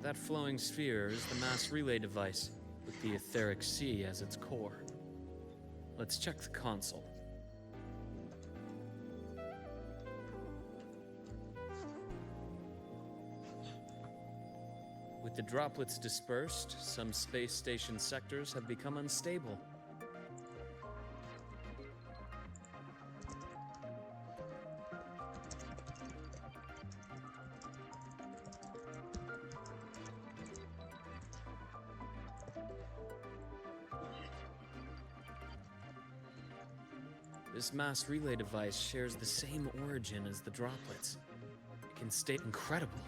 That flowing sphere is the mass relay device, with the etheric sea as its core. Let's check the console. With the droplets dispersed, some space station sectors have become unstable. This mass relay device shares the same origin as the droplets. It can state incredible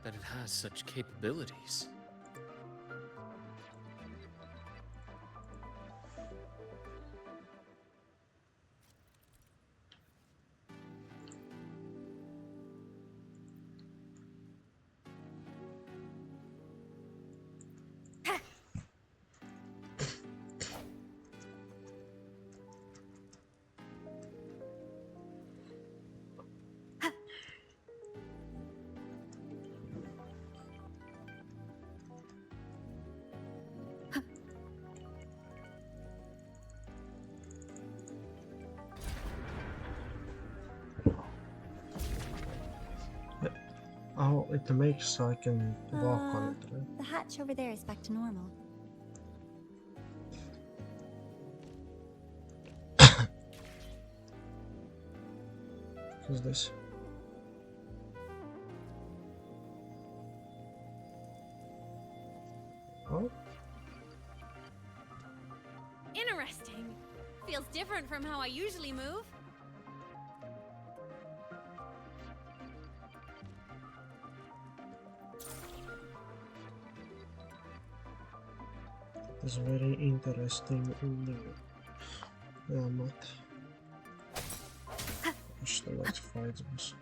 that it has such capabilities. Oh, it makes so I can walk on it, right? The hatch over there is back to normal. What's this? Oh? Interesting. Feels different from how I usually move. It's very interesting in the Aemeath. Push the next fight boss.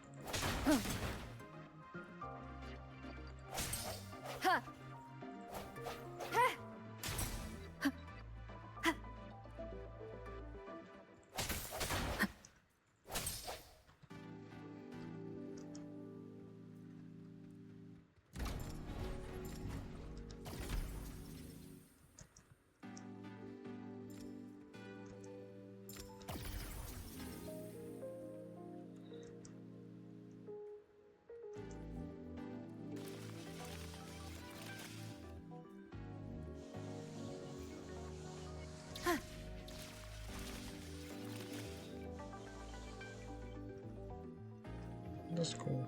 That's cool.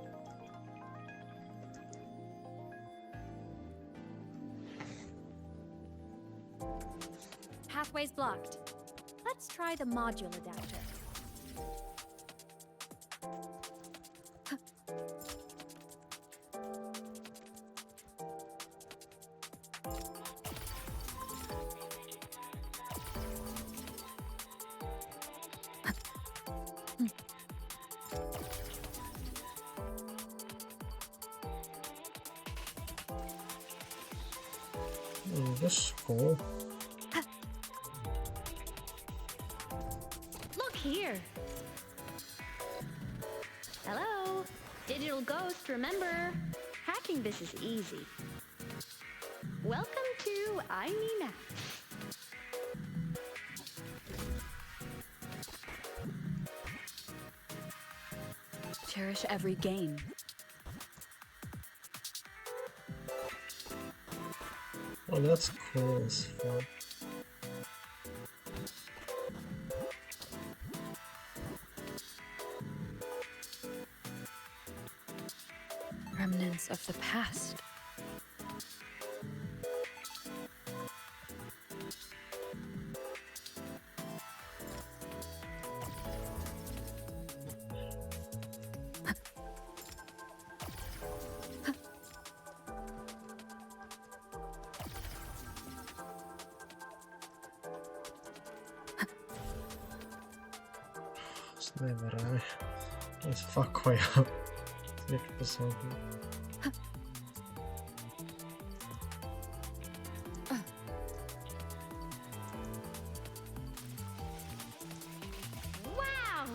Pathway's blocked. Let's try the module adapter. Oh, that's cool. Look here. Hello. Digital ghost, remember? Hacking this is easy. Welcome to Aemeath. Cherish every gain. Oh, that's cool as fuck. Remnants of the past. Sniper, let's fuck way up. Take this over. Wow!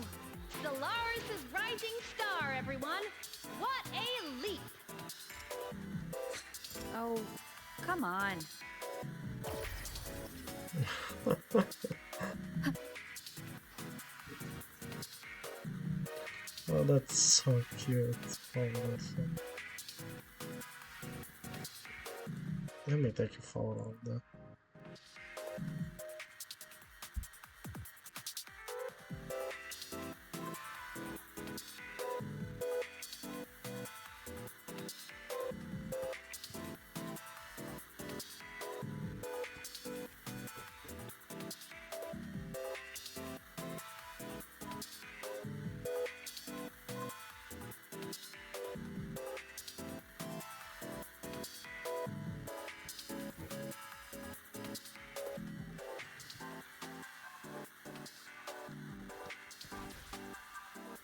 Solaris' rising star, everyone! What a leap! Oh, come on. Oh, that's so cute. Oh, listen. Let me take a photo of that.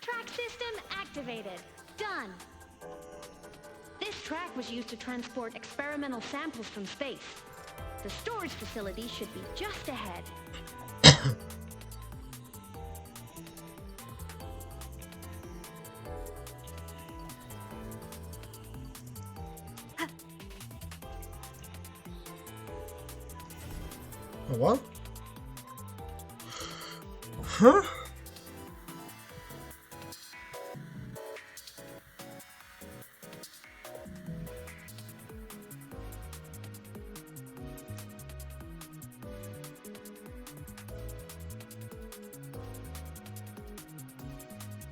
Track system activated. Done. This track was used to transport experimental samples from space. The storage facility should be just ahead. What? Huh?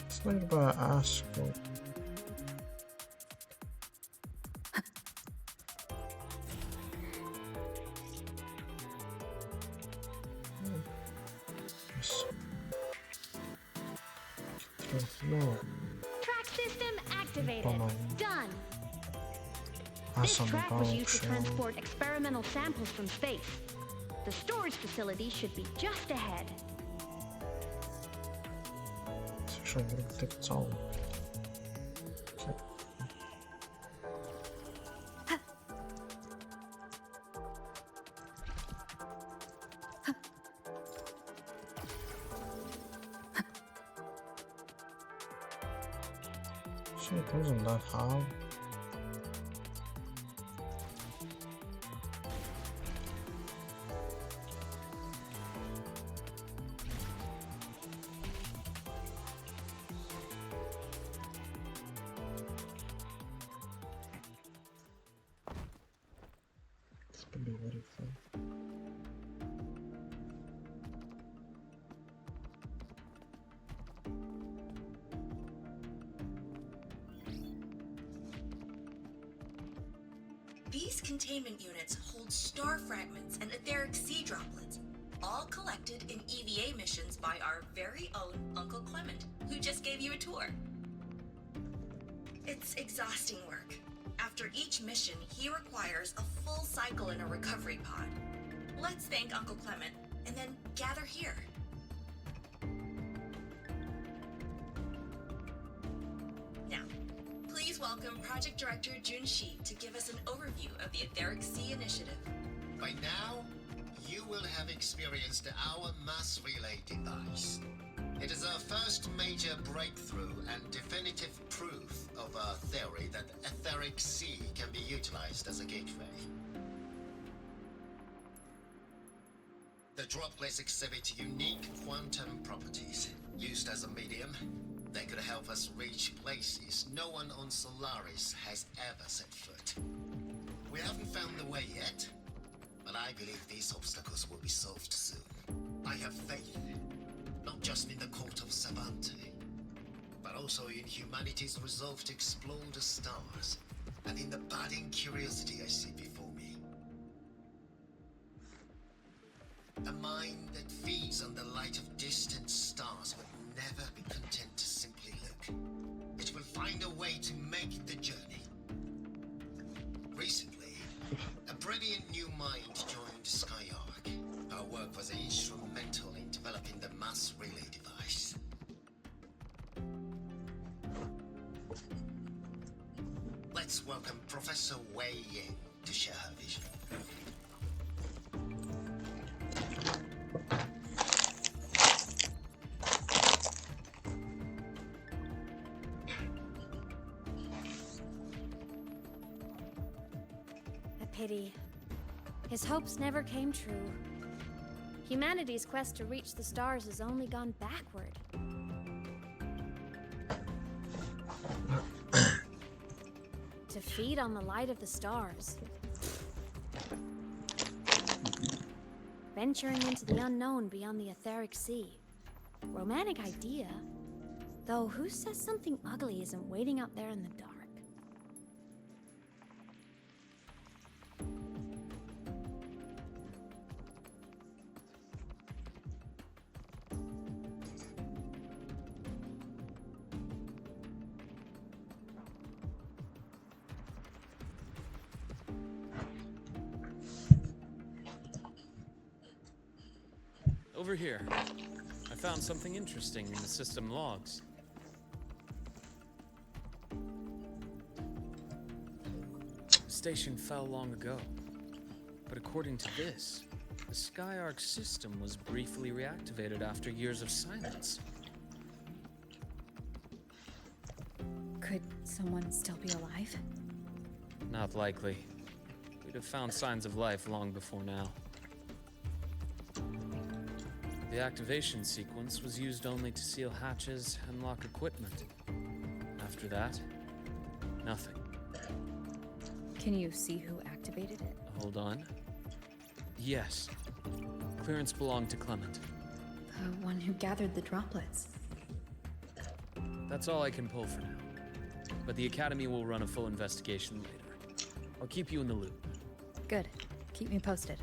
It's like about Astro. No. Track system activated. Come Done. on. This track was used to transport experimental samples from space. The storage facility should be just ahead. Слушай, вроде так целый. Shit, wasn't that hard? This could be very fun. These containment units hold star fragments and etheric sea droplets, all collected in EVA missions by our very own Uncle Clement, who just gave you a tour. It's exhausting work. After each mission, he requires a full cycle in a recovery pod. Let's thank Uncle Clement and then gather here. Now, please welcome Project Director Jun Shi to give us an overview of the Etheric Sea Initiative. By now, you will have experienced our mass relay device. It is our first major breakthrough and definitive proof of our theory that Etheric Sea can be utilized as a gateway. The droplets exhibit unique quantum properties. Used as a medium, they could help us reach places no one on Solaris has ever set foot. We haven't found the way yet, but I believe these obstacles will be solved soon. I have faith, not just in the court of Savante, but also in humanity's resolve to explore the stars, and in the budding curiosity I see before me. A mind that feeds on the light of distant stars would never be content to simply look. It will find a way to make the journey. Recently, a brilliant new mind joined Skyark. Our work was instrumental in developing the mass relay device. Let's welcome Professor Wei Yin to share her vision. pity. His hopes never came true. Humanity's quest to reach the stars has only gone backward. To feed on the light of the stars. Venturing into the unknown beyond the etheric sea. Romantic idea. Though who says something ugly isn't waiting out there in the dark? Over here. I found something interesting in the system logs. The station fell long ago. But according to this, the Skyark system was briefly reactivated after years of silence. Could someone still be alive? Not likely. We'd have found signs of life long before now. The activation sequence was used only to seal hatches and lock equipment. After that, nothing. Can you see who activated it? Hold on. Yes. Clearance belonged to Clement. The one who gathered the droplets. That's all I can pull for now. But the Academy will run a full investigation later. I'll keep you in the loop. Good. Keep me posted.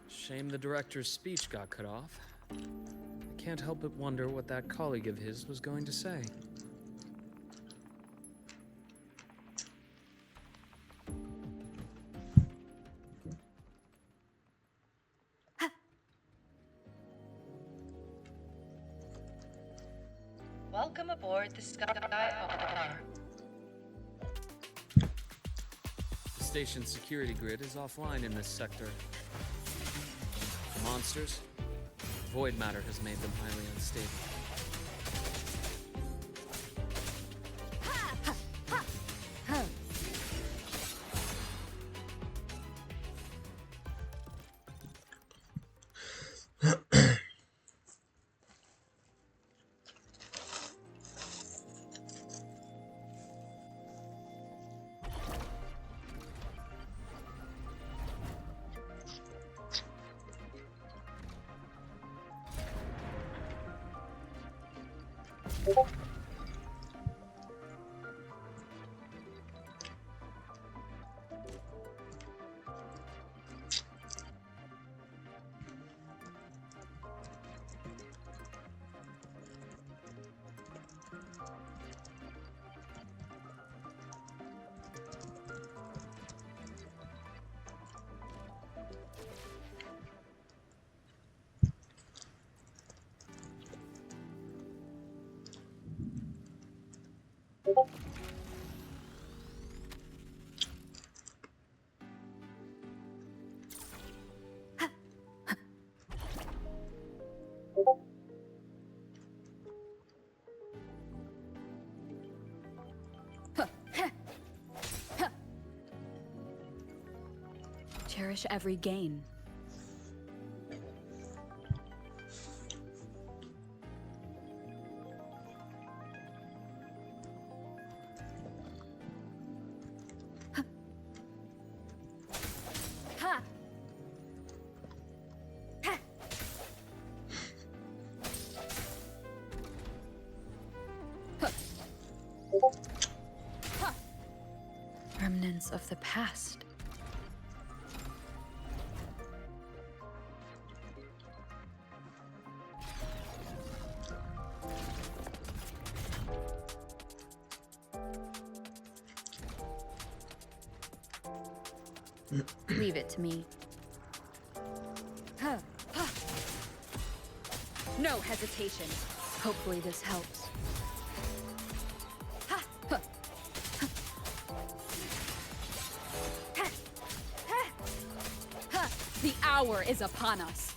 Shame the director's speech got cut off. I can't help but wonder what that colleague of his was going to say. Welcome aboard the Skyark. The station's security grid is offline in this sector. Monsters, void matter has made them highly unstable. Cherish every gain. Remnants of the past. Leave it to me. No hesitation. Hopefully this helps. The hour is upon us.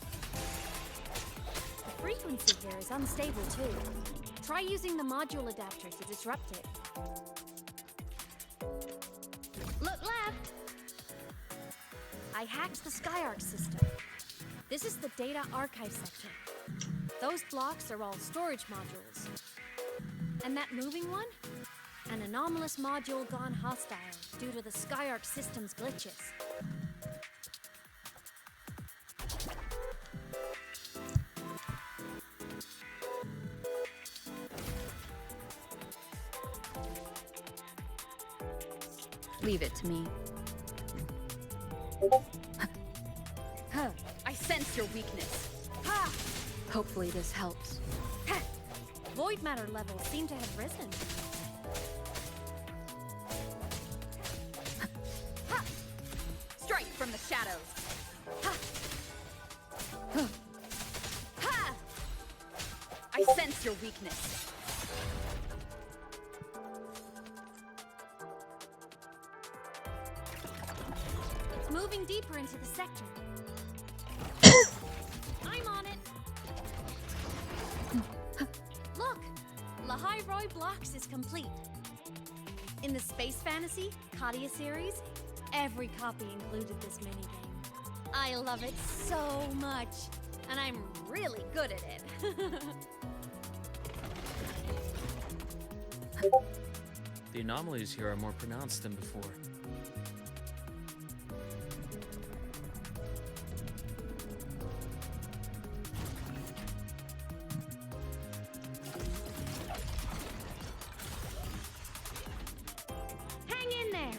The frequency here is unstable too. Try using the module adapter to disrupt it. hacked the Skyark system. This is the data archive section. Those blocks are all storage modules. And that moving one? An anomalous module gone hostile due to the Skyark system's glitches. Leave it to me. Huh. I sense your weakness. Ha! Hopefully this helps. Ha! Void matter levels seem to have risen. Ha! Strike from the shadows. Ha! Ha! I sense your weakness. It's moving deeper into the sector. I'm on it. Look! Lahai Roy Blocks is complete. In the Space Fantasy Katia series, every copy included this minigame. I love it so much, and I'm really good at it. The anomalies here are more pronounced than before. Hang in there!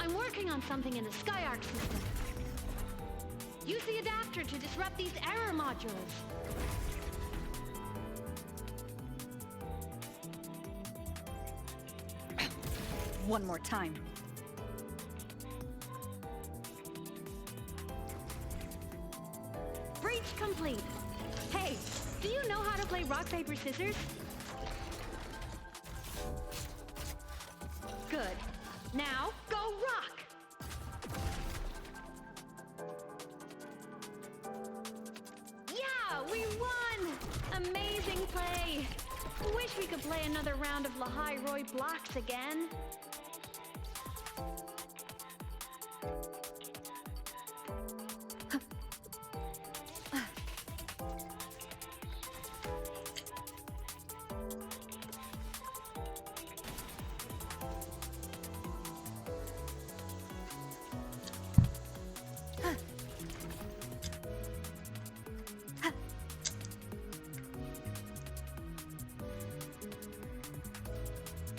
I'm working on something in the Skyark system. Use the adapter to disrupt these error modules. One more time. Breach complete. Hey, do you know how to play rock, paper, scissors? Good. Now, go rock! Yeah, we won! Amazing play! Wish we could play another round of Lahai Roy Blocks again.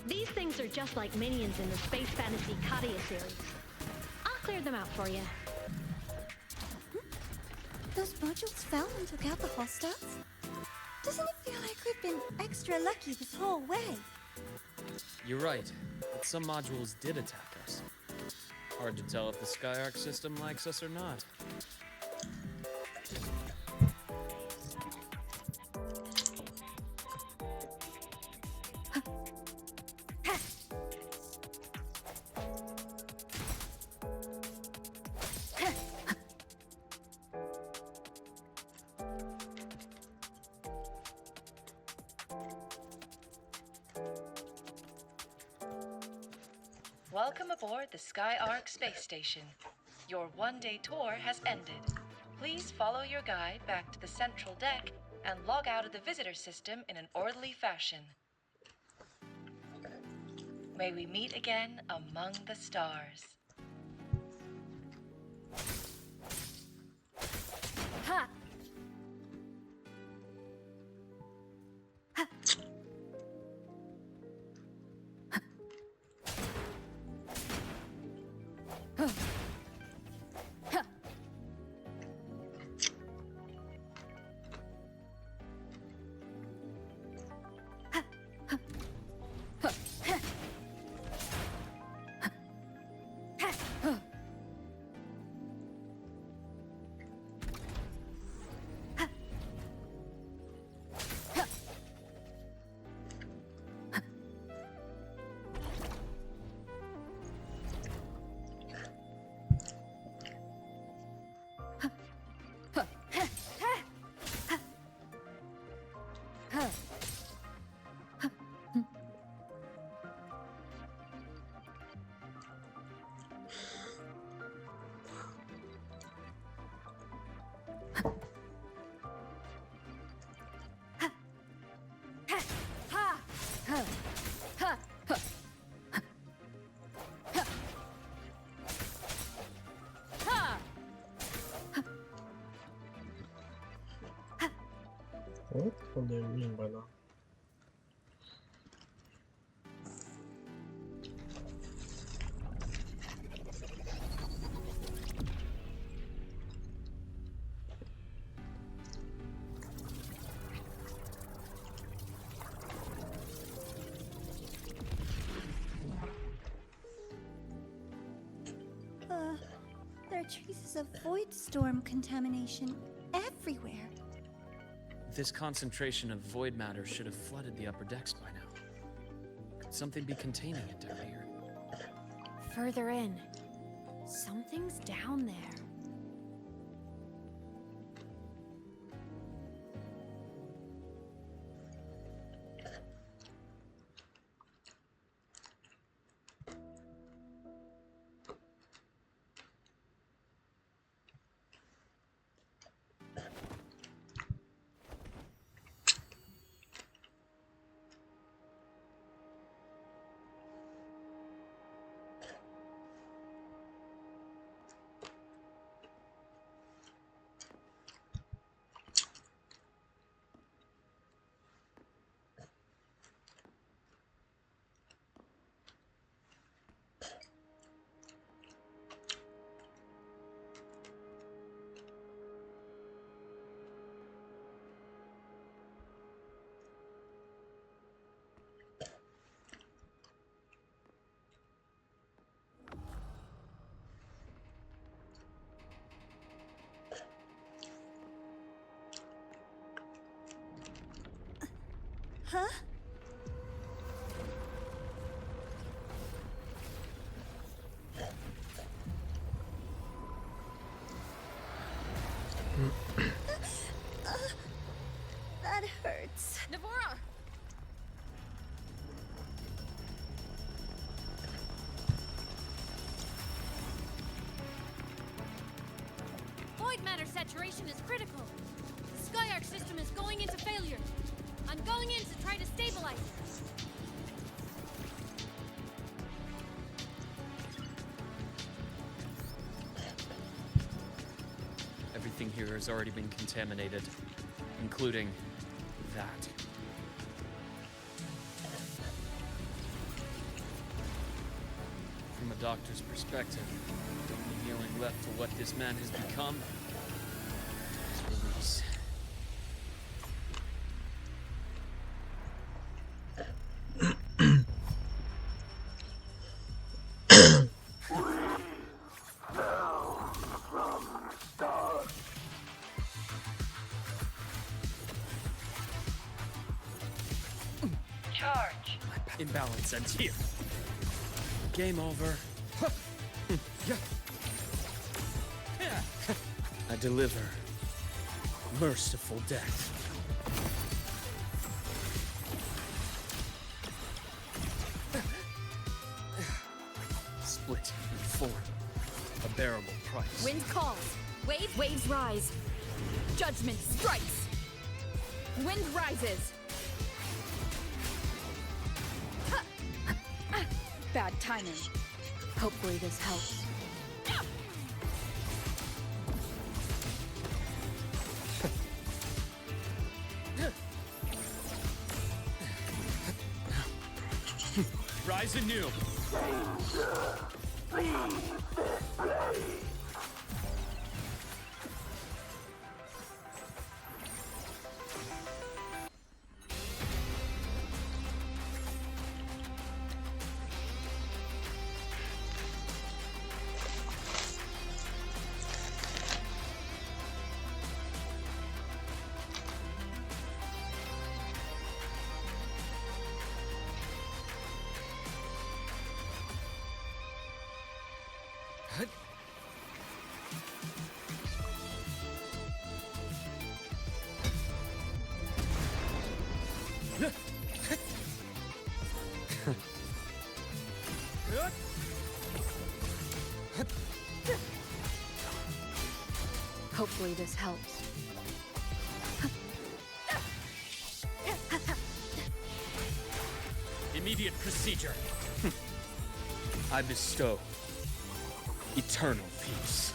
These things are just like minions in the Space Fantasy Katia series. I'll clear them out for you. Those modules fell and took out the hostiles? Doesn't it feel like we've been extra lucky this whole way? You're right, but some modules did attack us. Hard to tell if the Skyark system likes us or not. Welcome aboard the Skyark space station. Your one-day tour has ended. Please follow your guide back to the central deck and log out of the visitor system in an orderly fashion. May we meet again among the stars. Ha! What do you mean by that? There are traces of void storm contamination everywhere. This concentration of void matter should have flooded the upper decks by now. Could something be containing it down here? Further in. Something's down there. Huh? That hurts. Navora! Void matter saturation is critical. The Skyark system is going into failure. I'm going in to try to stabilize it. Everything here has already been contaminated, including that. From a doctor's perspective, the only healing left for what this man has become is release. Charge. Imbalance ends here. Game over. I deliver merciful death. Split in four. A bearable price. Wind calls. Waves rise. Judgment strikes. Wind rises. Bad timing. Hopefully this helps. Rise anew. Hopefully this helps. Immediate procedure. I bestow eternal peace.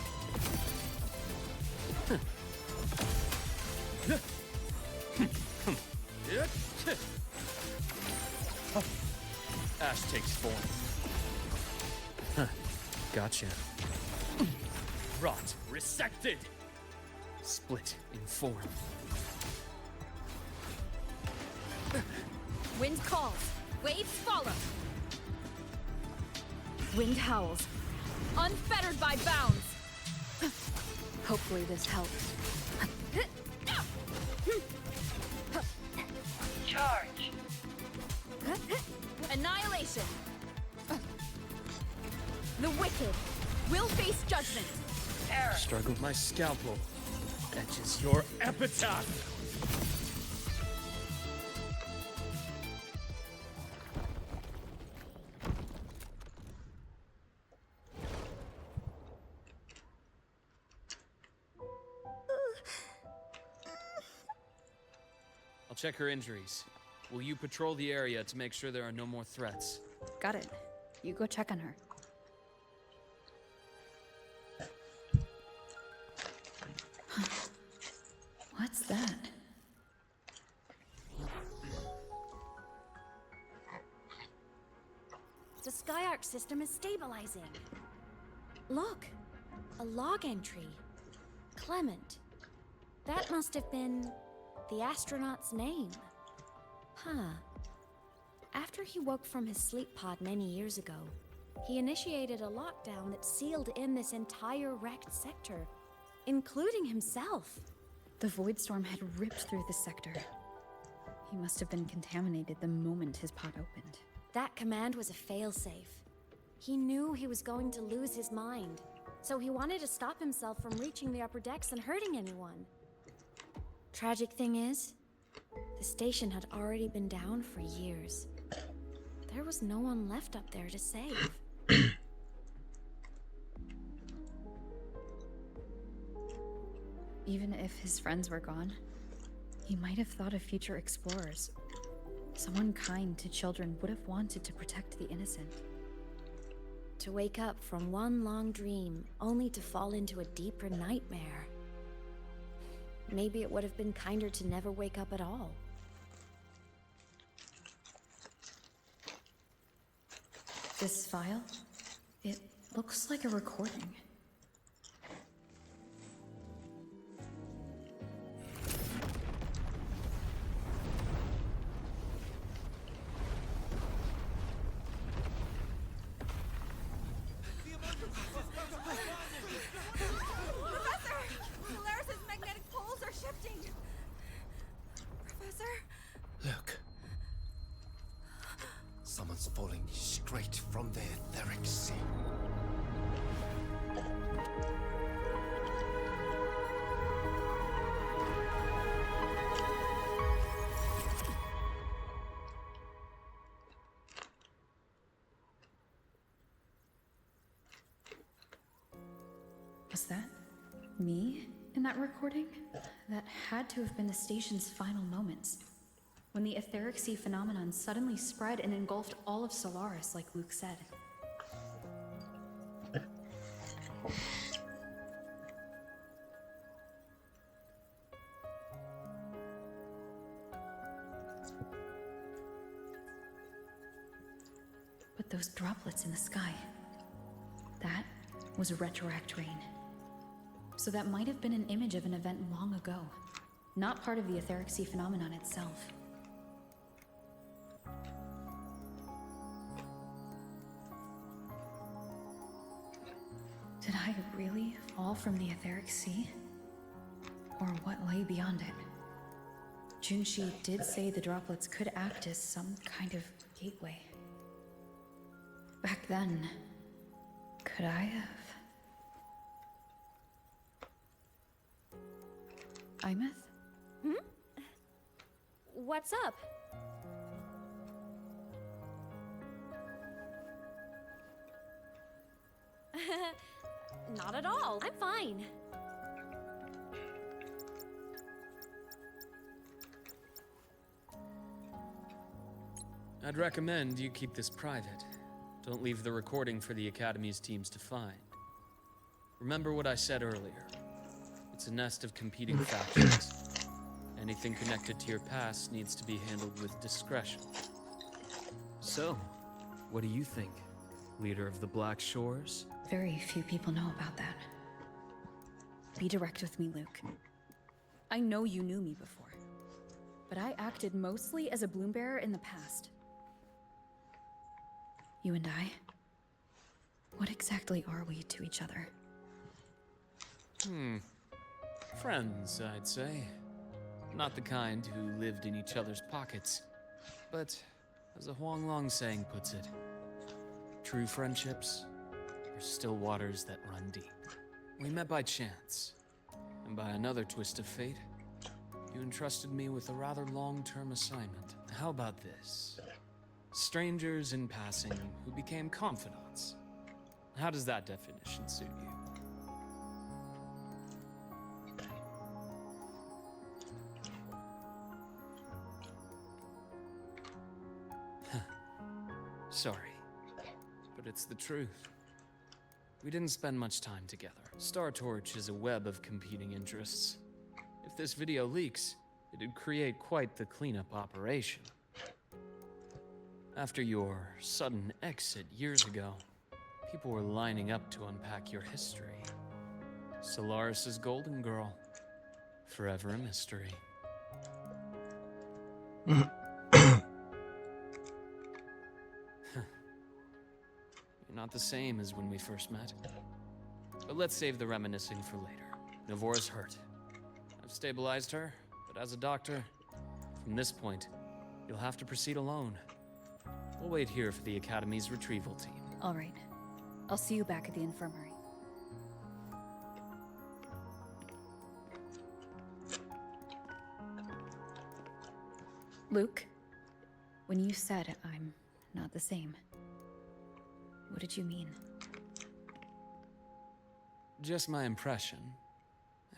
Ash takes form. Huh. Gotcha. Rot resected. Split in form. Wind calls. Waves follow. Wind howls. Unfettered by bounds. Hopefully this helps. Charge. Annihilation. The wicked will face judgment. Error. Struggle. My scalpel etches your epitaph. I'll check her injuries. Will you patrol the area to make sure there are no more threats? Got it. You go check on her. What's that? The Skyark system is stabilizing. Look, a log entry. Clement. That must have been the astronaut's name. Huh. After he woke from his sleep pod many years ago, he initiated a lockdown that sealed in this entire wrecked sector, including himself. The void storm had ripped through the sector. He must have been contaminated the moment his pod opened. That command was a failsafe. He knew he was going to lose his mind, so he wanted to stop himself from reaching the upper decks and hurting anyone. Tragic thing is, the station had already been down for years. There was no one left up there to save. Even if his friends were gone, he might have thought of future explorers. Someone kind to children would have wanted to protect the innocent. To wake up from one long dream, only to fall into a deeper nightmare. Maybe it would have been kinder to never wake up at all. This file? It looks like a recording. Look. Someone's falling straight from the etheric sea. Was that me in that recording? That had to have been the station's final moments. When the etheric sea phenomenon suddenly spread and engulfed all of Solaris, like Luke said. But those droplets in the sky, that was retroact rain. So that might have been an image of an event long ago, not part of the etheric sea phenomenon itself. Did I really fall from the etheric sea? Or what lay beyond it? Junshi did say the droplets could act as some kind of gateway. Back then, could I have? Aemeath? What's up? Not at all. I'm fine. I'd recommend you keep this private. Don't leave the recording for the Academy's teams to find. Remember what I said earlier. It's a nest of competing factions. Anything connected to your past needs to be handled with discretion. So, what do you think, leader of the Black Shores? Very few people know about that. Be direct with me, Luke. I know you knew me before, but I acted mostly as a bloom bearer in the past. You and I, what exactly are we to each other? Friends, I'd say. Not the kind who lived in each other's pockets, but as a Huanglong saying puts it, true friendships are still waters that run deep. We met by chance, and by another twist of fate, you entrusted me with a rather long-term assignment. How about this? Strangers in passing who became confidants. How does that definition suit you? Sorry, but it's the truth. We didn't spend much time together. Star Torch is a web of competing interests. If this video leaks, it'd create quite the cleanup operation. After your sudden exit years ago, people were lining up to unpack your history. Solaris's golden girl, forever a mystery. You're not the same as when we first met. But let's save the reminiscing for later. Navora's hurt. I've stabilized her, but as a doctor, from this point, you'll have to proceed alone. We'll wait here for the Academy's retrieval team. All right. I'll see you back at the infirmary. Luke, when you said I'm not the same, what did you mean? Just my impression.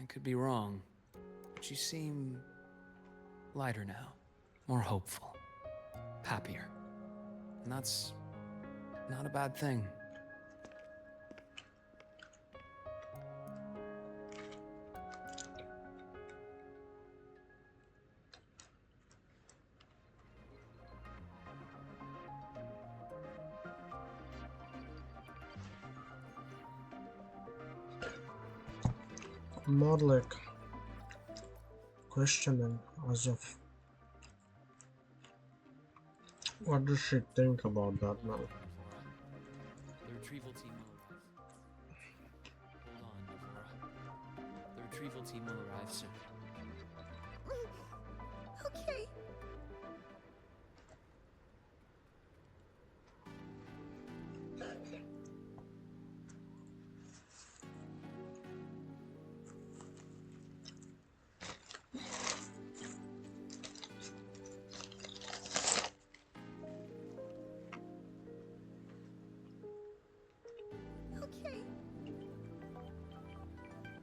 I could be wrong, but you seem lighter now, more hopeful, happier. And that's not a bad thing. More like questioning as of what does she think about that now? The retrieval team will arrive. Hold on, Navora. The retrieval team will arrive soon. Okay. Okay.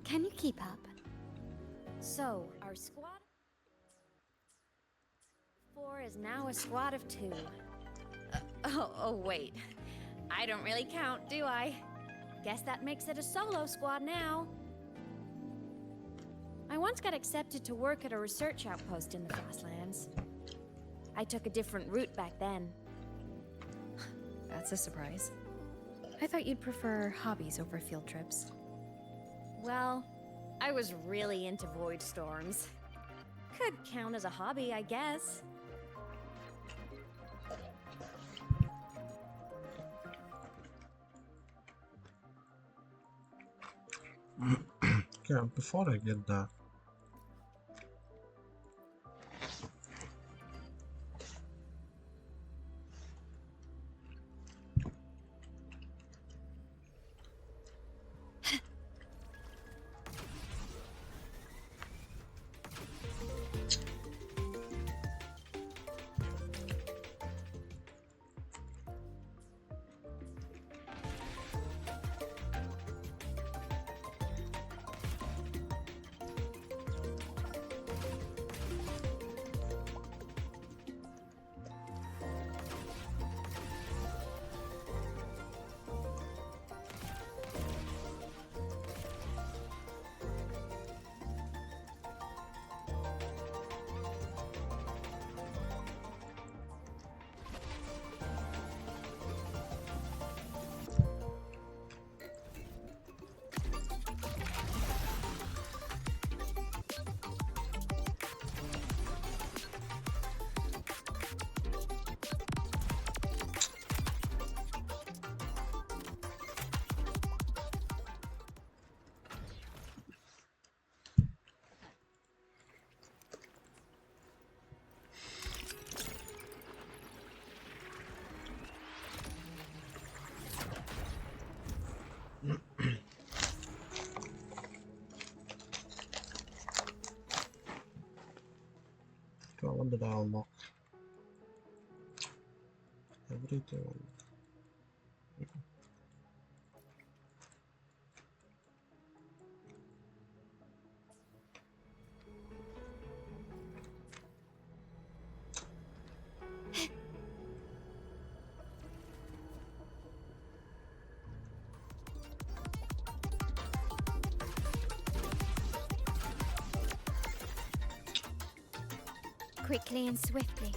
Can you keep up? So, our squad 4 is now a squad of 2. Oh, wait. I don't really count, do I? Guess that makes it a solo squad now. I once got accepted to work at a research outpost in the Fastlands. I took a different route back then. That's a surprise. I thought you'd prefer hobbies over field trips. Well, I was really into void storms. Could count as a hobby, I guess. Yeah, before I get that, did I unlock? Everything. Quickly and swiftly.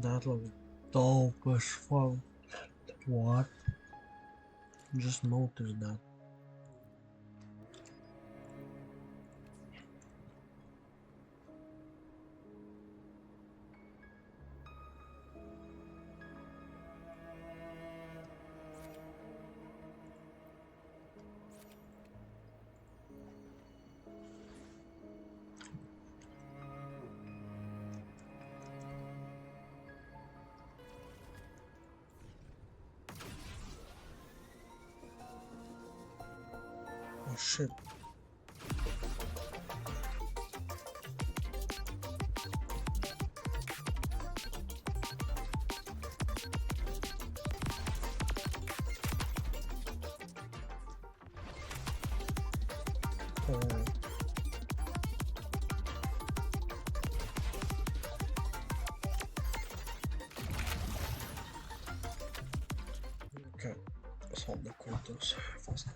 That looks dope as fuck. What? Just noticed that. Oh shit. Okay, solve the quarters fast.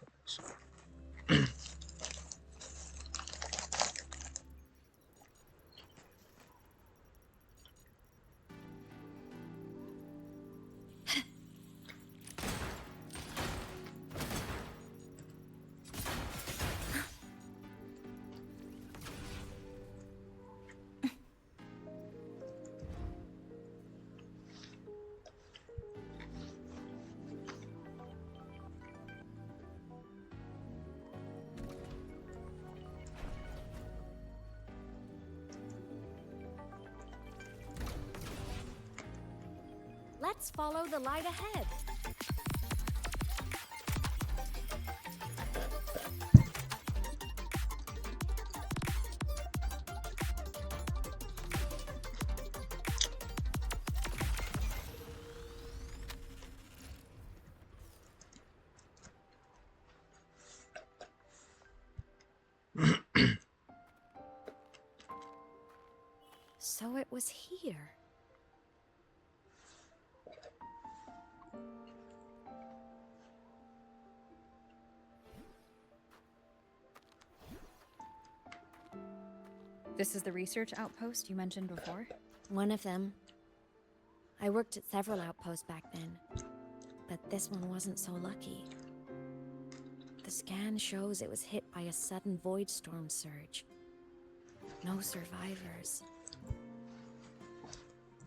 Let's follow the light ahead. So it was here. This is the research outpost you mentioned before? One of them. I worked at several outposts back then, but this one wasn't so lucky. The scan shows it was hit by a sudden void storm surge. No survivors.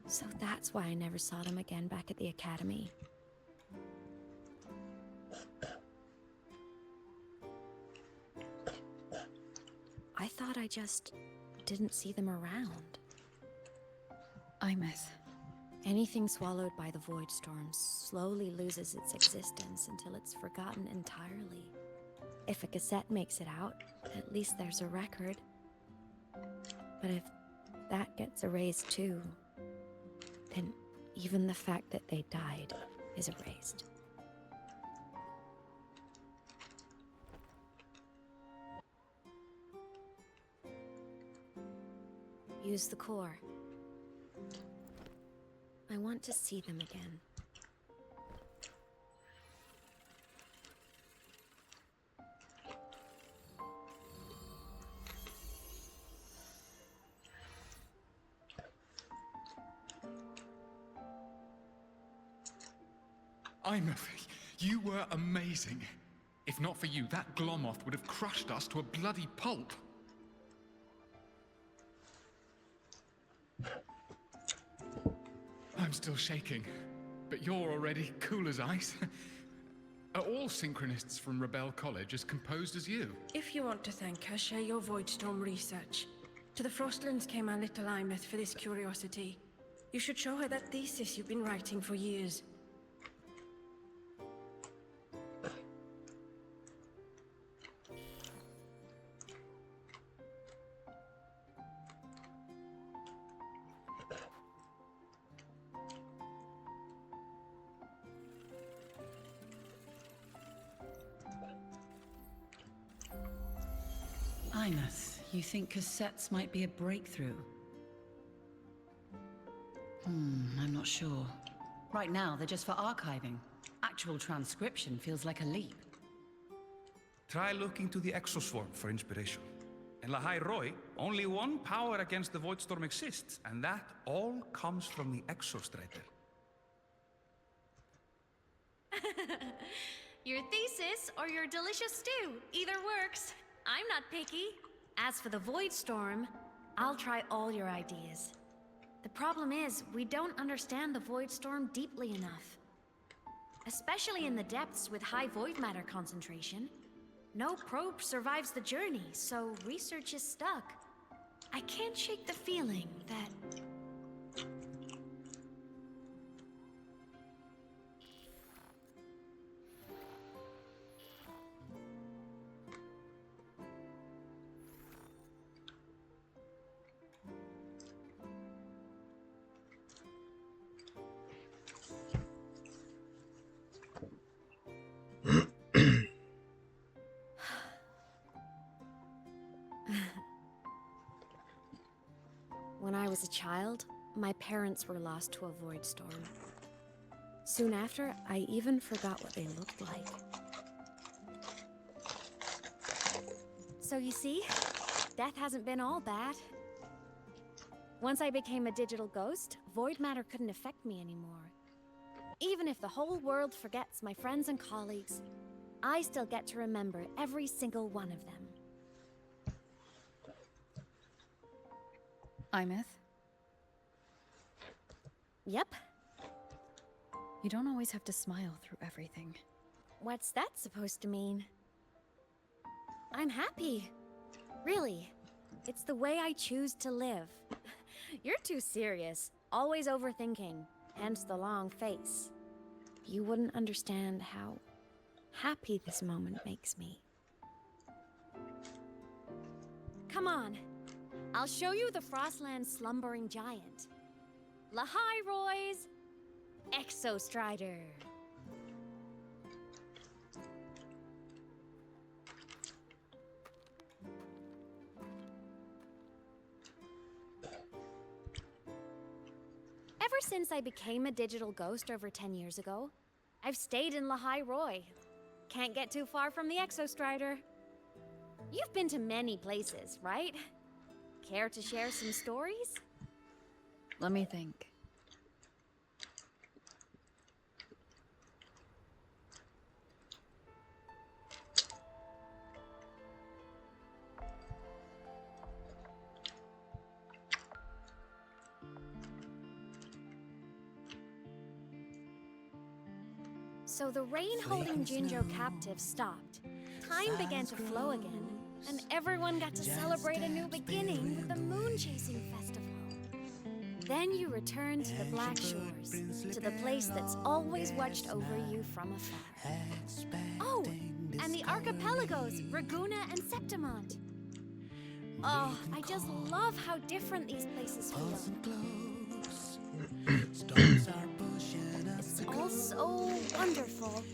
So that's why I never saw them again back at the academy. I thought I just didn't see them around. Aemeath. Anything swallowed by the void storm slowly loses its existence until it's forgotten entirely. If a cassette makes it out, at least there's a record. But if that gets erased too, then even the fact that they died is erased. use the core. I want to see them again. Aemeath, you were amazing. If not for you, that Glomoth would have crushed us to a bloody pulp. I'm still shaking, but you're already cool as ice. Are all synchronists from Rebel College as composed as you? If you want to thank her, share your Voidstorm research. To the Frostlands came our little Aemeath for this curiosity. You should show her that thesis you've been writing for years. Aemeath, you think cassettes might be a breakthrough? I'm not sure. Right now, they're just for archiving. Actual transcription feels like a leap. Try looking to the Exoswarm for inspiration. In Lahai Roi, only one power against the Voidstorm exists, and that all comes from the Exostrider. Your thesis or your delicious stew, either works. I'm not picky. As for the Voidstorm, I'll try all your ideas. The problem is, we don't understand the Voidstorm deeply enough. Especially in the depths with high void matter concentration. No probe survives the journey, so research is stuck. I can't shake the feeling that... When I was a child, my parents were lost to a void storm. Soon after, I even forgot what they looked like. So you see, death hasn't been all bad. Once I became a digital ghost, void matter couldn't affect me anymore. Even if the whole world forgets my friends and colleagues, I still get to remember every single one of them. Aemeath? Yep. You don't always have to smile through everything. What's that supposed to mean? I'm happy. Really. It's the way I choose to live. You're too serious. Always overthinking. Hence the long face. You wouldn't understand how happy this moment makes me. Come on. I'll show you the Frostland's slumbering giant. Lahai Roi's Exostrider. Ever since I became a digital ghost over 10 years ago, I've stayed in Lahai Roi. Can't get too far from the Exostrider. You've been to many places, right? Care to share some stories? Let me think. So the rain holding Jinjo captive stopped. Time began to flow again, and everyone got to celebrate a new beginning with the Moon-Chasing Festival. Then you returned to the Black Shores, to the place that's always watched over you from afar. Oh, and the archipelagos, Raguna and Septimont. Oh, I just love how different these places feel. It's all so wonderful.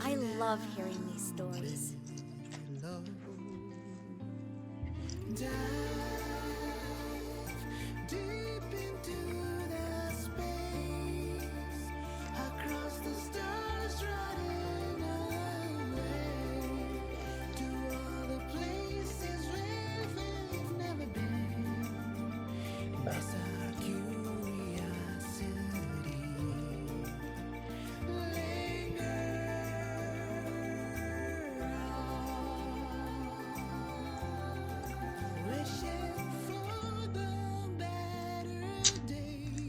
I love hearing these stories.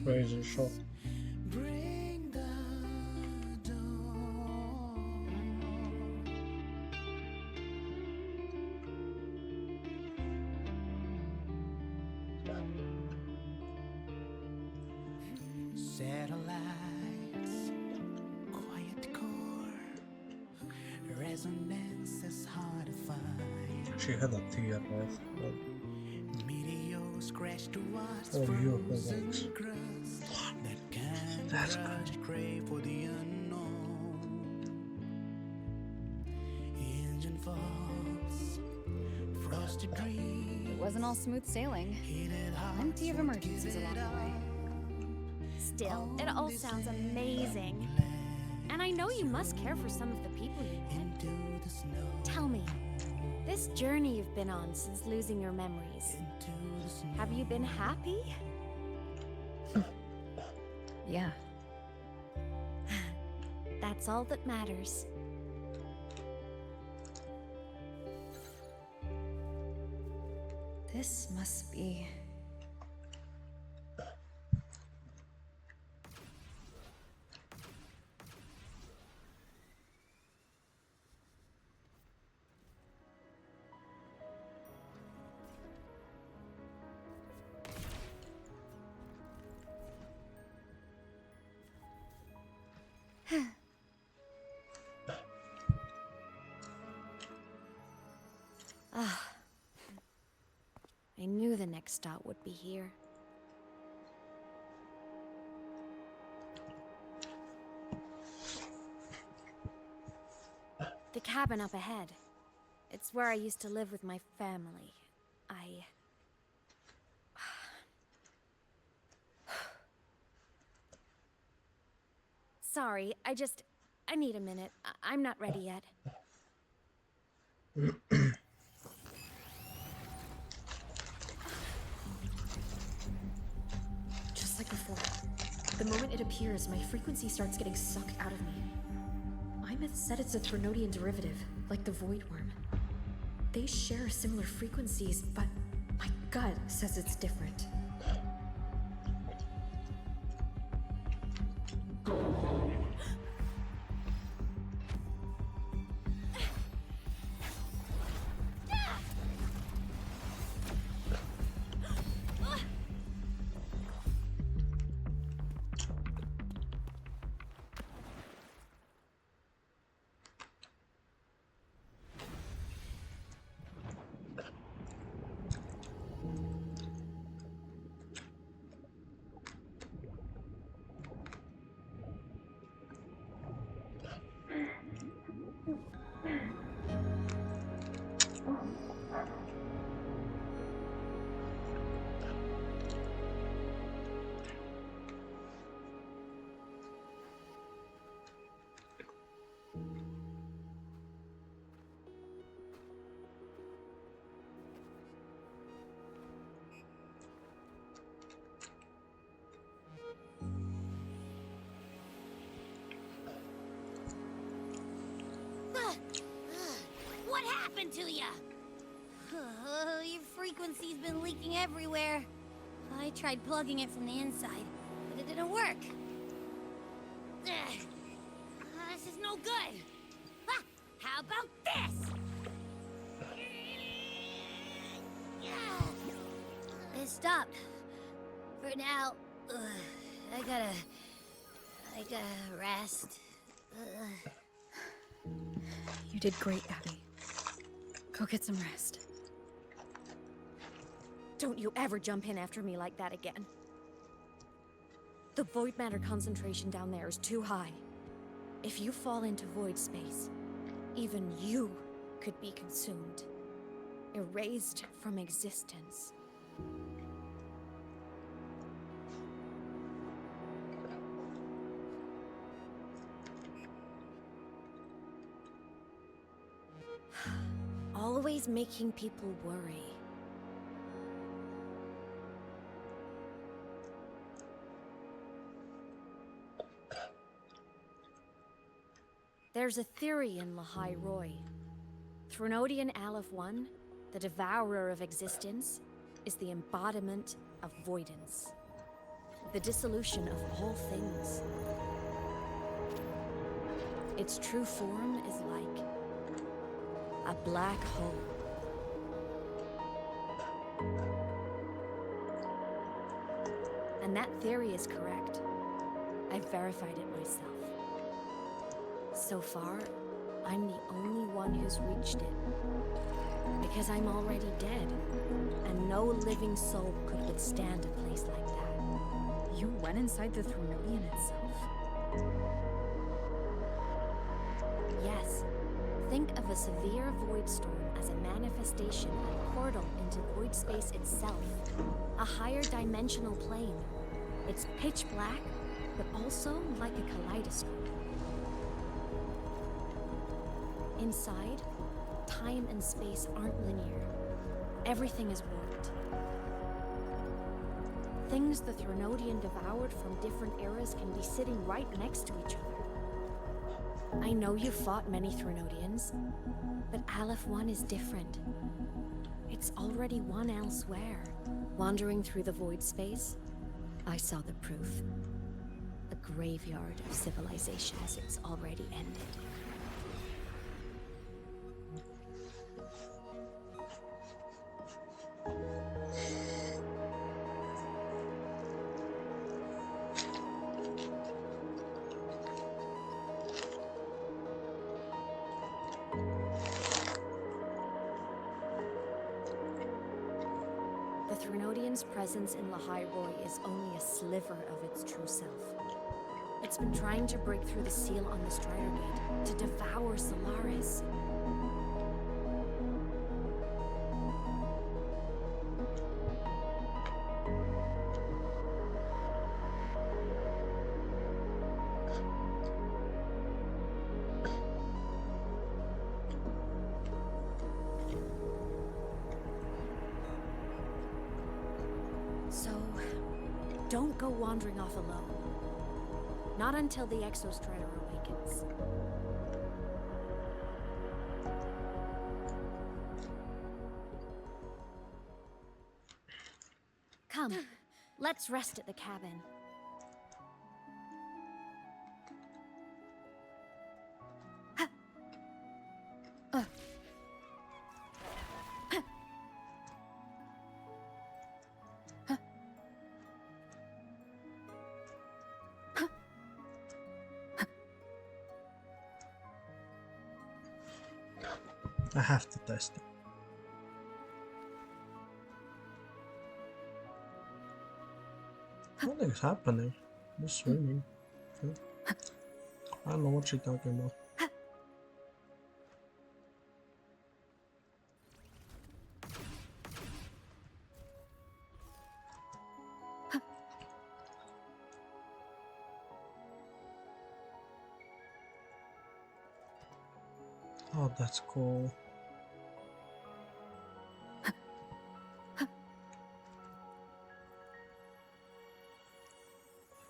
Crazy shot. Satellites, quiet core, resonance is hard to find. She had a tear off. Meteors crash towards Oh, you frozen have crust that can That's crush prey for the unknown. Engine falls, frosted dreams. It wasn't all smooth sailing. Plenty of emergencies along the way. Still, it all sounds amazing. And I know you must care for some of the people you met. Tell me, this journey you've been on since losing your memories, have you been happy? Yeah. That's all that matters. This must be... Ah, I knew the next stop would be here. The cabin up ahead. It's where I used to live with my family. Sorry, I need a minute. I'm not ready yet. Just like before. The moment it appears, my frequency starts getting sucked out of me. Aemeath said it's a Trinodian derivative, like the Void Worm. They share similar frequencies, but my gut says it's different. What happened to ya? Your frequency's been leaking everywhere. I tried plugging it from the inside, but it didn't work. This is no good. How about this? It stopped. For now, I gotta rest. You did great, Abby. Go get some rest. Don't you ever jump in after me like that again. The void matter concentration down there is too high. If you fall into void space, even you could be consumed. Erased from existence. Always making people worry. There's a theory in Lahai Roy. Threnodian Aleph 1, the devourer of existence, is the embodiment of voidance. The dissolution of all things. Its true form is like a black hole. And that theory is correct. I've verified it myself. So far, I'm the only one who's reached it. Because I'm already dead, and no living soul could withstand a place like that. You went inside the Threnodian itself? Yes. Think of a severe void storm as a manifestation and portal into void space itself. A higher dimensional plane. It's pitch black, but also like a kaleidoscope. Inside, time and space aren't linear. Everything is warped. Things the Threnodian devoured from different eras can be sitting right next to each other. I know you fought many Threnodians, but Aleph 1 is different. It's already won elsewhere. Wandering through the void space, I saw the proof. A graveyard of civilizations it's already ended. The Threnodian's presence in Lahai Roy is only a sliver of its true self. It's been trying to break through the seal on the Strider Gate to devour Solaris. So, don't go wandering off alone. Not until the Exostrider awakens. Come, let's rest at the cabin. I have to test it. Nothing's happening. Just swimming. Okay. I don't know what you're talking about. Oh, that's cool.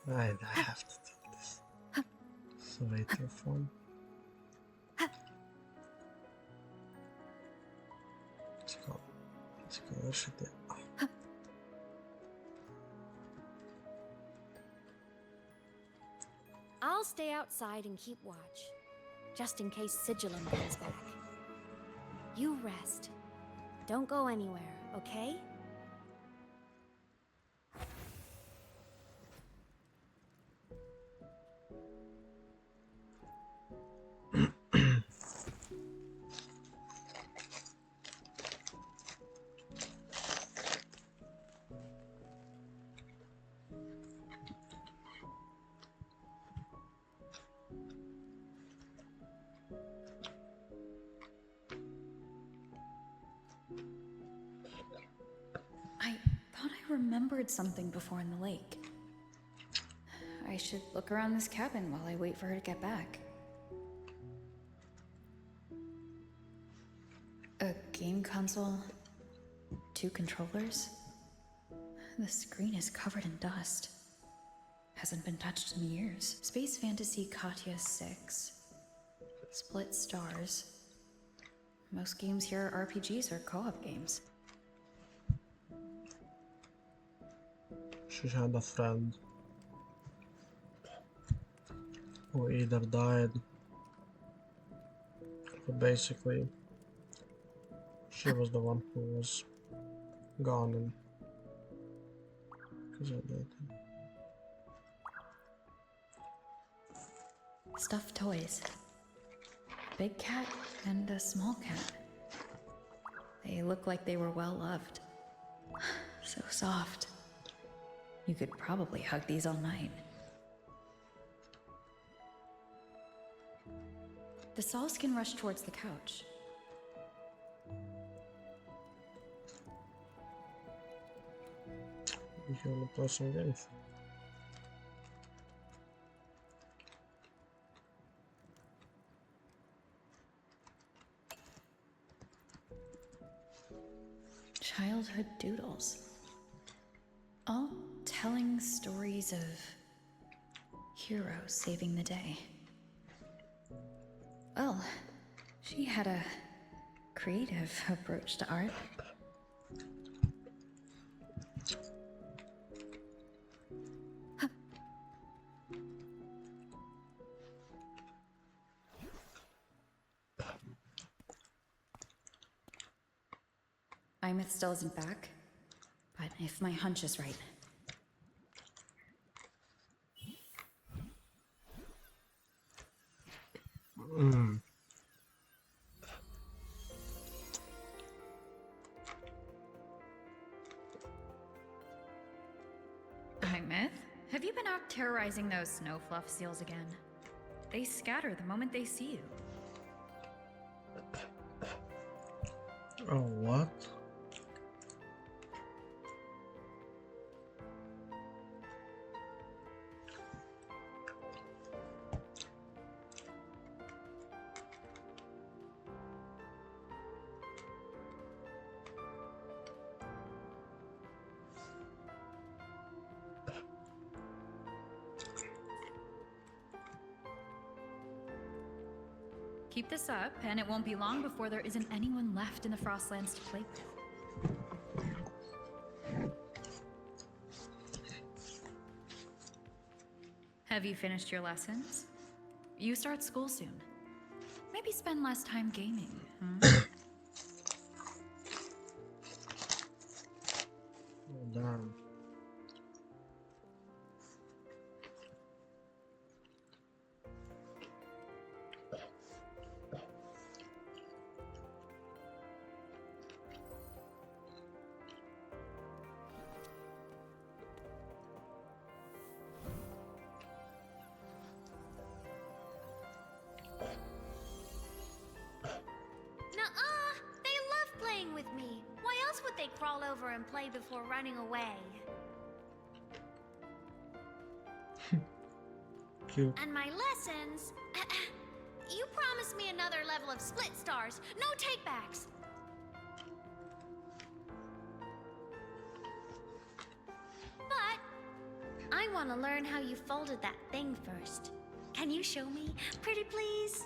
I have to do this. So wait your phone. Let's go. Let's go. Where should it? Oh. I'll stay outside and keep watch, just in case Sigillum comes back. You rest. Don't go anywhere, okay? I thought I remembered something before in the lake. I should look around this cabin while I wait for her to get back. A game console, 2 controllers. The screen is covered in dust. Hasn't been touched in years. Space Fantasy Katya 6. Split stars. Most games here are RPGs or co-op games. She had a friend who either died or basically she was the one who was gone and because of that. Stuffed toys. Big cat and a small cat. They look like they were well loved. So soft. You could probably hug these all night. The Saul skin rushed towards the couch. You wanna play some games? Childhood doodles. All telling stories of heroes saving the day. Well, she had a creative approach to art. Aemeath still isn't back, but if my hunch is right. Aemeath, have you been out terrorizing those snow fluff seals again? They scatter the moment they see you. Oh, what? Keep this up, and it won't be long before there isn't anyone left in the Frostlands to play with. Have you finished your lessons? You start school soon. Maybe spend less time gaming, huh? Oh, damn. Nuh-uh! They love playing with me. Why else would they crawl over and play before running away? Cute. And my lessons... You promised me another level of split stars. No takebacks. But I want to learn how you folded that thing first. Can you show me? Pretty please?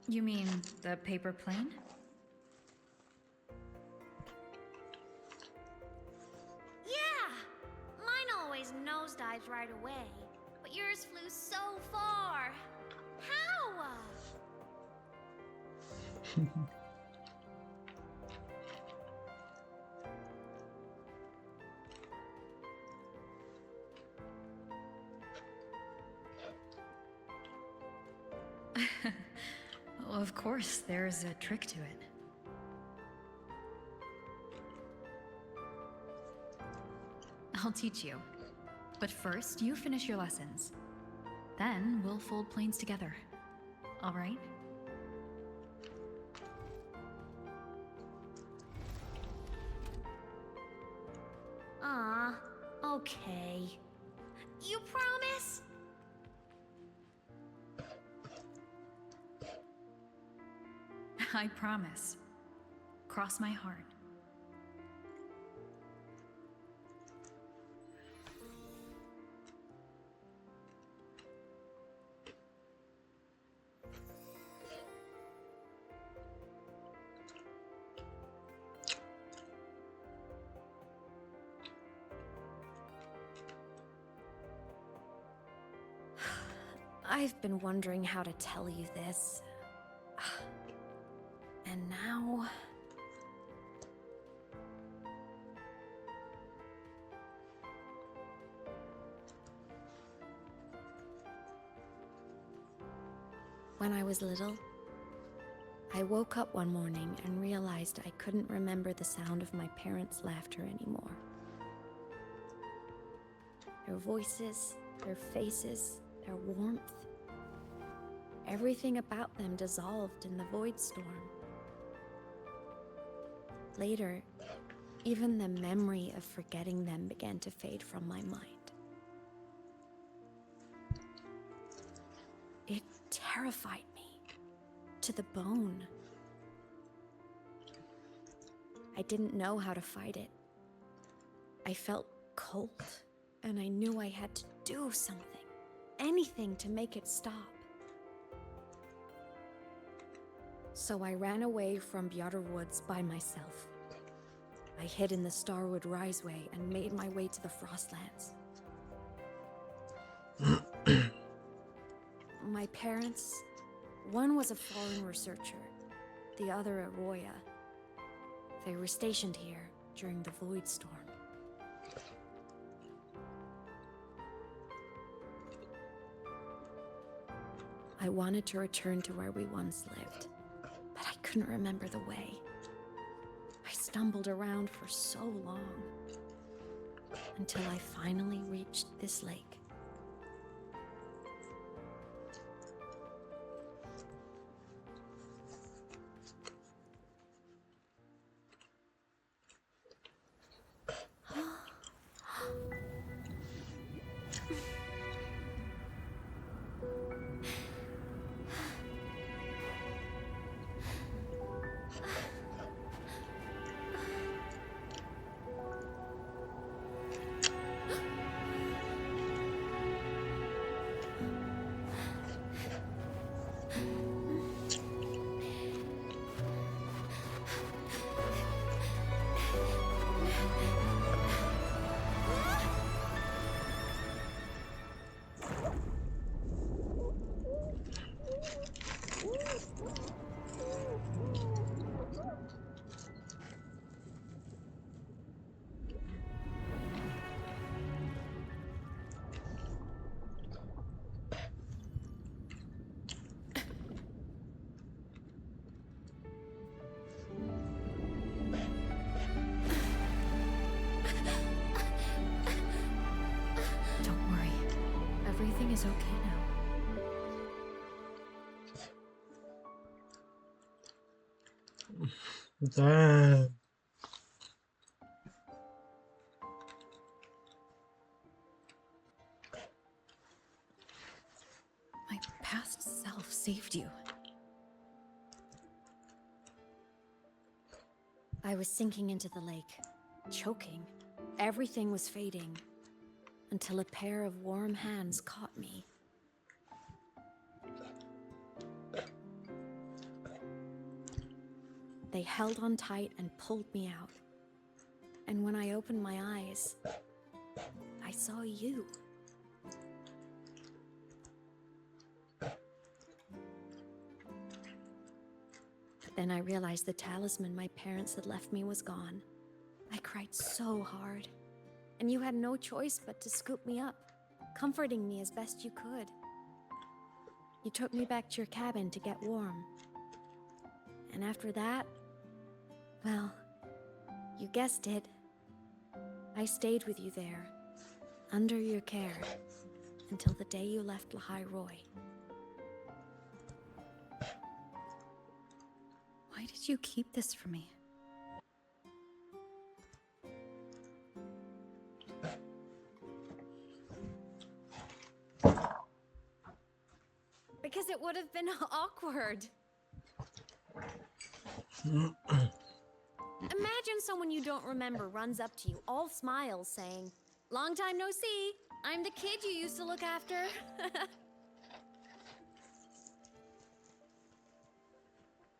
You mean the paper plane? Yeah! Mine always nosedives right away. But yours flew so far. How? Well, of course, there's a trick to it. I'll teach you. But first, you finish your lessons. Then we'll fold planes together. All right? Aw, okay. You promise? I promise. Cross my heart. I've been wondering how to tell you this. And now... When I was little, I woke up one morning and realized I couldn't remember the sound of my parents' laughter anymore. Their voices, their faces, their warmth. Everything about them dissolved in the void storm. Later, even the memory of forgetting them began to fade from my mind. It terrified me to the bone. I didn't know how to fight it. I felt cold, and I knew I had to do something, anything to make it stop. So I ran away from Bjorder Woods by myself. I hid in the Starwood Riseway and made my way to the Frostlands. My parents, one was a foreign researcher, the other a Roya. They were stationed here during the Void Storm. I wanted to return to where we once lived, but I couldn't remember the way. I stumbled around for so long, until I finally reached this lake. Don't worry. Everything is okay now. Damn. My past self saved you. I was sinking into the lake, choking. Everything was fading, until a pair of warm hands caught me. They held on tight and pulled me out. And when I opened my eyes, I saw you. But then I realized the talisman my parents had left me was gone. I cried so hard, and you had no choice but to scoop me up, comforting me as best you could. You took me back to your cabin to get warm. And after that, well, you guessed it. I stayed with you there, under your care, until the day you left Lahai Roy. Why did you keep this from me? Because it would have been awkward. Imagine someone you don't remember runs up to you, all smiles, saying, "Long time no see. I'm the kid you used to look after."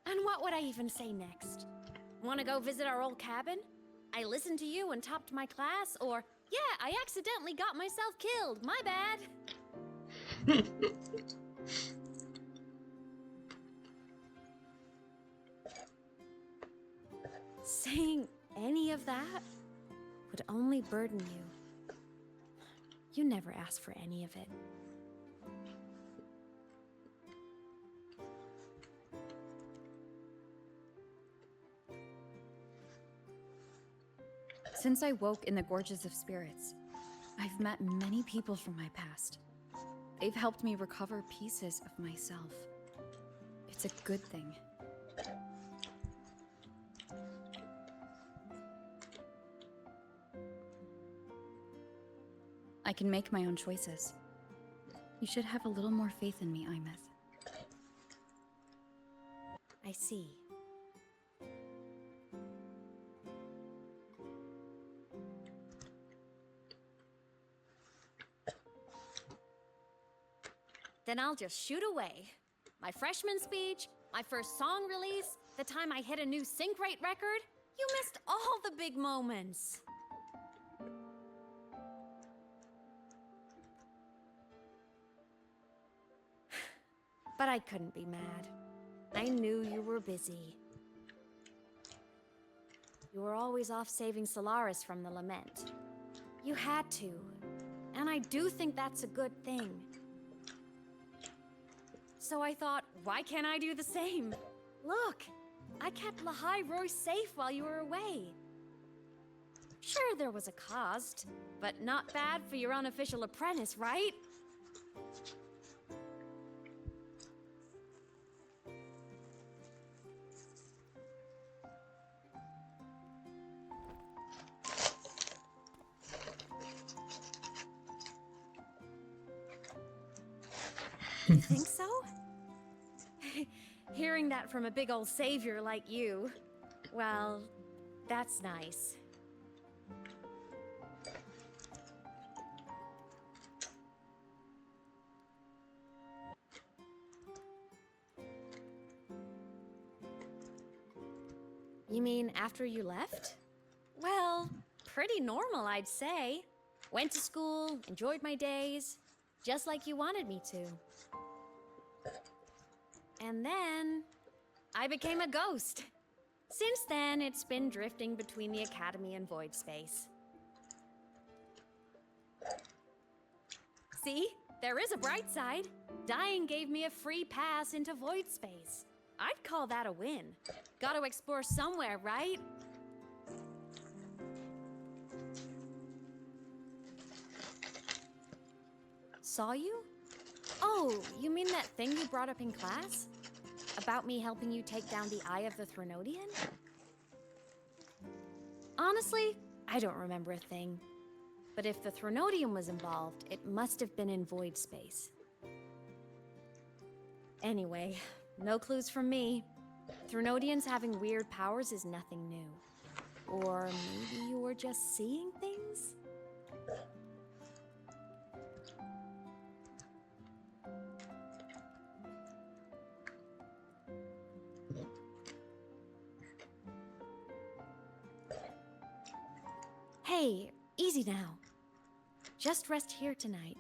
And what would I even say next? Want to go visit our old cabin? I listened to you and topped my class, or, yeah, I accidentally got myself killed. My bad. Saying any of that would only burden you. You never asked for any of it. Since I woke in the Gorges of Spirits, I've met many people from my past. They've helped me recover pieces of myself. It's a good thing. I can make my own choices. You should have a little more faith in me, Aemeath. I see. Then I'll just shoot away. My freshman speech, my first song release, the time I hit a new sync rate record. You missed all the big moments. But I couldn't be mad. I knew you were busy. You were always off saving Solaris from the lament. You had to. And I do think that's a good thing. So I thought, why can't I do the same? Look, I kept Lahai Roy safe while you were away. Sure, there was a cost, but not bad for your unofficial apprentice, right? You think so? Hearing that from a big old savior like you, well, that's nice. You mean after you left? Well, pretty normal, I'd say. Went to school, enjoyed my days, just like you wanted me to. And then I became a ghost. Since then, it's been drifting between the Academy and Void Space. See? There is a bright side. Dying gave me a free pass into Void Space. I'd call that a win. Gotta explore somewhere, right? Saw you? Oh, you mean that thing you brought up in class? About me helping you take down the Eye of the Threnodian? Honestly, I don't remember a thing. But if the Threnodian was involved, it must have been in Void Space. Anyway, no clues from me. Threnodians having weird powers is nothing new. Or maybe you were just seeing things? Hey, easy now. Just rest here tonight.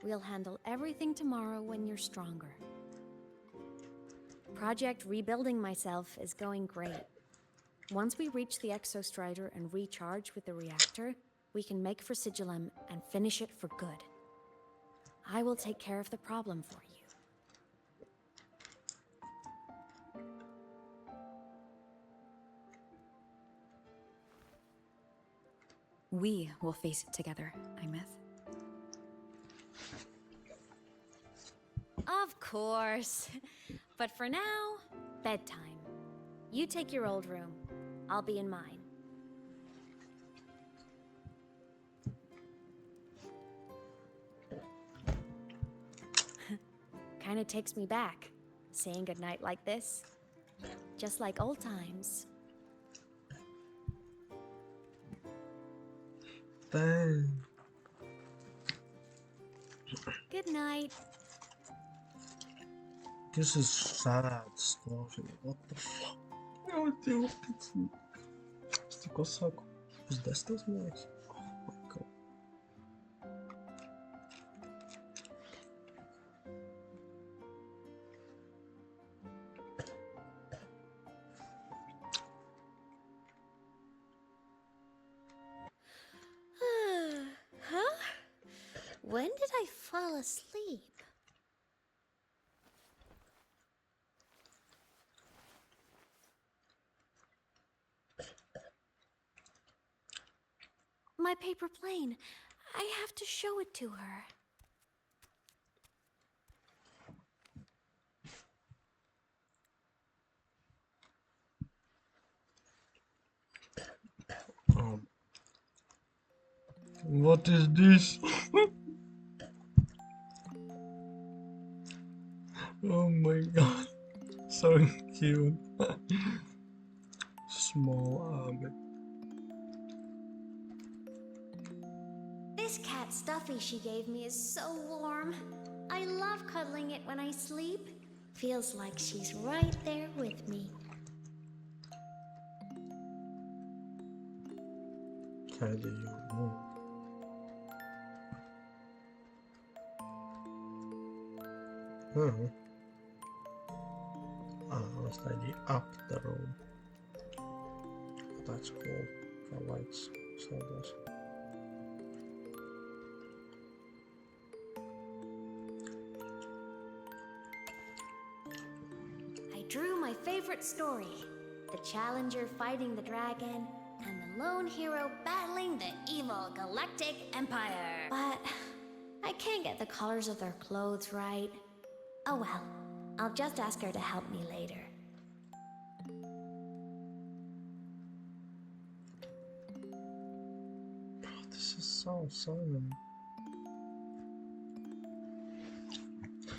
We'll handle everything tomorrow when you're stronger. Project Rebuilding Myself is going great. Once we reach the Exostrider and recharge with the reactor, we can make for Sigillum and finish it for good. I will take care of the problem for you. We will face it together, Aemeath. Of course. But for now, bedtime. You take your old room. I'll be in mine. Kinda takes me back, saying goodnight like this. just like old times. Dang. Good night. This is sad story. What the fuck? Meu Deus, que esticou o saco. Os 10 teus moleques. Oh my god. Huh? When did I fall asleep? My paper plane. I have to show it to her. What is this? Oh my god. So cute. Small Aemeath. This cat stuffy she gave me is so warm. I love cuddling it when I sleep. Feels like she's right there with me. Cadê o... Let's tidy up the room. That's cool. For lights. So this. I drew my favorite story. The challenger fighting the dragon, and the lone hero battling the evil galactic empire. But I can't get the colors of their clothes right. Oh well, I'll just ask her to help me later. This is so silent.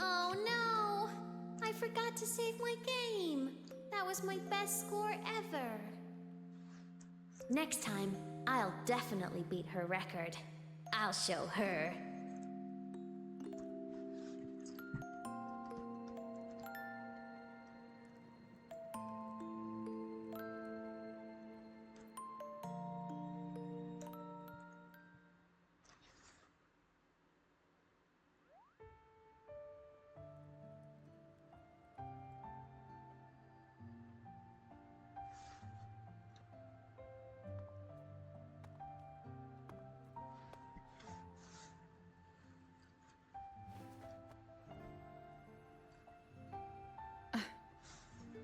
Oh no! I forgot to save my game. That was my best score ever. Next time, I'll definitely beat her record. I'll show her.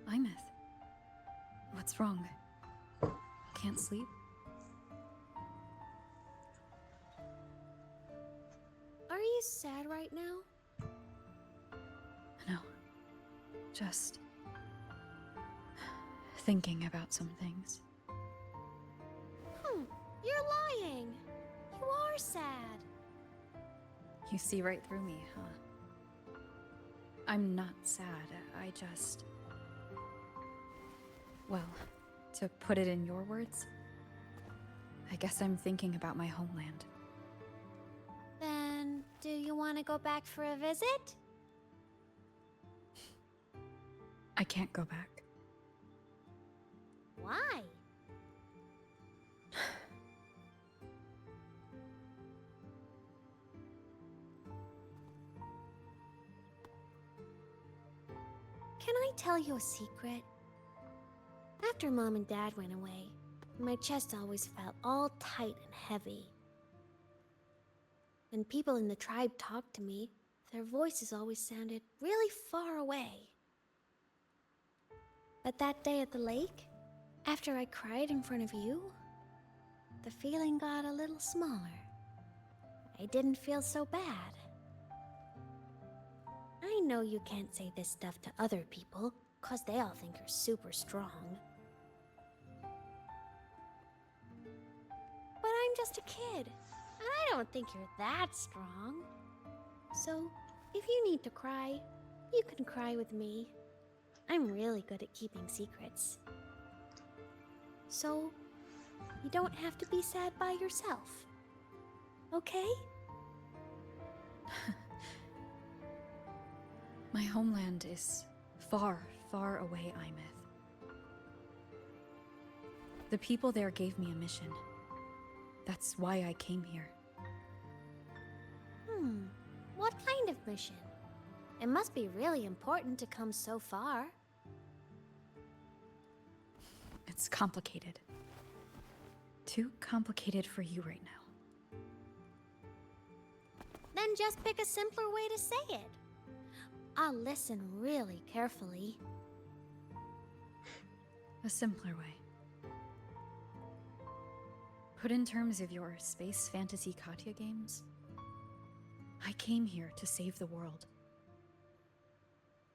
Aemeath. What's wrong? Can't sleep? Are you sad right now? No. Just thinking about some things. You're lying. You are sad. You see right through me, huh? I'm not sad. I just... Well, to put it in your words, I guess I'm thinking about my homeland. Then, do you want to go back for a visit? I can't go back. Why? Can I tell you a secret? After Mom and Dad went away, my chest always felt all tight and heavy. When people in the tribe talked to me, their voices always sounded really far away. But that day at the lake, after I cried in front of you, the feeling got a little smaller. I didn't feel so bad. I know you can't say this stuff to other people, 'cause they all think you're super strong. But I'm just a kid, and I don't think you're that strong. So, if you need to cry, you can cry with me. I'm really good at keeping secrets. So, you don't have to be sad by yourself. Okay? My homeland is far, far away, Aemeath. The people there gave me a mission. That's why I came here. What kind of mission? It must be really important to come so far. It's complicated. Too complicated for you right now. Then just pick a simpler way to say it. I'll listen really carefully. A simpler way. Put in terms of your space fantasy Katya games, I came here to save the world.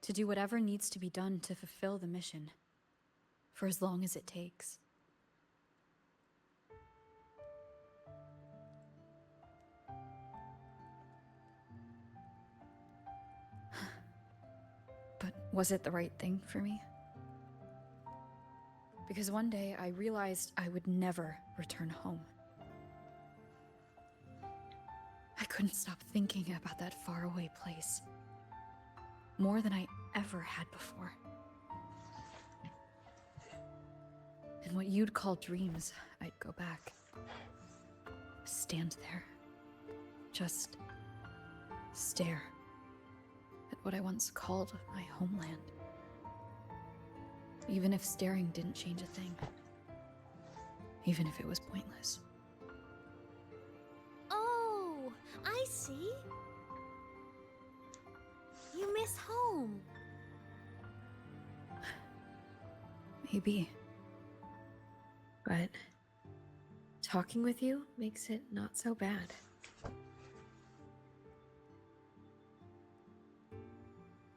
To do whatever needs to be done to fulfill the mission, for as long as it takes. But was it the right thing for me? Because one day I realized I would never return home. I couldn't stop thinking about that faraway place. More than I ever had before. In what you'd call dreams, I'd go back. Stand there. Just stare at what I once called my homeland. Even if staring didn't change a thing. Even if it was pointless. Oh, I see. You miss home. Maybe. But talking with you makes it not so bad.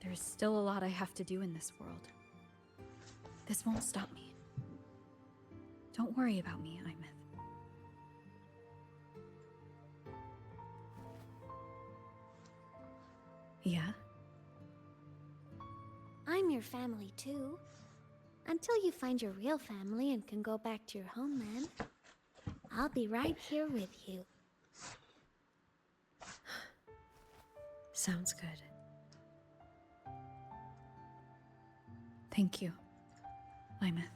There's still a lot I have to do in this world. This won't stop me. Don't worry about me, Aemeath. Yeah? I'm your family too. Until you find your real family and can go back to your homeland, I'll be right here with you. Sounds good. Thank you, Aemeath.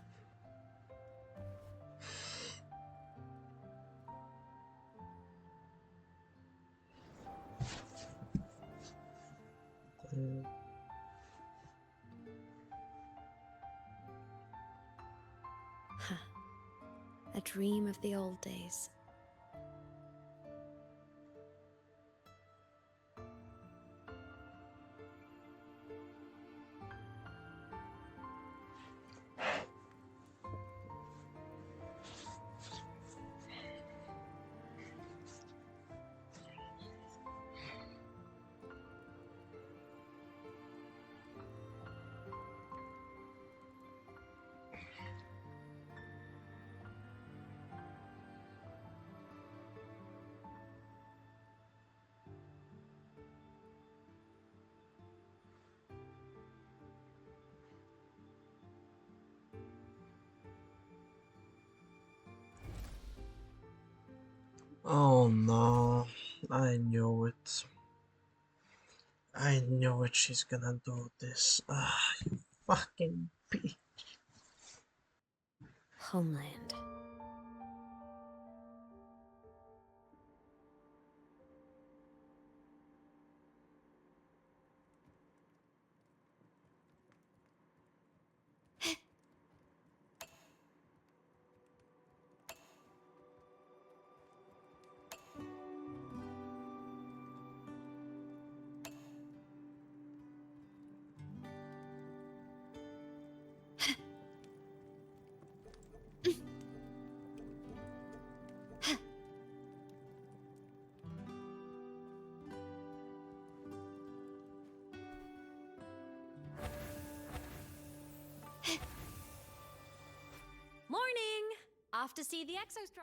A dream of the old days. Oh no, I knew it. I knew it, she's gonna do this. Ah, you fucking bitch. Homeland. Morning! Off to see the Exostrider.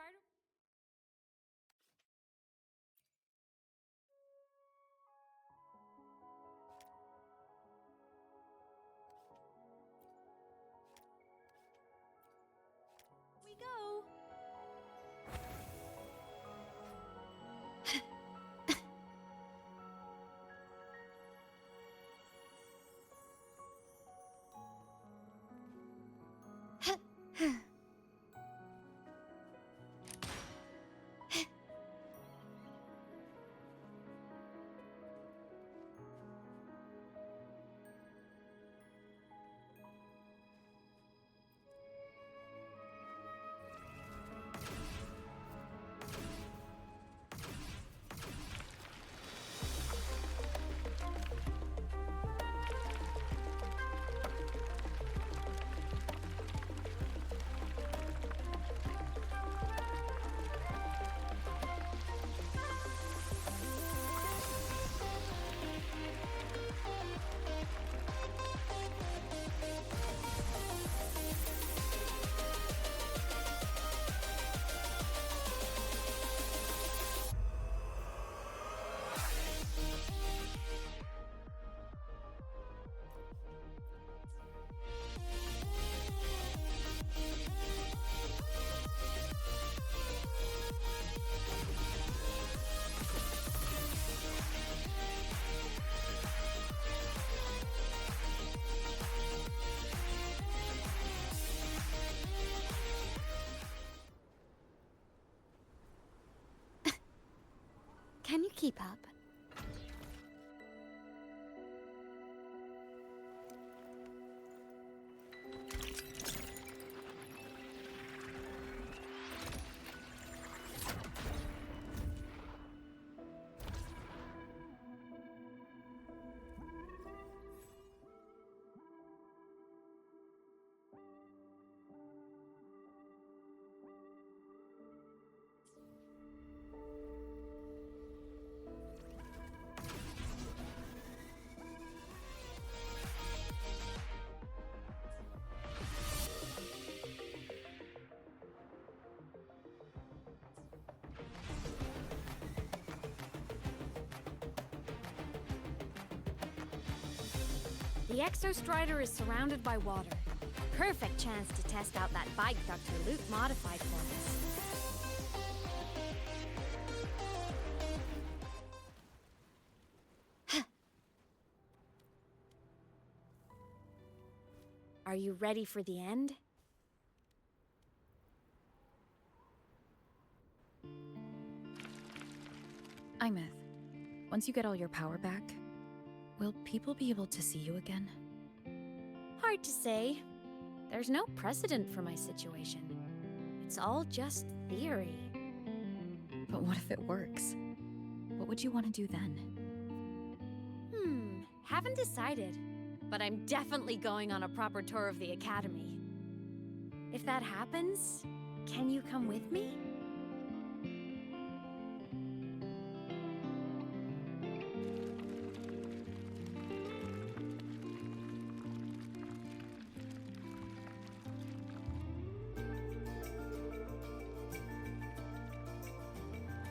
Keep up. The Exostrider is surrounded by water. Perfect chance to test out that bike Dr. Luke modified for us. Are you ready for the end? Aemeath, once you get all your power back, will people be able to see you again? Hard to say. There's no precedent for my situation. It's all just theory. But what if it works? What would you want to do then? Haven't decided. But I'm definitely going on a proper tour of the Academy. If that happens, can you come with me?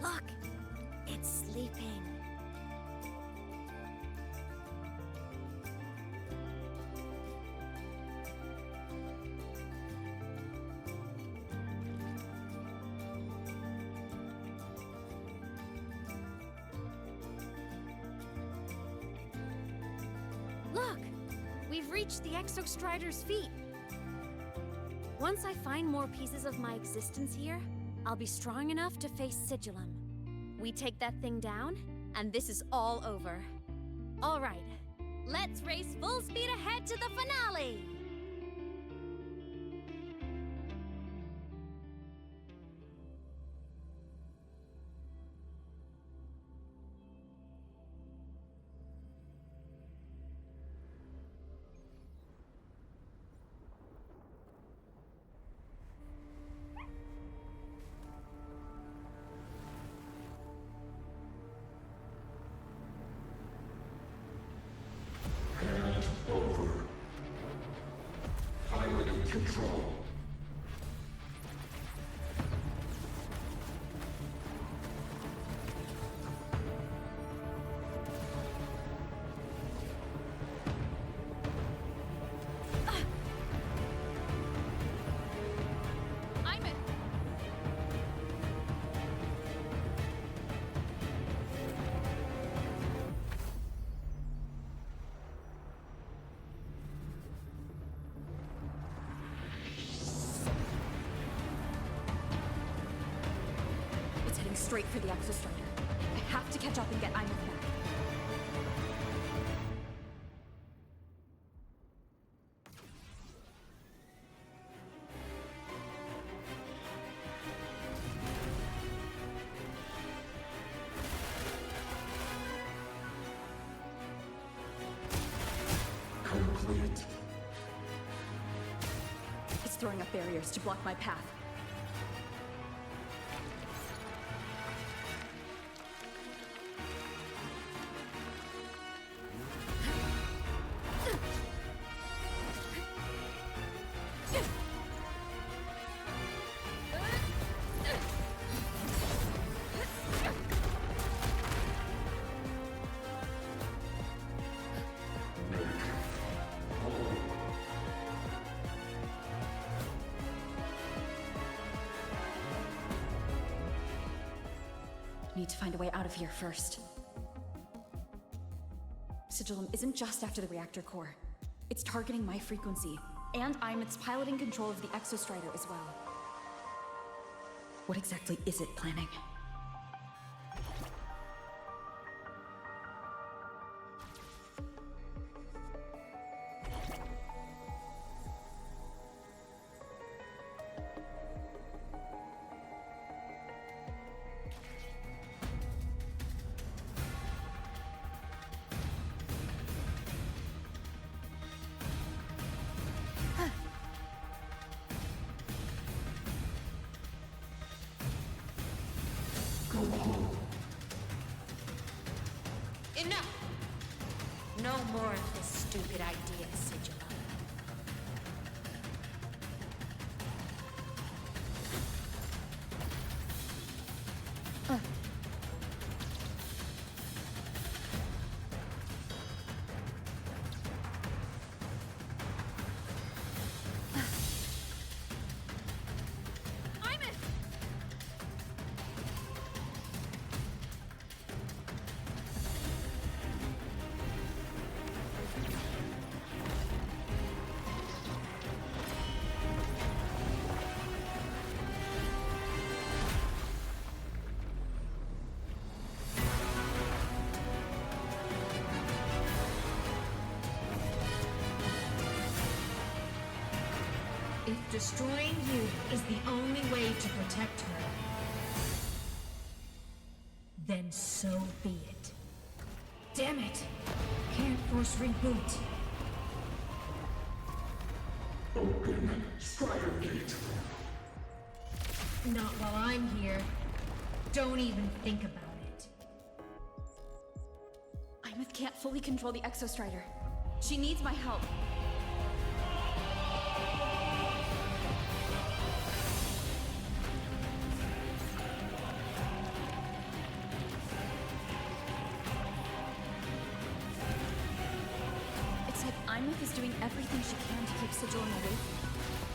Look, it's sleeping. Look, we've reached the Exostrider's feet. Once I find more pieces of my existence here, I'll be strong enough to face Sigillum. We take that thing down, and this is all over. All right, let's race full speed ahead to the finale! Over. Pilot control. Straight for the Exostrider. I have to catch up and get Aemeath back. Complete. It's throwing up barriers to block my path. Need to find a way out of here first. Sigillum isn't just after the reactor core. It's targeting my frequency, and Aemeath's piloting control of the Exostrider as well. What exactly is it planning? Enough! No more of this stupid idea, Sigil. If destroying you is the only way to protect her, then so be it. Damn it! Can't force reboot. Open Strider Gate. Not while I'm here. Don't even think about it. Aemeath can't fully control the Exostrider. She needs my help. It's like Aemeath is doing everything she can to keep Sojourn away from me.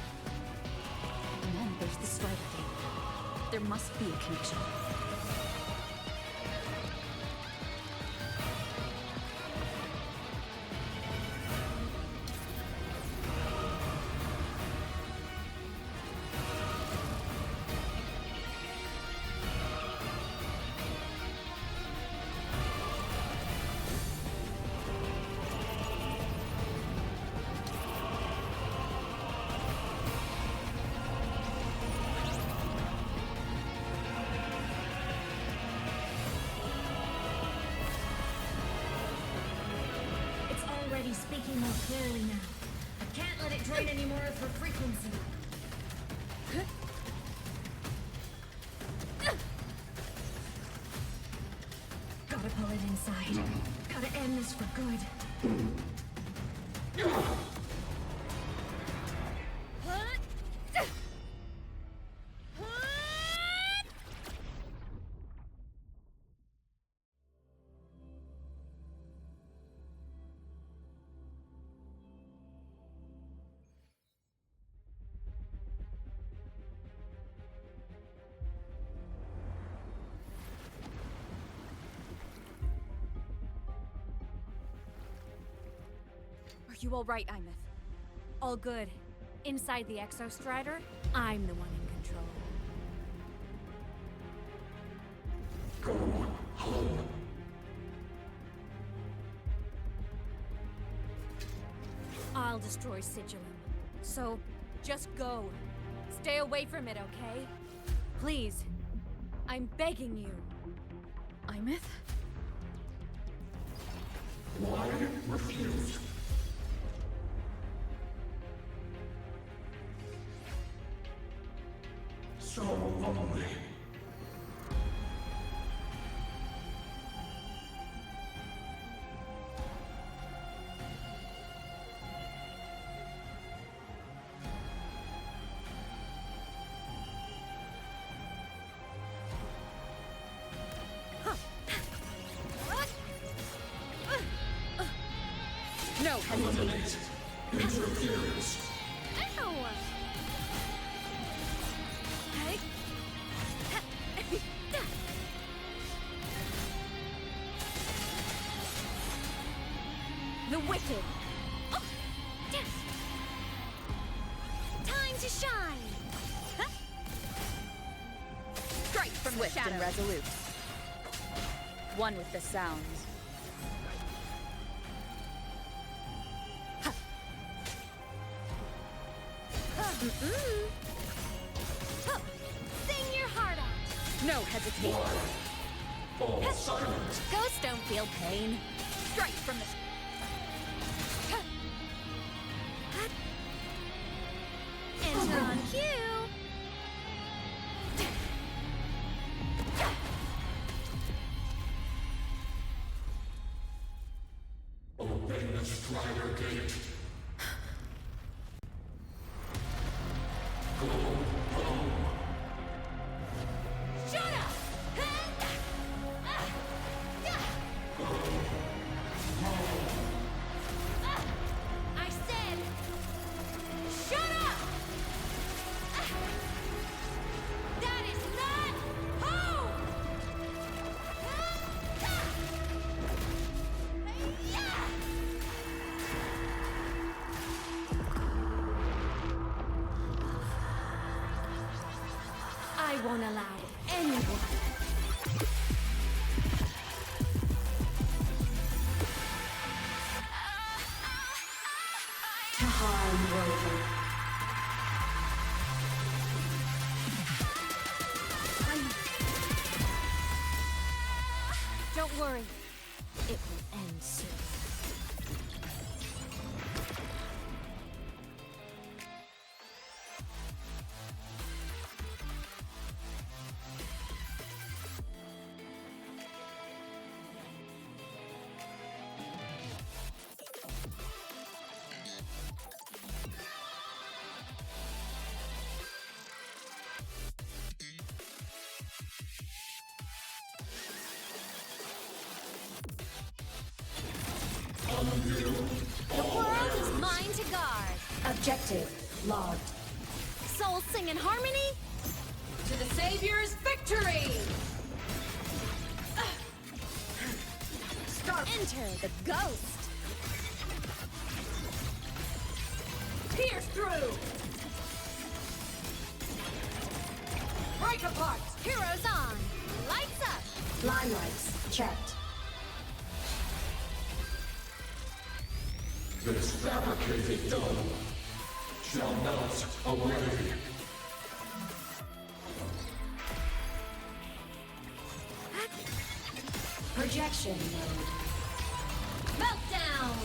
And then there's the Strider Gate. There must be a connection. Speaking more clearly now. I can't let it drain any more of her frequency. Gotta pull it inside. Gotta end this for good. Are you all right, Aemeath? All good. Inside the Exostrider, I'm the one in control. Go home. I'll destroy Sigilum. So, just go. Stay away from it, okay? Please. I'm begging you. Aemeath? Why refuse? So lonely. No hesitation. Interference. Ow! The wicked. Oh, yes. Time to shine. Huh? Strike from Swift the shadow. and resolute. One with the sounds. Sing your heart out. No hesitation. All silent. Ghosts don't feel pain. Strike from the... Enter on cue. Spider Gate. Go home. Shut up! I said, shut up! That is not home! I won't allow anyone To harm Rover. Don't worry. It will end soon. The world is mine to guard. Objective logged. Souls sing in harmony. To the Savior's victory! Enter the ghost. Pierce through! Break apart! Heroes on. Lights up. Line lights checked. This fabricated dome shall melt away. Projection mode. Meltdown.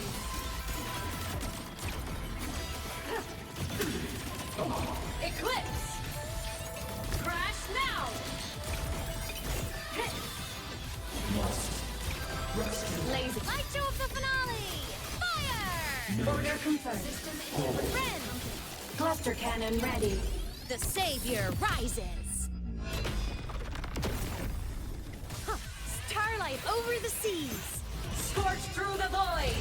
Eclipse! Crash now! Must rescue. Laser. Light show of the finale. Fire. Order confirmed. Ren. Cluster cannon ready. The Savior rises. Huh. Starlight over the seas. Scorch through the void!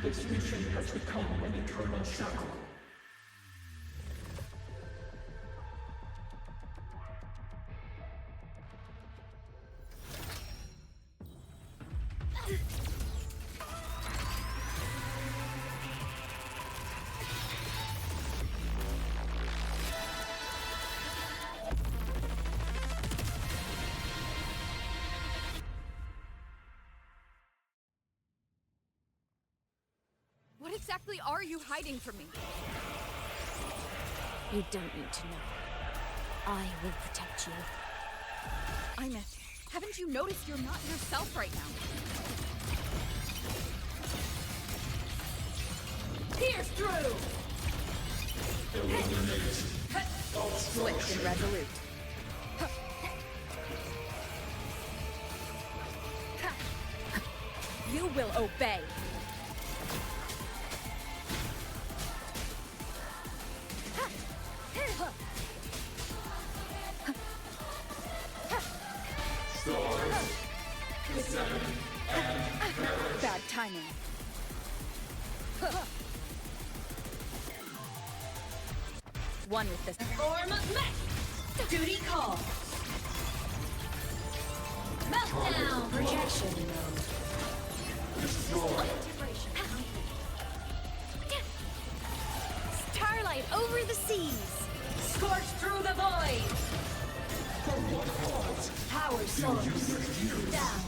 This mission has become an eternal shackle. What exactly are you hiding from me? You don't need to know. I will protect you. Aemeath, haven't you noticed you're not yourself right now? Pierce through! Swift and resolute. You will obey. Bad timing. One with this. Form of mech! Duty call! Meltdown! Projection mode. Starlight over the seas. Scorch through the void! For what cause? Power Do source. you refuse? Down.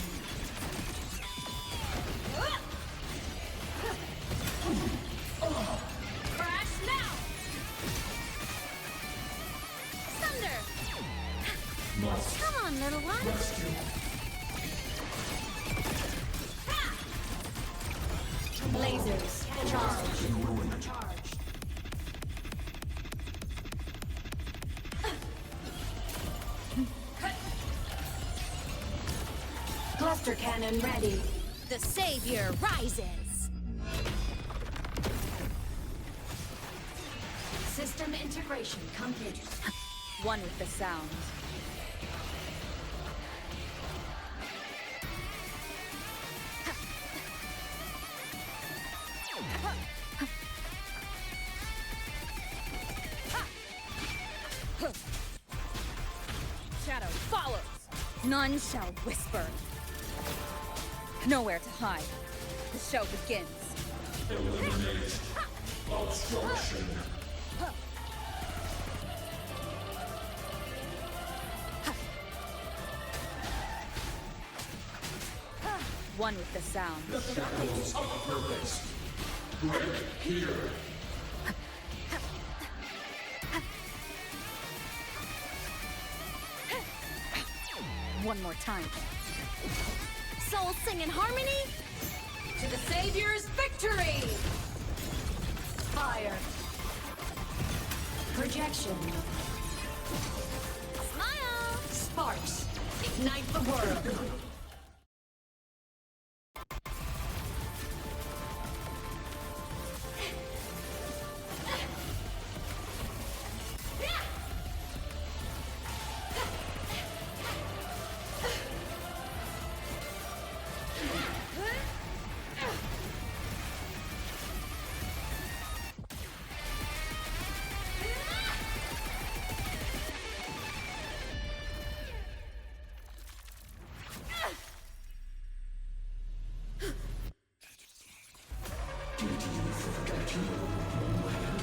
Crash now! Thunder. Must Come on, little one. rescue. Lasers. Charge. and ready. The savior rises. System integration complete. One with the sound. Shadow follows. None shall whisper. Nowhere to hide. The show begins. Eliminate obstruction. One with the sound. The shadows of purpose. Break here. One more time. Souls sing in harmony. To the Savior's victory! Fire. Projection. Smile. Sparks. Ignite the world. Did you forget your homeland?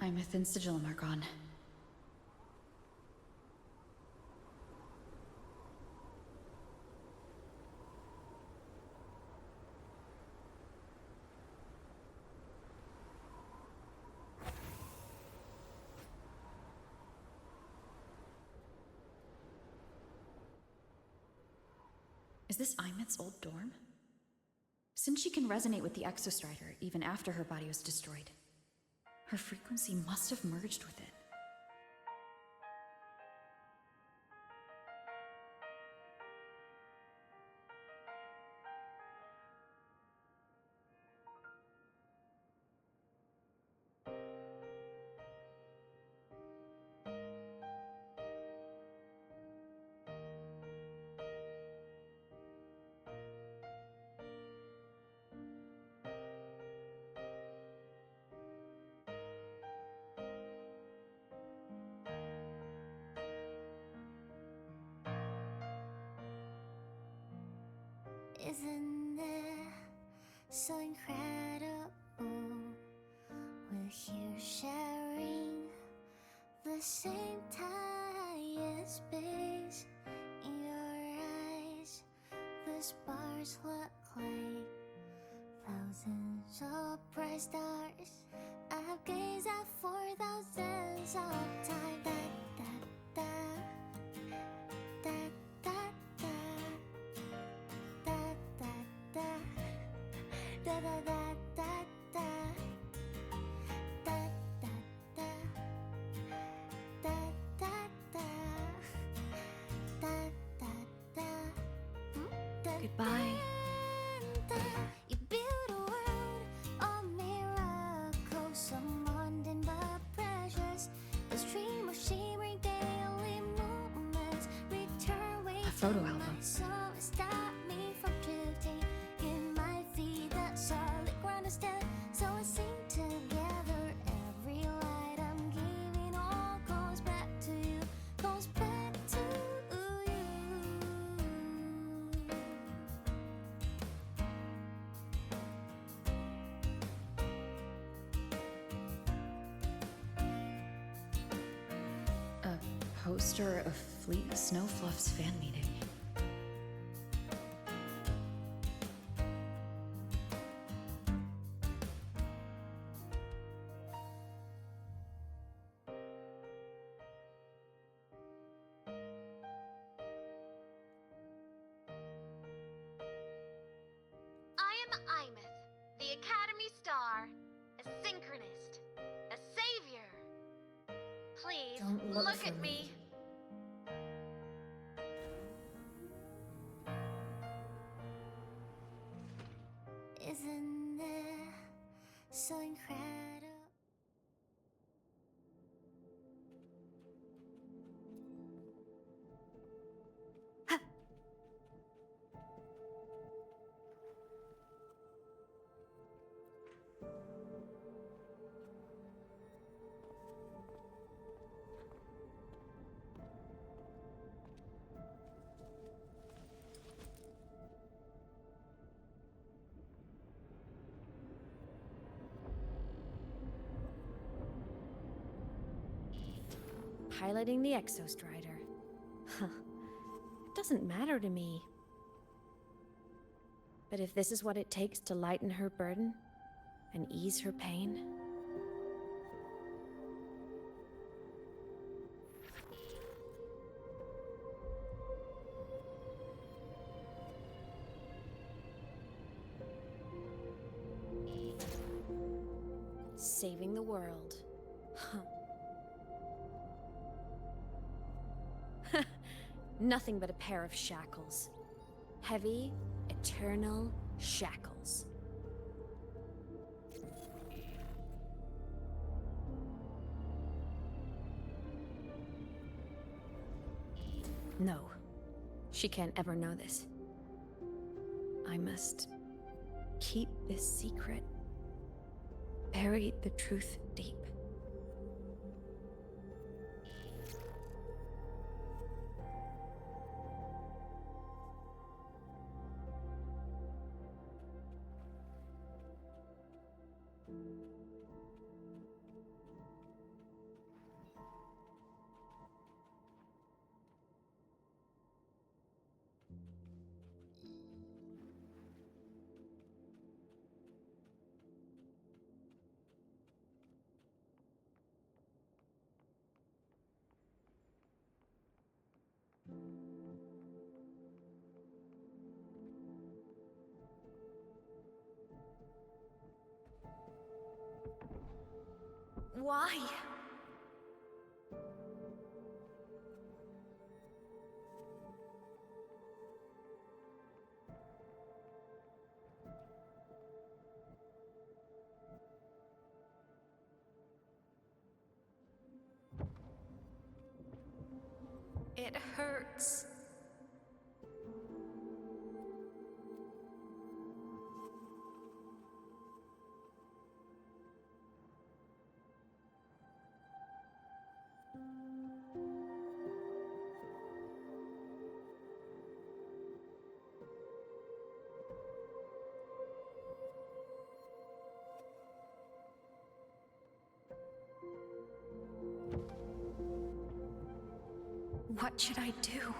Aemeath and Sigillum are gone. Is this Aemeath's old dorm? Since she can resonate with the Exostrider even after her body was destroyed, her frequency must have merged with it. Isn't it so incredible? We're here sharing the same time and space. In your eyes, the stars look like thousands of bright stars. I've gazed at for thousands of times. Da, da, da, da, da, da. Da da da da da da da da da da da da da. Goodbye. You build a world of miracles, some mundane but precious. The stream of shimmering daily movements return way A photo to album. my soul. Stop me from drifting in my feet that solid ground is dead. So I sing together. Every light I'm giving all goes back to you, goes back to you. A poster of Fleet Snowfluff's fan meeting. Aemeath, the Academy Star, a synchronist, a savior. Please, Don't look for at me. me. Isn't it so incredible? Piloting the Exostrider. Huh. It doesn't matter to me. But if this is what it takes to lighten her burden and ease her pain... Saving the world. Huh. Nothing but a pair of shackles. Heavy, eternal shackles. No, she can't ever know this. I must keep this secret. Bury the truth deep. Why? It hurts. What should I do?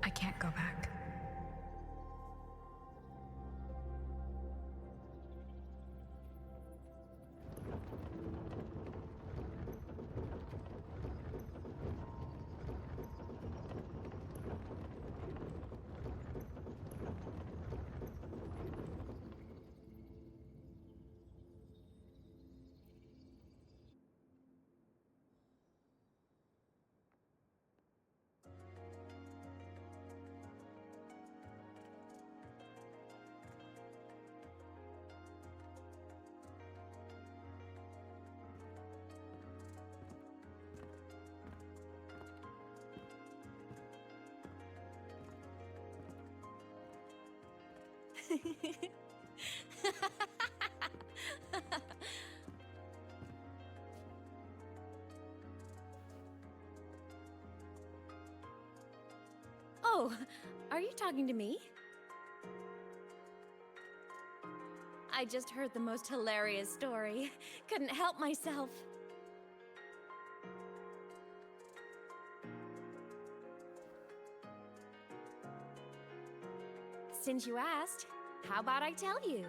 I can't go back. Oh, are you talking to me? I just heard the most hilarious story. Couldn't help myself. Since you asked, how about I tell you?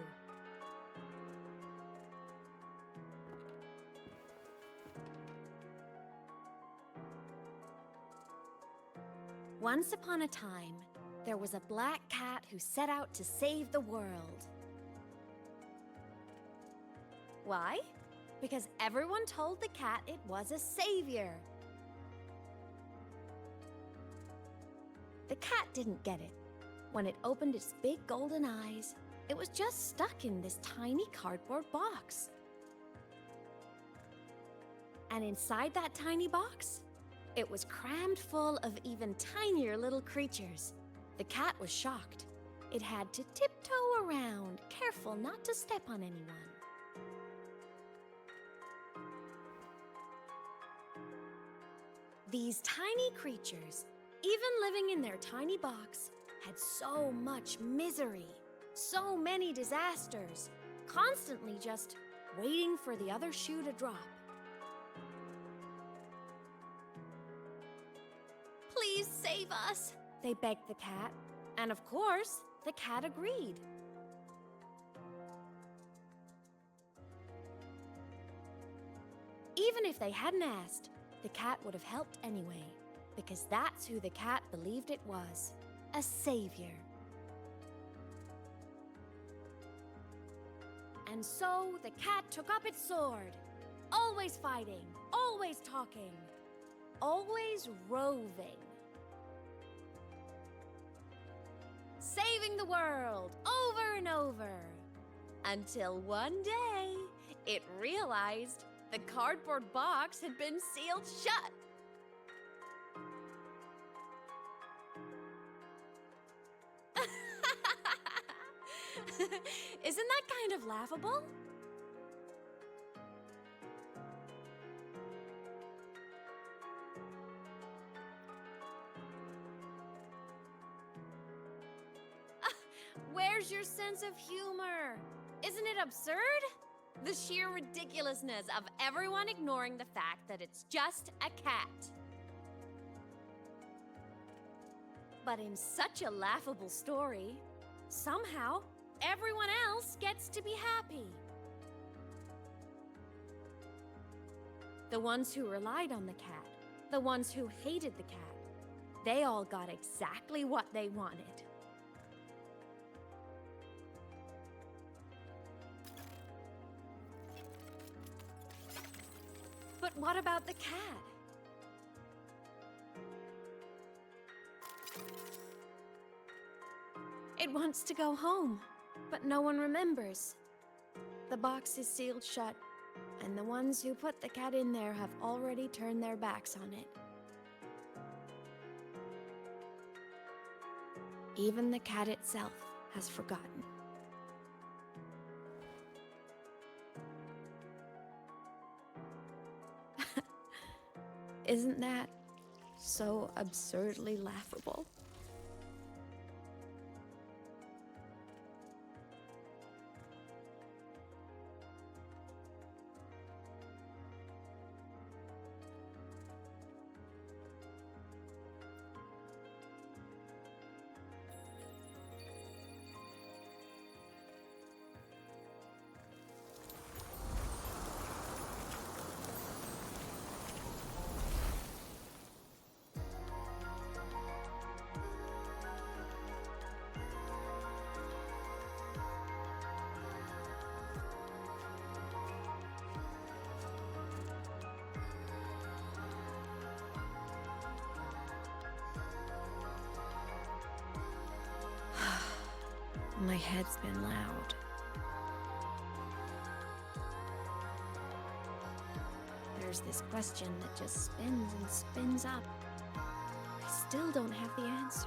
Once upon a time, there was a black cat who set out to save the world. Why? Because everyone told the cat it was a savior. The cat didn't get it. When it opened its big golden eyes, it was just stuck in this tiny cardboard box. And inside that tiny box, it was crammed full of even tinier little creatures. The cat was shocked. It had to tiptoe around, careful not to step on anyone. These tiny creatures, even living in their tiny box, had so much misery, so many disasters, constantly just waiting for the other shoe to drop. Please save us, they begged the cat. And of course, the cat agreed. Even if they hadn't asked, the cat would have helped anyway, because that's who the cat believed it was, a savior. And so the cat took up its sword, always fighting, always talking, always roving. Saving the world over and over. Until one day, it realized the cardboard box had been sealed shut. Isn't that kind of laughable? Where's your sense of humor? Isn't it absurd? The sheer ridiculousness of everyone ignoring the fact that it's just a cat. But in such a laughable story, somehow everyone else gets to be happy. The ones who relied on the cat, the ones who hated the cat, they all got exactly what they wanted. But what about the cat? It wants to go home, but no one remembers. The box is sealed shut, and the ones who put the cat in there have already turned their backs on it. Even the cat itself has forgotten. Isn't that so absurdly laughable? My head's been loud. There's this question that just spins and spins up. I still don't have the answer.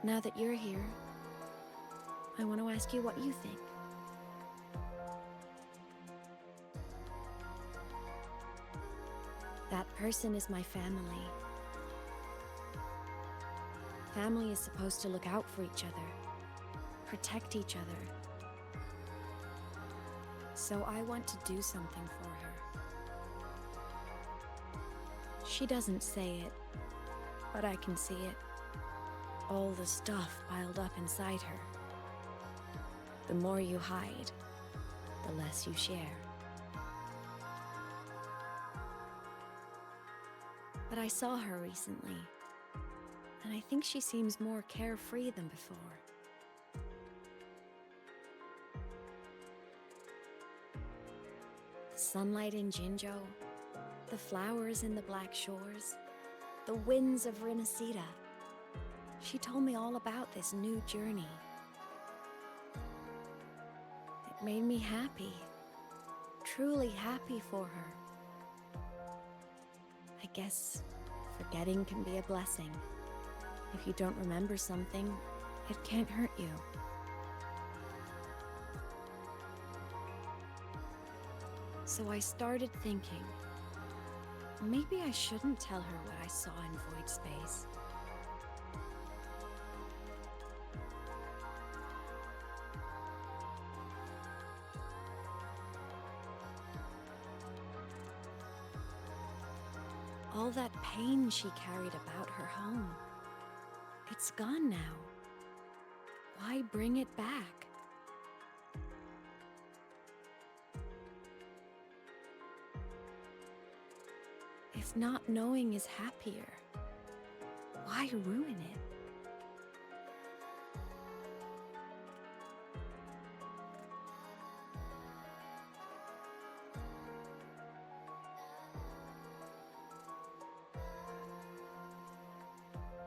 Now that you're here, I want to ask you what you think. That person is my family. Family is supposed to look out for each other, protect each other. So I want to do something for her. She doesn't say it, but I can see it. All the stuff piled up inside her. The more you hide, the less you share. But I saw her recently, and I think she seems more carefree than before. The sunlight in Jinzhou, the flowers in the Black Shores, the winds of Rinasita. She told me all about this new journey. It made me happy, truly happy for her. I guess forgetting can be a blessing. If you don't remember something, it can't hurt you. So I started thinking, maybe I shouldn't tell her what I saw in void space. All that pain she carried about her home, it's gone now. Why bring it back? If not knowing is happier, why ruin it?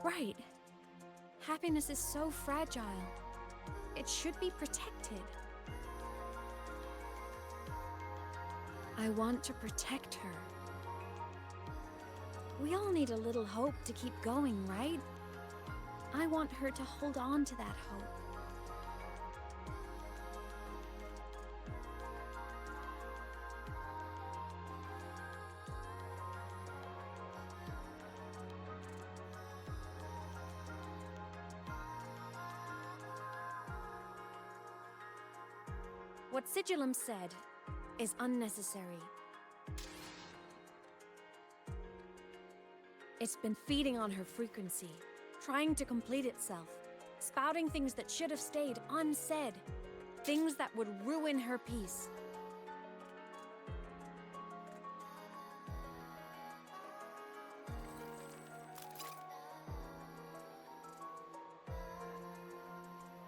Right. Happiness is so fragile. It should be protected. I want to protect her. We all need a little hope to keep going, right? I want her to hold on to that hope. What Sigillum said is unnecessary. It's been feeding on her frequency, trying to complete itself, spouting things that should have stayed unsaid, things that would ruin her peace.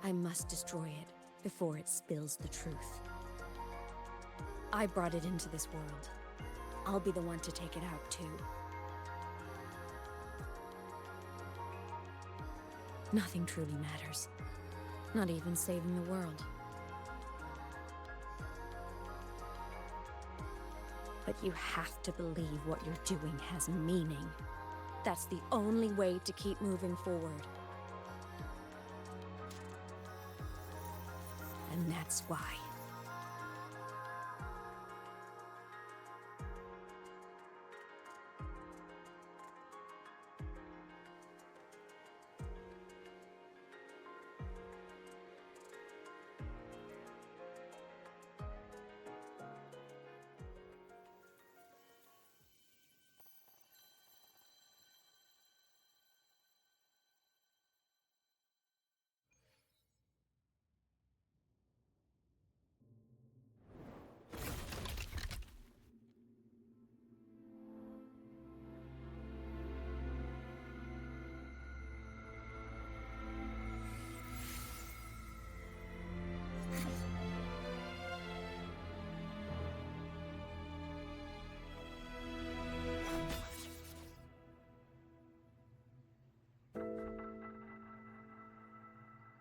I must destroy it before it spills the truth. I brought it into this world. I'll be the one to take it out too. Nothing truly matters. Not even saving the world. But you have to believe what you're doing has meaning. That's the only way to keep moving forward. And that's why.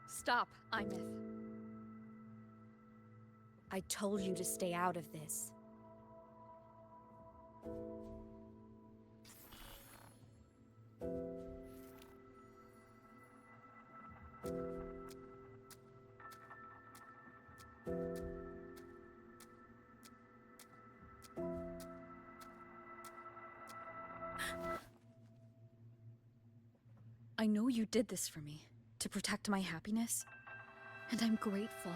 Stop, Aemeath. I told you to stay out of this. I know you did this for me, to protect my happiness, and I'm grateful.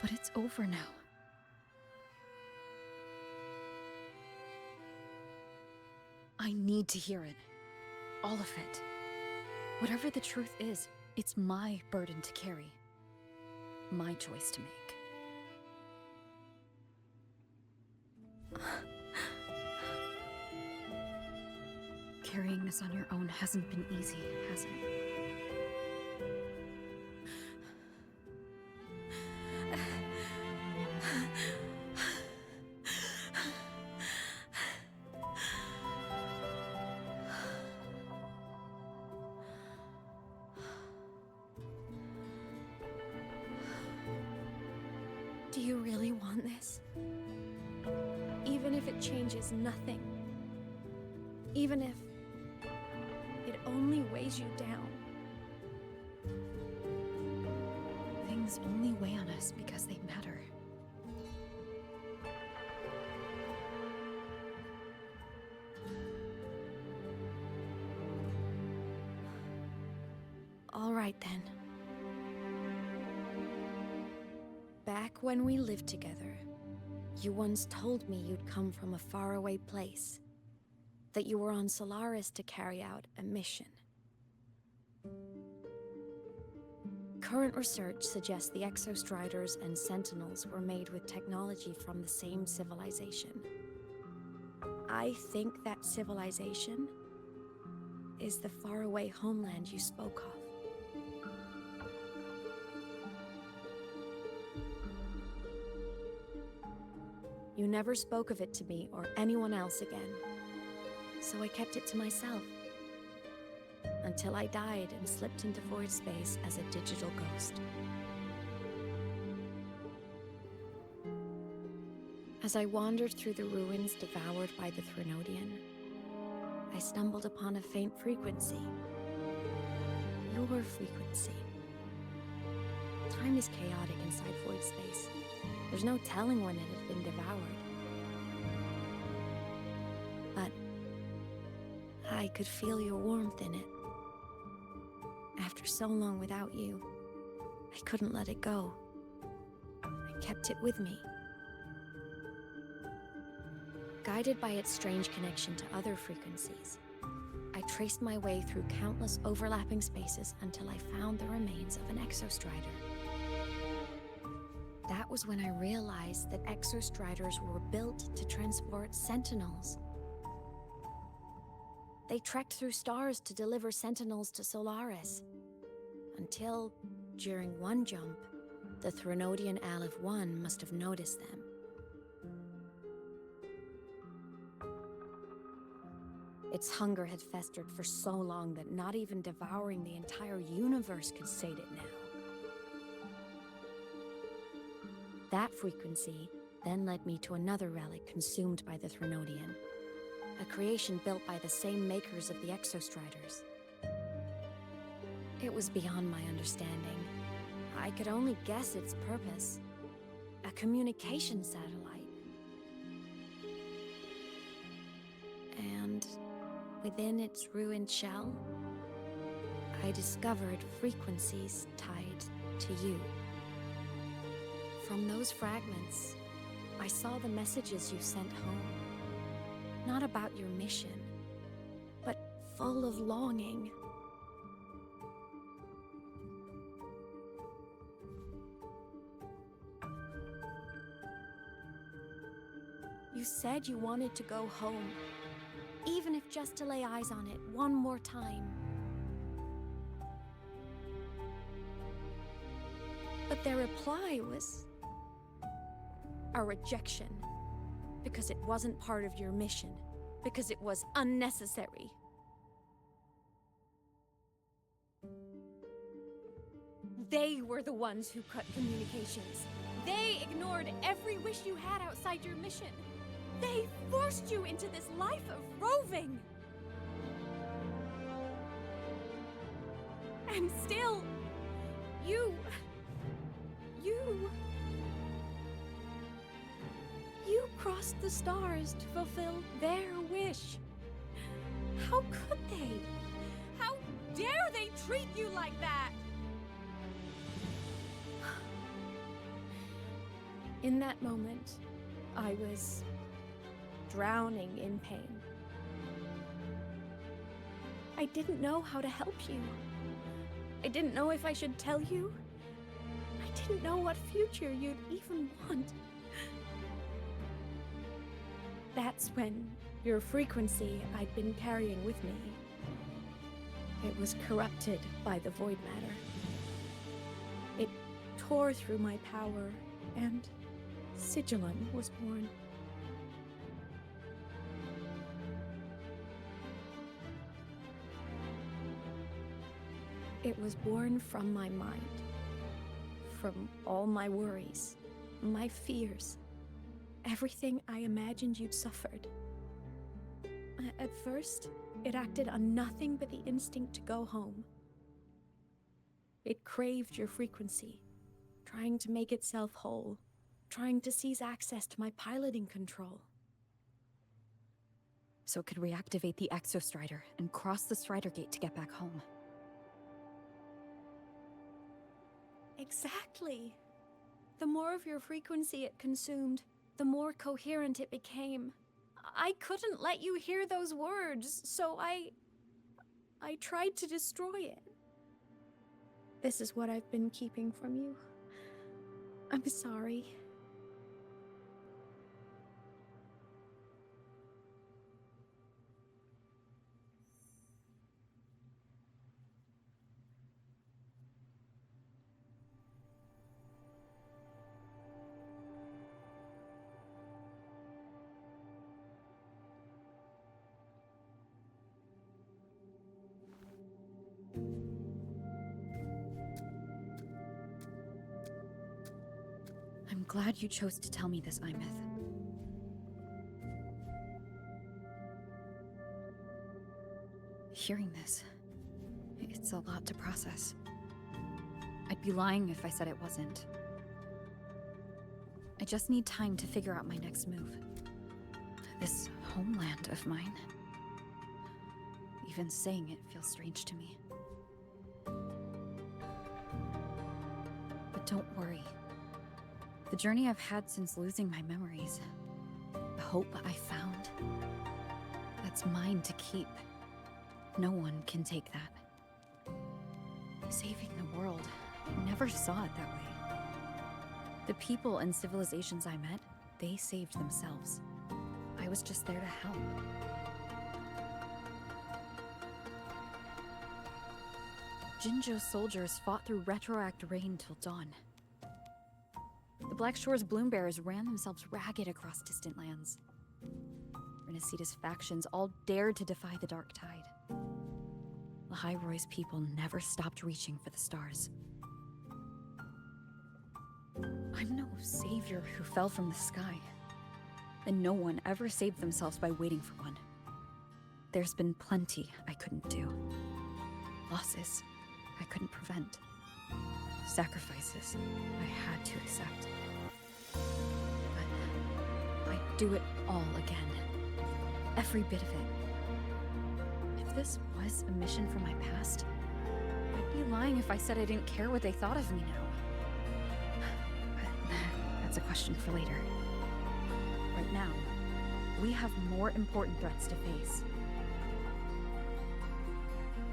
But it's over now. I need to hear it. All of it. Whatever the truth is, it's my burden to carry. My choice to make. Carrying this on your own hasn't been easy, has it? Do you really want this? Even if it changes nothing? Even if it only weighs you down? Things only weigh on us because they matter. All right then. Back when we lived together, you once told me you'd come from a faraway place. That you were on Solaris to carry out a mission. Current research suggests the Exostriders and Sentinels were made with technology from the same civilization. I think that civilization is the faraway homeland you spoke of. You never spoke of it to me or anyone else again. So I kept it to myself. Until I died and slipped into void space as a digital ghost. As I wandered through the ruins devoured by the Threnodian, I stumbled upon a faint frequency. Your frequency. Time is chaotic inside void space. There's no telling when it had been devoured. But I could feel your warmth in it. After so long without you, I couldn't let it go. I kept it with me. Guided by its strange connection to other frequencies, I traced my way through countless overlapping spaces until I found the remains of an Exostrider. That was when I realized that Exostriders were built to transport Sentinels. They trekked through stars to deliver Sentinels to Solaris. Until, during one jump, the Threnodian Aleph 1 must have noticed them. Its hunger had festered for so long that not even devouring the entire universe could sate it now. That frequency then led me to another relic consumed by the Threnodian. A creation built by the same makers of the Exostriders. It was beyond my understanding. I could only guess its purpose. A communication satellite. And within its ruined shell, I discovered frequencies tied to you. From those fragments, I saw the messages you sent home. Not about your mission, but full of longing. You said you wanted to go home, even if just to lay eyes on it one more time. But their reply was a rejection, because it wasn't part of your mission, because it was unnecessary. They were the ones who cut communications. They ignored every wish you had outside your mission. They forced you into this life of roving. And still, you crossed the stars to fulfill their wish. How could they? How dare they treat you like that? In that moment, I was drowning in pain. I didn't know how to help you. I didn't know if I should tell you. I didn't know what future you'd even want. That's when your frequency I'd been carrying with me, it was corrupted by the void matter. It tore through my power, and Sigilum was born. It was born from my mind, from all my worries, my fears, everything I imagined you'd suffered. At first, it acted on nothing but the instinct to go home. It craved your frequency, trying to make itself whole, trying to seize access to my piloting control. So it could reactivate the Exostrider and cross the Strider Gate to get back home. Exactly. The more of your frequency it consumed, the more coherent it became. I couldn't let you hear those words, so I tried to destroy it. This is what I've been keeping from you. I'm sorry. I'm glad you chose to tell me this, Aemeath. Hearing this, it's a lot to process. I'd be lying if I said it wasn't. I just need time to figure out my next move. This homeland of mine. Even saying it feels strange to me. But don't worry. The journey I've had since losing my memories, the hope I found, that's mine to keep. No one can take that. Saving the world, I never saw it that way. The people and civilizations I met, they saved themselves. I was just there to help. Jinzhou's soldiers fought through retroact rain till dawn. The Black Shore's Bloombearers ran themselves ragged across distant lands. Renacita's factions all dared to defy the Dark Tide. Lahai-Roy's people never stopped reaching for the stars. I'm no savior who fell from the sky. And no one ever saved themselves by waiting for one. There's been plenty I couldn't do. Losses I couldn't prevent. Sacrifices I had to accept. But I'd do it all again. Every bit of it. If this was a mission from my past, I'd be lying if I said I didn't care what they thought of me now. But that's a question for later. Right now, we have more important threats to face.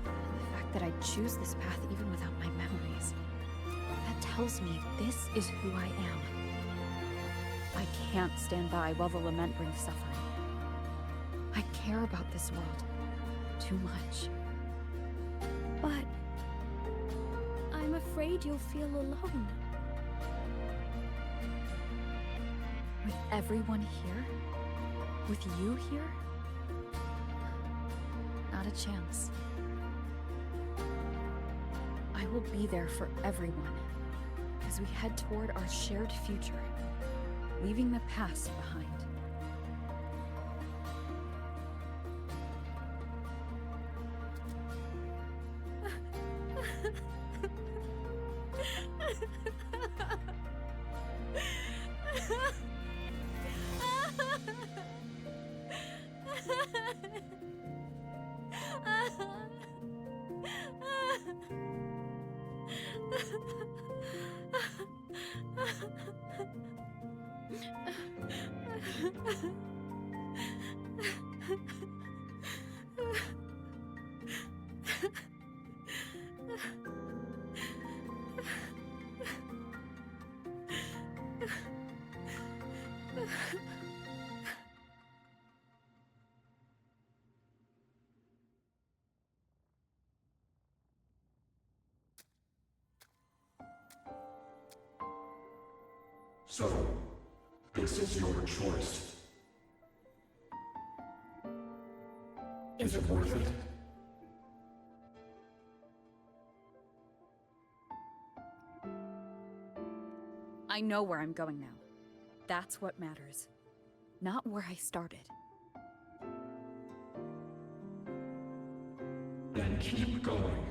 And the fact that I choose this path even without my memories, that tells me this is who I am. I can't stand by while the lament brings suffering. I care about this world too much. But I'm afraid you'll feel alone. With everyone here? With you here? Not a chance. I will be there for everyone as we head toward our shared future, leaving the past behind. So, this is your choice. Is it worth it? I know where I'm going now. That's what matters. Not where I started. Then keep going.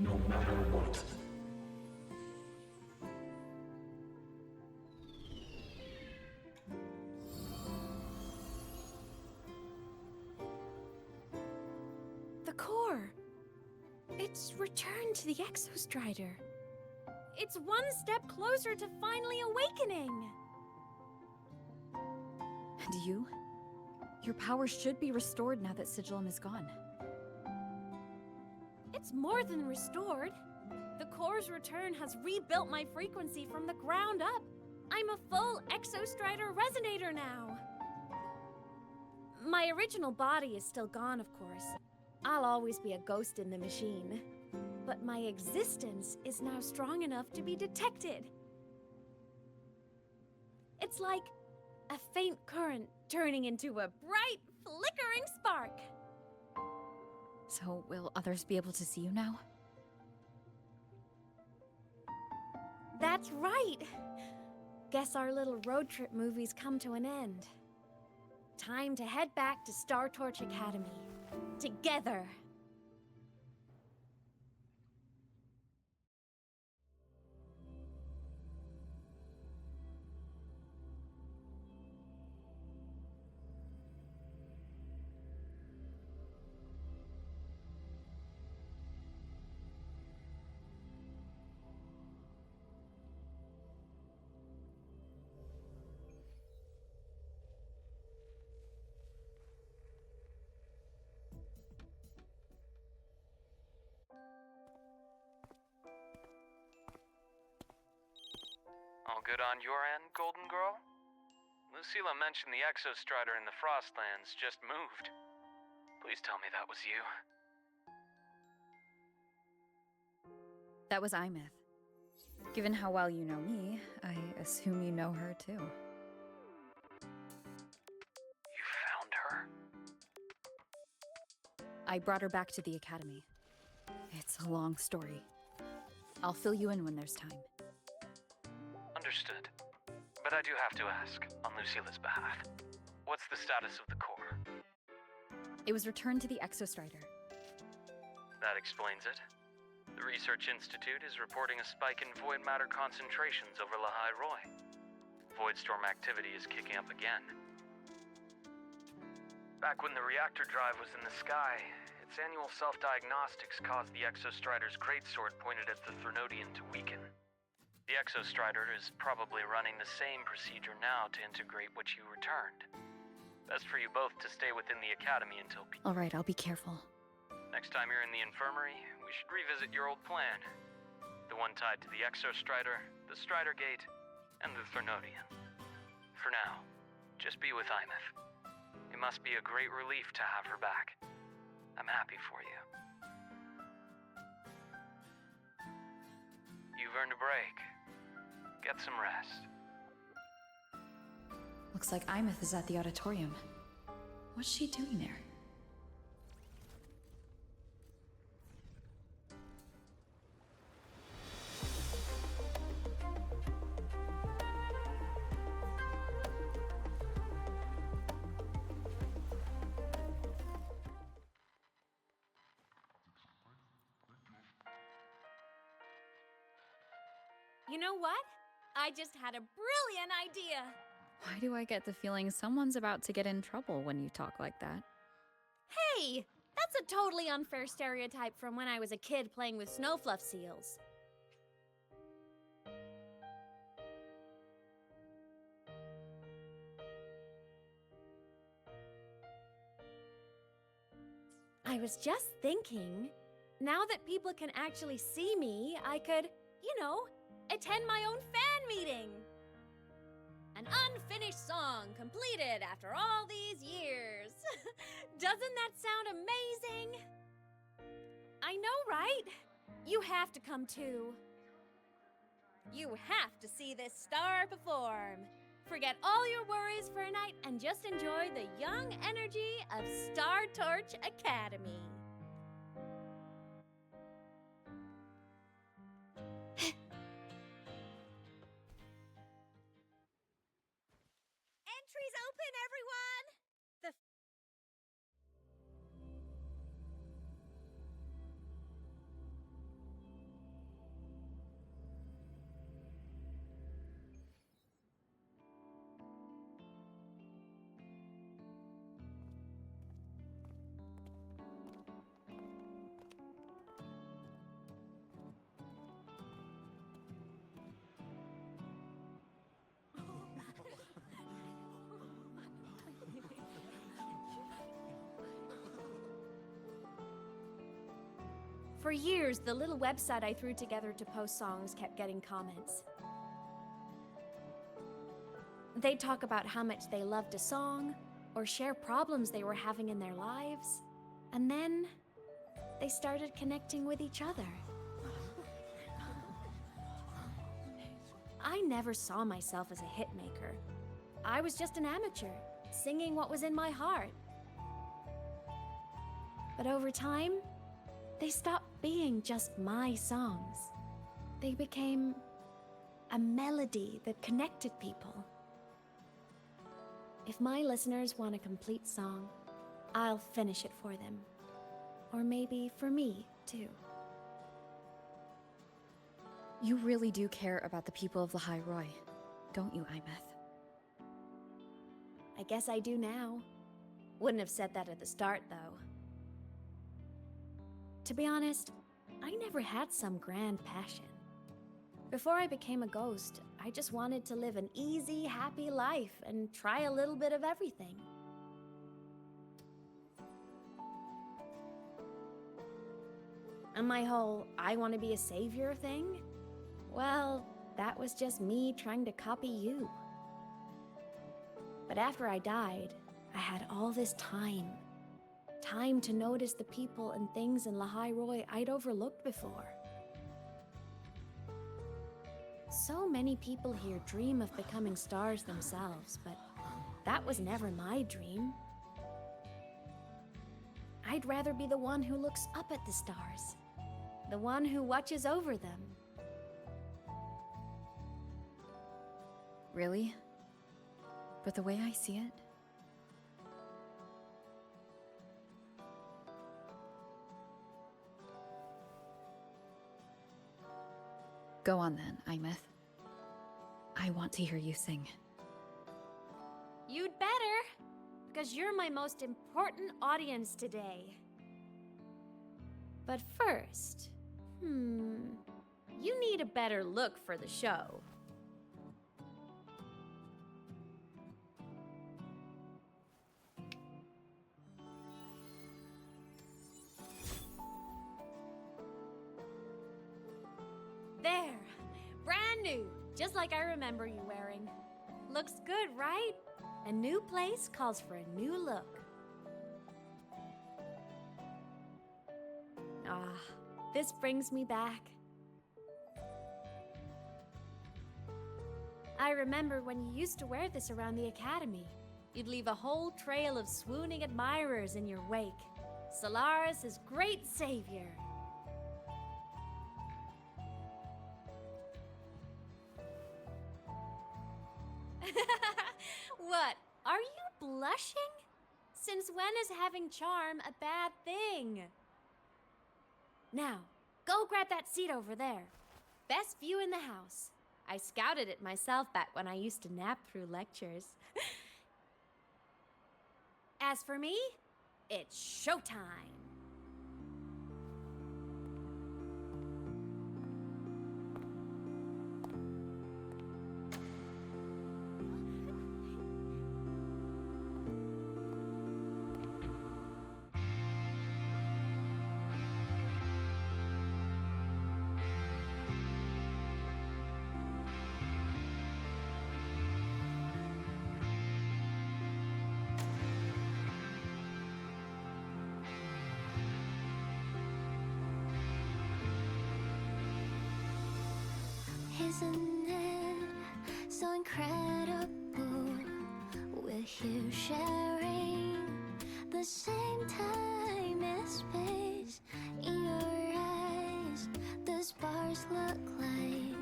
No matter what. The core. It's returned to the Exostrider. It's one step closer to finally awakening. And you? Your power should be restored now that Sigillum is gone. It's more than restored. The core's return has rebuilt my frequency from the ground up. I'm a full Exostrider resonator now. My original body is still gone, of course. I'll always be a ghost in the machine. But my existence is now strong enough to be detected. It's like a faint current turning into a bright, flickering spark. So, will others be able to see you now? That's right. Guess our little road trip movie's come to an end. Time to head back to Star Torch Academy. Together. All good on your end, Golden Girl? Lucilla mentioned the Exostrider in the Frostlands just moved. Please tell me that was you. That was Aemeath. Given how well you know me, I assume you know her too. You found her? I brought her back to the Academy. It's a long story. I'll fill you in when there's time. Understood. But I do have to ask, on Lucilla's behalf, what's the status of the core? It was returned to the Exostrider. That explains it. The Research Institute is reporting a spike in void matter concentrations over Lahai Roy. Voidstorm activity is kicking up again. Back when the reactor drive was in the sky, its annual self-diagnostics caused the Exostrider's greatsword pointed at the Threnodian to weaken. The Exostrider is probably running the same procedure now to integrate what you returned. Best for you both to stay within the Academy until... Alright, I'll be careful. Next time you're in the infirmary, we should revisit your old plan. The one tied to the Exostrider, the Strider Gate, and the Threnodian. For now, just be with Aemeath. It must be a great relief to have her back. I'm happy for you. You've earned a break. Get some rest. Looks like Aemeath is at the auditorium. What's she doing there? You know what? I just had a brilliant idea. Why do I get the feeling someone's about to get in trouble when you talk like that? Hey, that's That's a totally unfair stereotype from when I was a kid playing with snow fluff seals. I was just thinking, now that people can actually see me, I could, attend my own fan meeting. An unfinished song completed after all these years. Doesn't that sound amazing? I know, right? You have to come too. You have to see this star perform. Forget all your worries for a night and just enjoy the young energy of Star Torch Academy. Entries open, everyone! The For years, the little website I threw together to post songs kept getting comments. They'd talk about how much they loved a song, or share problems they were having in their lives, and then they started connecting with each other. I never saw myself as a hitmaker. I was just an amateur, singing what was in my heart. But over time, they stopped being just my songs. They became a melody that connected people. If my listeners want a complete song, I'll finish it for them. Or maybe for me, too. You really do care about the people of Lahai Roi, don't you, Aemeath? I guess I do now. Wouldn't have said that at the start, though. To be honest, I never had some grand passion. Before I became a ghost, I just wanted to live an easy, happy life and try a little bit of everything. And my whole I want to be a savior thing? Well, that was just me trying to copy you. But after I died, I had all this time. Time to notice the people and things in Lahai Roi I'd overlooked before. So many people here dream of becoming stars themselves, but that was never my dream. I'd rather be the one who looks up at the stars, the one who watches over them. Really? But the way I see it, go on then, Aemeath. I want to hear you sing. You'd better, because you're my most important audience today. But first, you need a better look for the show. There, brand new, just like I remember you wearing. Looks good, right? A new place calls for a new look. Ah, this brings me back. I remember when you used to wear this around the academy. You'd leave a whole trail of swooning admirers in your wake. Solaris' great savior. What? Are you blushing? Since when is having charm a bad thing? Now, go grab that seat over there. Best view in the house. I scouted it myself back when I used to nap through lectures. As for me, it's showtime. Isn't it so incredible? We're here sharing the same time and space. In your eyes, the sparks look like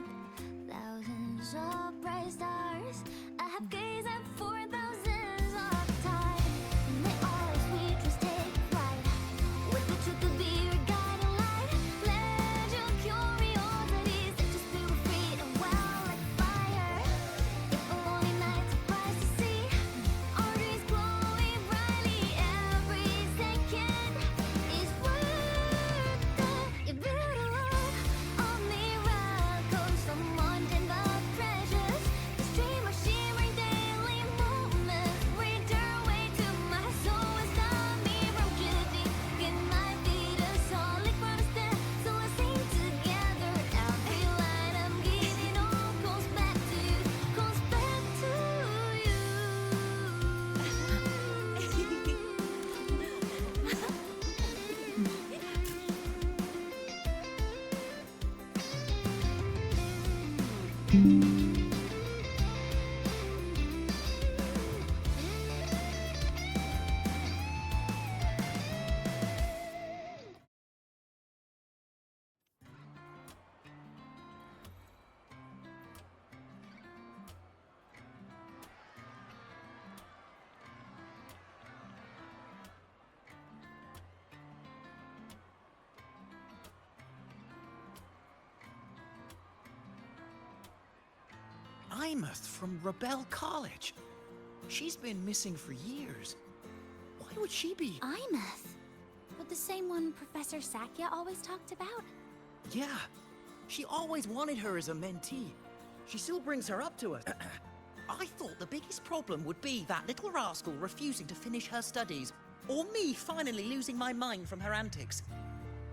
thousands of bright stars. I have gazed at for thousands of time, and they always we just take flight with the truth to be your guiding light. Let your curiosity set your spirit free and well like fire. If a lonely night surprised to see our dreams glowing brightly, every second is worth it. You build a world of miracles, someone and the treasures. This dream of shimmering daily moments read their way to my soul. It's not me from giving in my feet a solid ground to stand. So let's sing together. Every light I'm giving all goes back to you, goes back to you. Aemeath from Rebel College. She's been missing for years. Why would she be? Aemeath? But the same one Professor Sakya always talked about? Yeah, she always wanted her as a mentee. She still brings her up to us. I thought the biggest problem would be that little rascal refusing to finish her studies, or me finally losing my mind from her antics.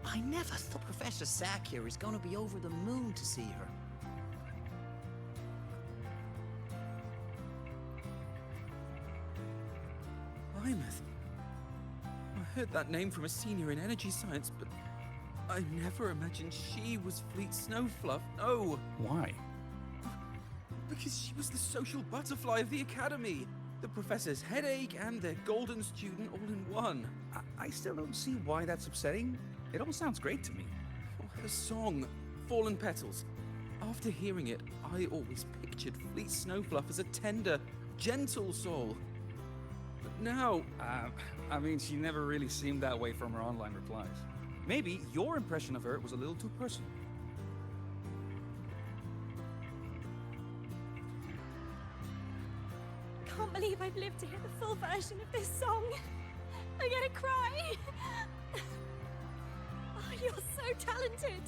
I never thought Professor Sakya is going to be over the moon to see her. Aemeath. I heard that name from a senior in energy science, but I never imagined she was Fleet Snowfluff. No! Why? Because she was the social butterfly of the Academy. The professor's headache and their golden student all in one. I still don't see why that's upsetting. It all sounds great to me. Her song, Fallen Petals. After hearing it, I always pictured Fleet Snowfluff as a tender, gentle soul. But now... I mean, she never really seemed that way from her online replies. Maybe your impression of her was a little too personal. Can't believe I've lived to hear the full version of this song. I'm gonna cry. Oh, you're so talented.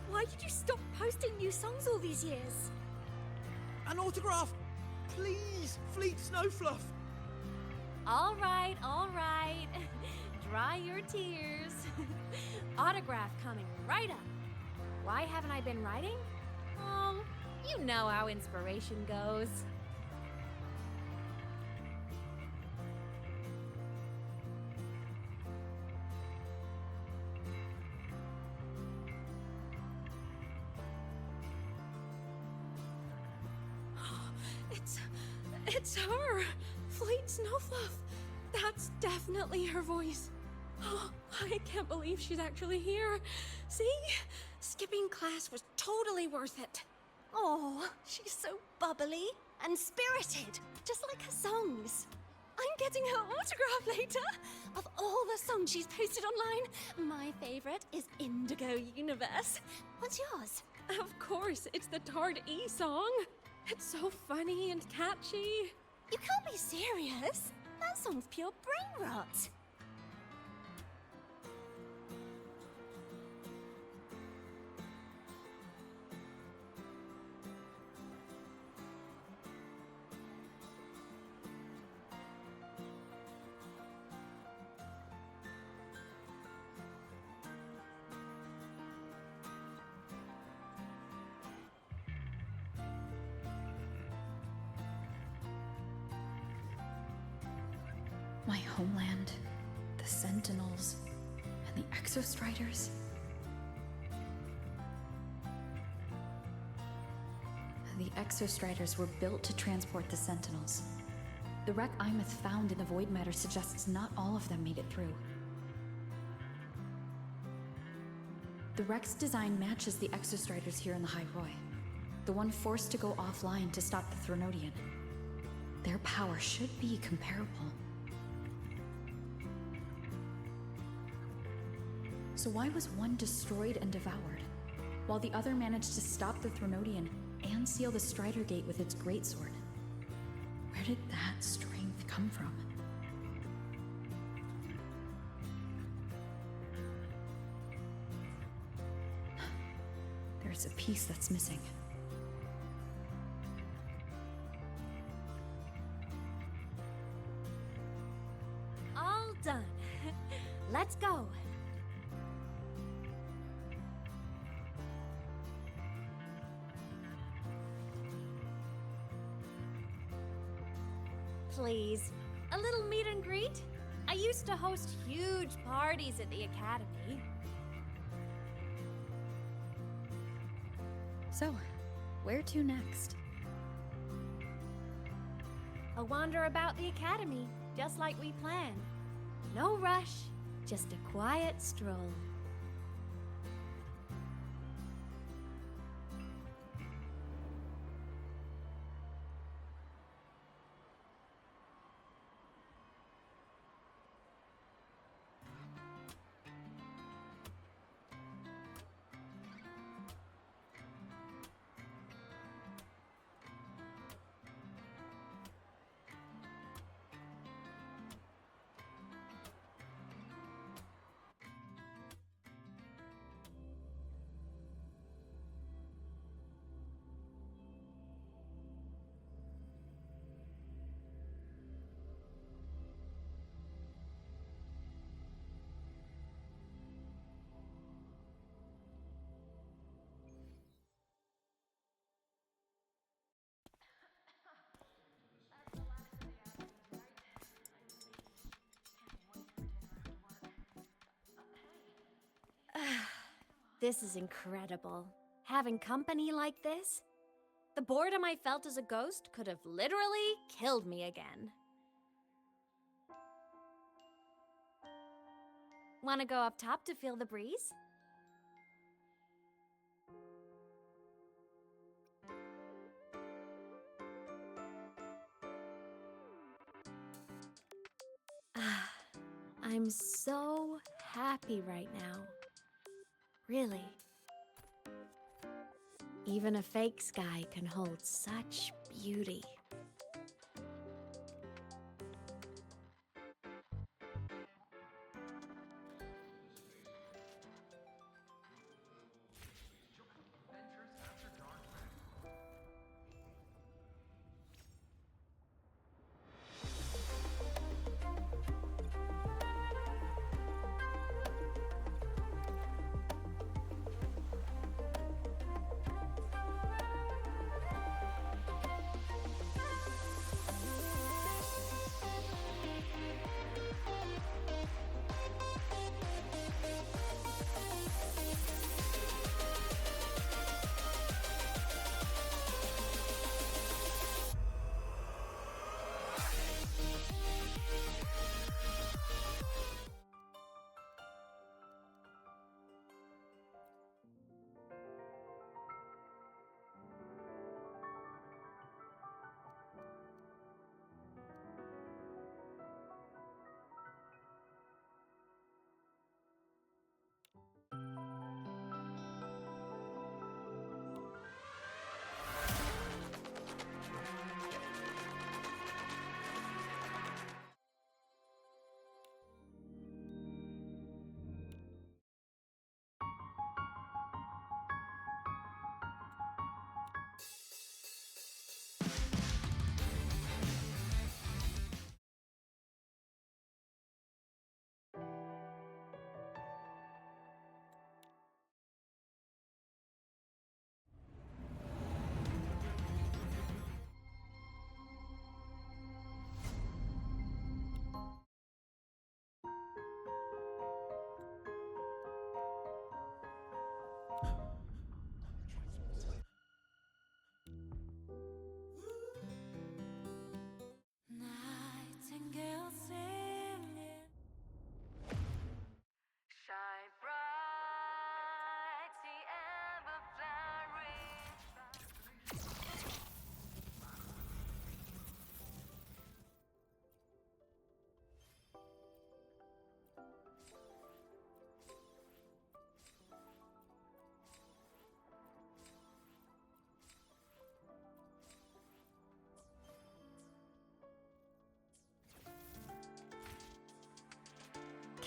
Why did you stop posting new songs all these years? An autograph! Please, Fleet Snowfluff! All right, all right. Dry your tears. Autograph coming right up. Why haven't I been writing? Oh, you know how inspiration goes. It's her! Fleet Snowfluff! That's definitely her voice. Oh, I can't believe she's actually here. See? Skipping class was totally worth it. Oh, she's so bubbly and spirited, just like her songs. I'm getting her autograph later. Of all the songs she's posted online, my favorite is Indigo Universe. What's yours? Of course, it's the Tard E song. It's so funny and catchy. You can't be serious. That song's pure brain rot. My homeland, the Sentinels, and the Exostriders. The Exostriders were built to transport the Sentinels. The wreck Aemeath found in the Void Matter suggests not all of them made it through. The wreck's design matches the Exostriders here in the High Roy, the one forced to go offline to stop the Thronodian. Their power should be comparable. So why was one destroyed and devoured, while the other managed to stop the Thronodian and seal the Strider Gate with its greatsword? Where did that strength come from? There's a piece that's missing. All done. Let's go. Please, a little meet and greet? I used to host huge parties at the Academy. So, where to next? A wander about the Academy, just like we planned. No rush, just a quiet stroll. This is incredible. Having company like this? The boredom I felt as a ghost could have literally killed me again. Wanna go up top to feel the breeze? I'm so happy right now. Really. Even a fake sky can hold such beauty.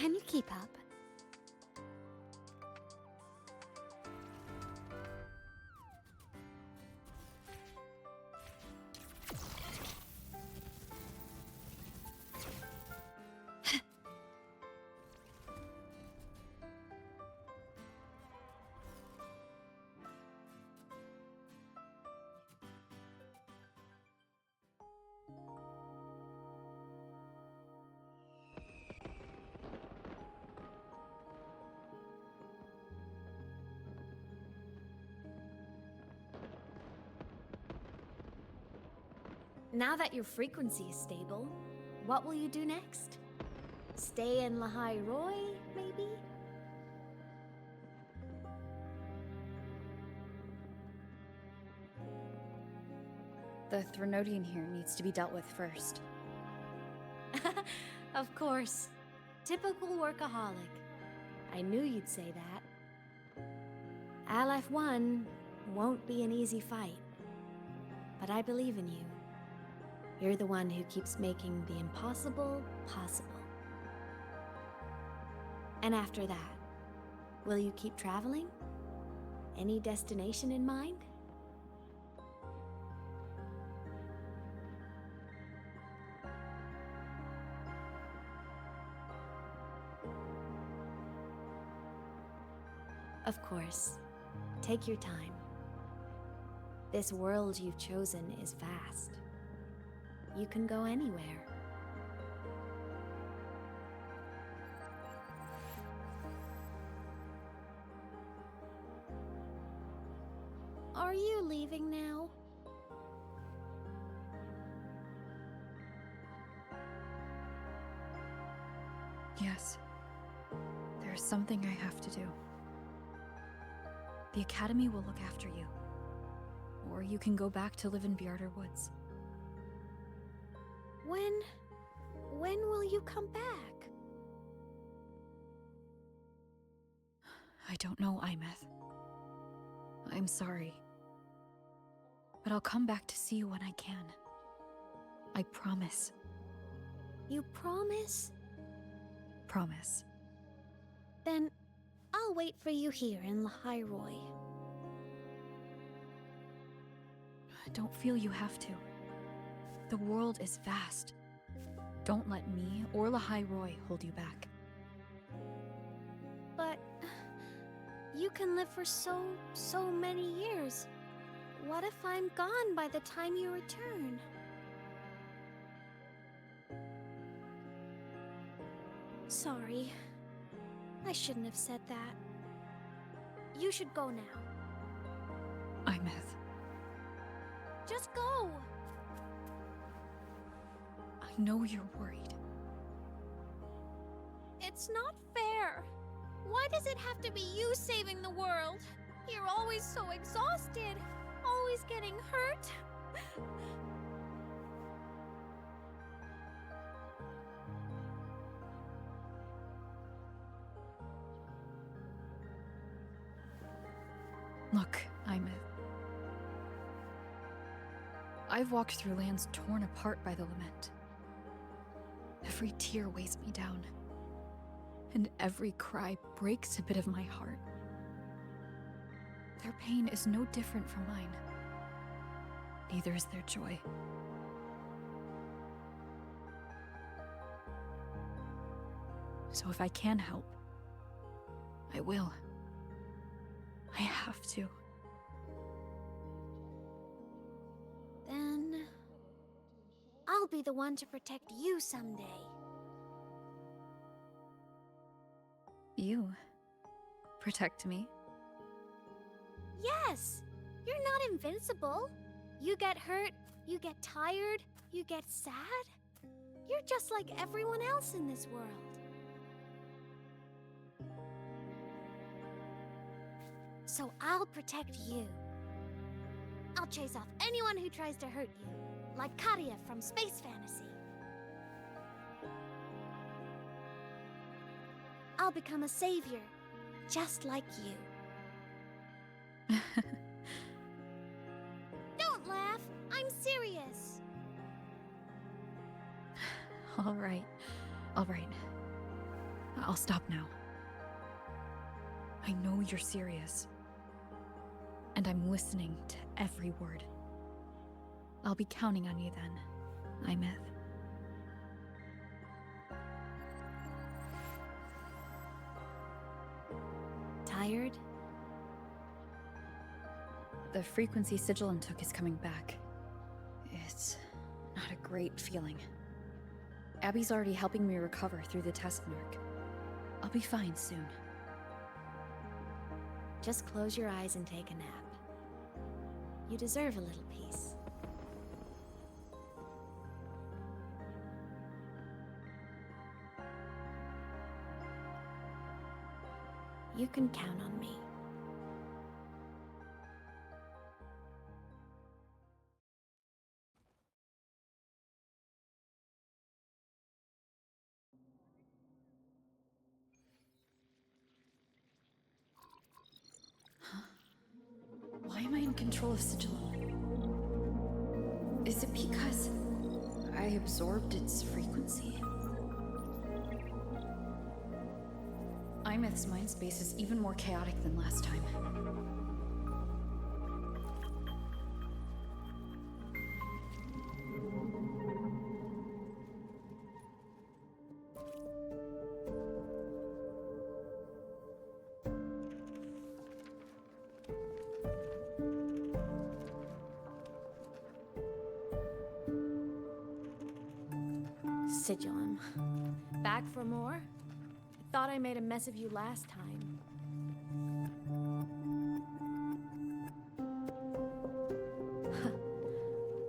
Can you keep up? Now that your frequency is stable, what will you do next? Stay in Lahai Roy, maybe? The Threnodian here needs to be dealt with first. Of course. Typical workaholic. I knew you'd say that. LF1 won't be an easy fight. But I believe in you. You're the one who keeps making the impossible possible. And after that, will you keep traveling? Any destination in mind? Of course. Take your time. This world you've chosen is vast. You can go anywhere. Are you leaving now? Yes. There's something I have to do. The Academy will look after you. Or you can go back to live in Bjarder Woods. When will you come back? I don't know, Aemeath. I'm sorry. But I'll come back to see you when I can. I promise. You promise? Promise. Then I'll wait for you here in Lahai Roy. I don't feel you have to. The world is vast. Don't let me or Lahai Roy hold you back. But you can live for so many years. What if I'm gone by the time you return? Sorry. I shouldn't have said that. You should go now. Aemeath. Just go! I know you're worried. It's not fair. Why does it have to be you saving the world? You're always so exhausted, always getting hurt. Look, Aemeath. I've walked through lands torn apart by the lament. Every tear weighs me down, and every cry breaks a bit of my heart. Their pain is no different from mine. Neither is their joy. So if I can help, I will. I have to. Then I'll be the one to protect you someday. You protect me? Yes! You're not invincible. You get hurt, you get tired, you get sad. You're just like everyone else in this world. So I'll protect you. I'll chase off anyone who tries to hurt you, like Katia from Space Fantasy. I'll become a savior, just like you. Don't laugh! I'm serious! All right. I'll stop now. I know you're serious. And I'm listening to every word. I'll be counting on you then, Aemeath. Tired? The frequency Sigilum took is coming back. It's not a great feeling. Abby's already helping me recover through the test mark. I'll be fine soon. Just close your eyes and take a nap. You deserve a little peace. You can count on me. Why am I in control of Sigilum? Is it because I absorbed its frequency? Aemeath's mind space is even more chaotic than last time. Sigilum. Back for more? Thought I made a mess of you last time.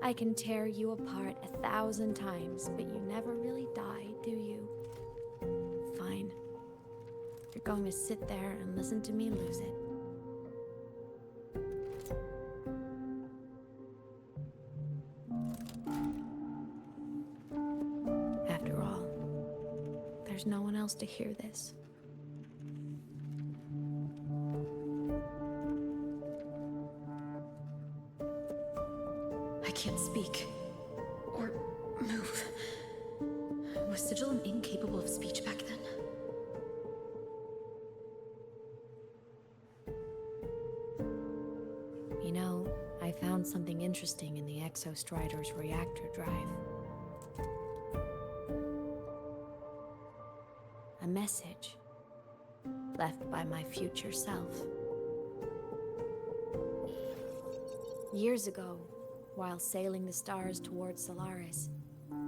I can tear you apart 1,000 times, but you never really die, do you? Fine. You're going to sit there and listen to me lose it. After all, there's no one else to hear this. I can't speak. Or move. Was Sigilum incapable of speech back then? You know, I found something interesting in the Exostrider's reactor drive. A message left by my future self. Years ago, while sailing the stars towards Solaris,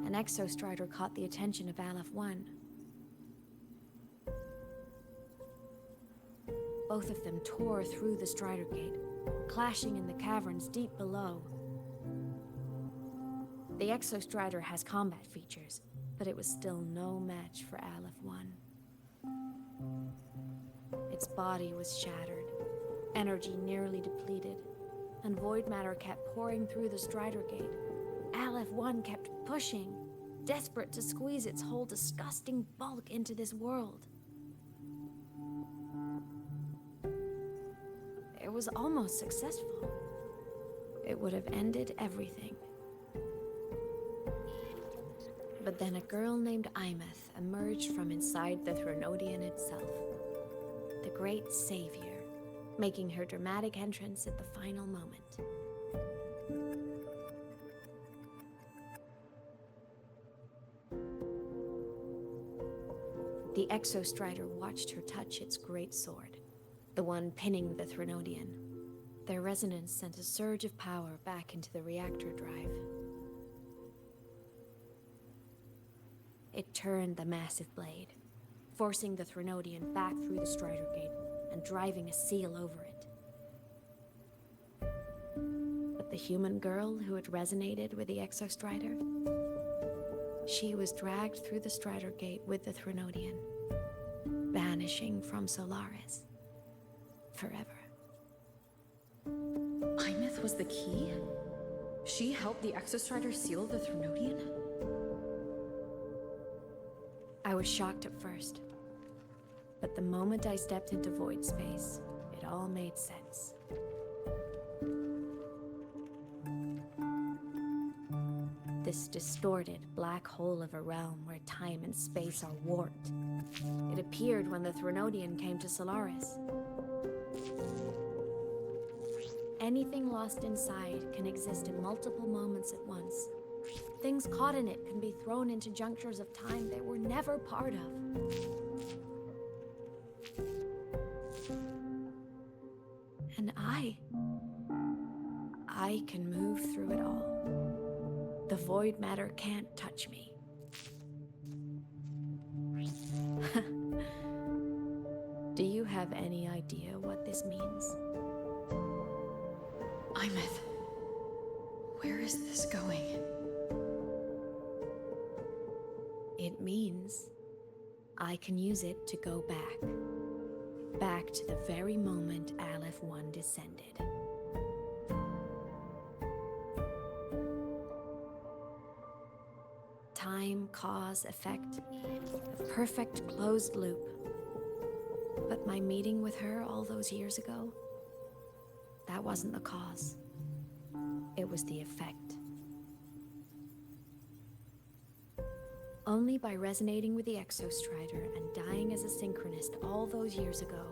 an Exostrider caught the attention of Aleph 1. Both of them tore through the Strider Gate, clashing in the caverns deep below. The Exostrider has combat features, but it was still no match for Aleph 1. Its body was shattered, energy nearly depleted, and void matter kept pouring through the Strider Gate. Aleph 1 kept pushing, desperate to squeeze its whole disgusting bulk into this world. It was almost successful. It would have ended everything. But then a girl named Aemeath emerged from inside the Threnodian itself. The great savior, making her dramatic entrance at the final moment. The Exostrider watched her touch its great sword, the one pinning the Threnodian. Their resonance sent a surge of power back into the reactor drive. It turned the massive blade, forcing the Threnodian back through the Strider Gate and driving a seal over it. But the human girl who had resonated with the Exostrider, she was dragged through the Strider Gate with the Threnodian, vanishing from Solaris forever. Aemeath was the key? She helped the Exostrider seal the Threnodian? I was shocked at first, but the moment I stepped into void space, it all made sense. this distorted black hole of a realm where time and space are warped. It appeared when the Threnodian came to Solaris. Anything lost inside can exist in multiple moments at once. Things caught in it can be thrown into junctures of time they were never part of. And I can move through it all. The void matter can't touch me. Do you have any idea what this means? Aemeath, where is this going? It means I can use it to go back. Back to the very moment Aleph 1 descended. Time, cause, effect. A perfect closed loop. But my meeting with her all those years ago, that wasn't the cause. It was the effect. Only by resonating with the Exostrider and dying as a synchronist all those years ago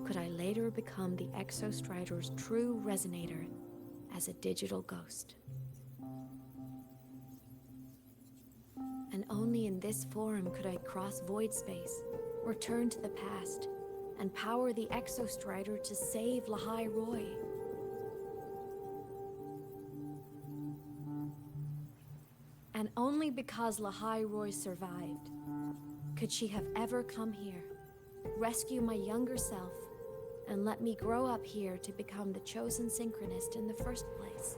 could I later become the Exostrider's true resonator as a digital ghost. And only in this form could I cross void space, return to the past, and power the Exostrider to save Lahai Roy. And only because Lahai Roy survived could she have ever come here, rescue my younger self, and let me grow up here to become the chosen synchronist in the first place.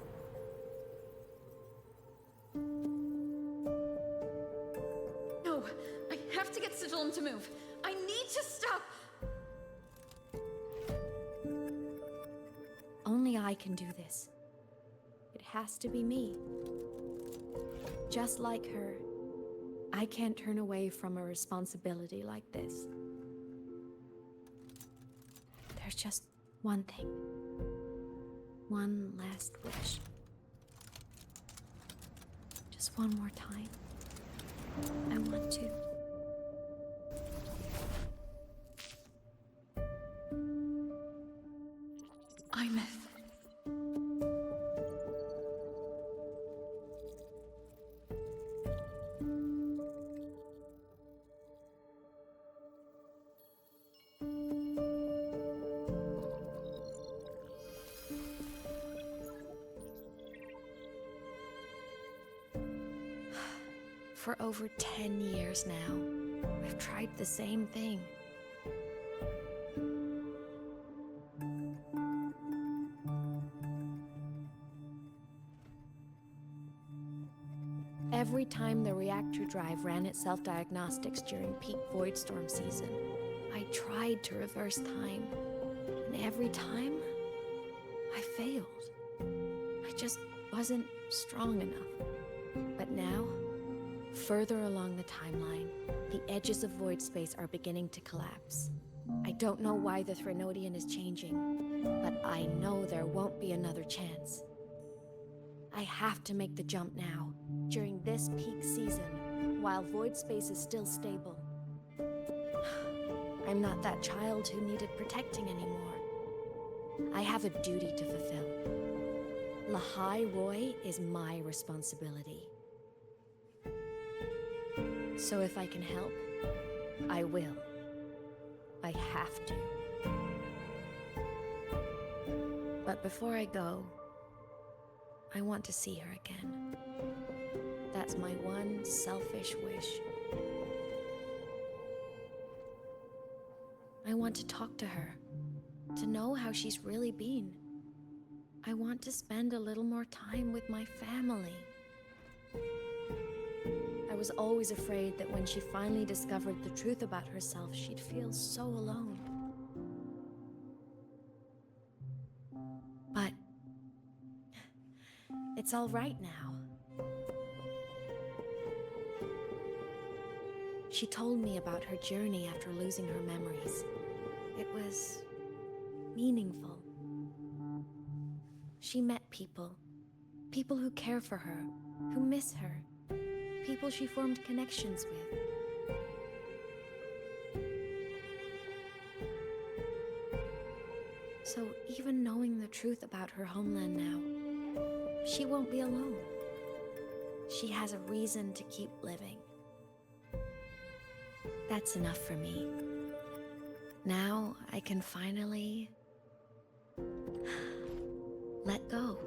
No, I have to get Sigillum to move. I need to stop. Only I can do this. It has to be me. Just like her, I can't turn away from a responsibility like this. There's just one thing. One last wish. Just one more time. I want to. Aemeath. For over 10 years now, I've tried the same thing. Every time the reactor drive ran its self-diagnostics during peak Voidstorm season, I tried to reverse time, and every time, I failed. I just wasn't strong enough. But now, further along the timeline, the edges of void space are beginning to collapse. I don't know why the Threnodian is changing, but I know there won't be another chance. I have to make the jump now, during this peak season, while void space is still stable. I'm not that child who needed protecting anymore. I have a duty to fulfill. Lahai Roy is my responsibility. So if I can help, I will. I have to. But before I go, I want to see her again. That's my one selfish wish. I want to talk to her, to know how she's really been. I want to spend a little more time with my family. I was always afraid that when she finally discovered the truth about herself, she'd feel so alone. But it's all right now. She told me about her journey after losing her memories. It was meaningful. She met people, People who care for her, who miss her, people she formed connections with. So even knowing the truth about her homeland now, she won't be alone. She has a reason to keep living. That's enough for me. Now I can finally let go.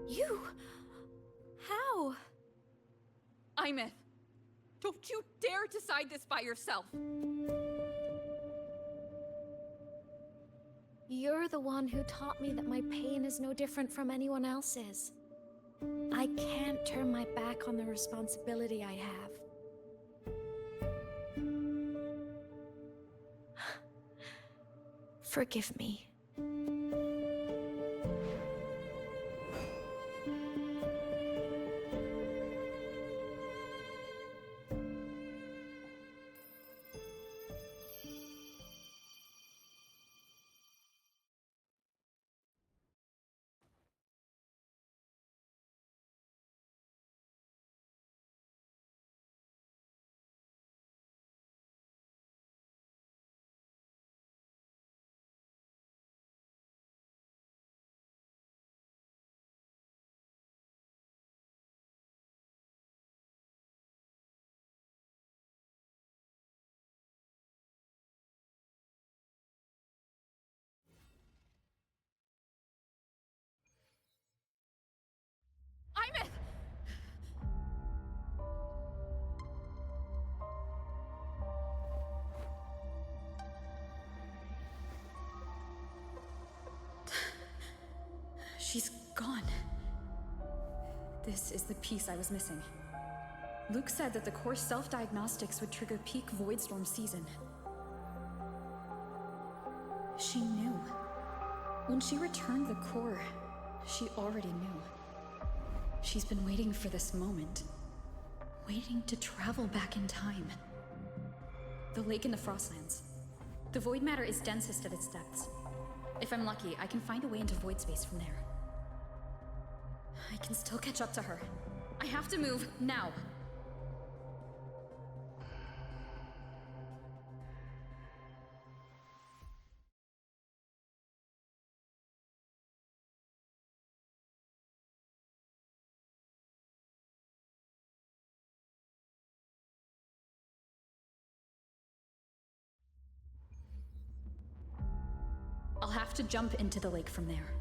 You? How? Aemeath, don't you dare decide this by yourself! You're the one who taught me that my pain is no different from anyone else's. I can't turn my back on the responsibility I have. Forgive me. Aemeath! She's gone. This is the piece I was missing. Luke said that the core self-diagnostics would trigger peak Voidstorm season. She knew. When she returned the core, she already knew. She's been waiting for this moment. Waiting to travel back in time. The lake in the Frostlands. The void matter is densest at its depths. If I'm lucky, I can find a way into void space from there. I can still catch up to her. I have to move, now. I'll have to jump into the lake from there.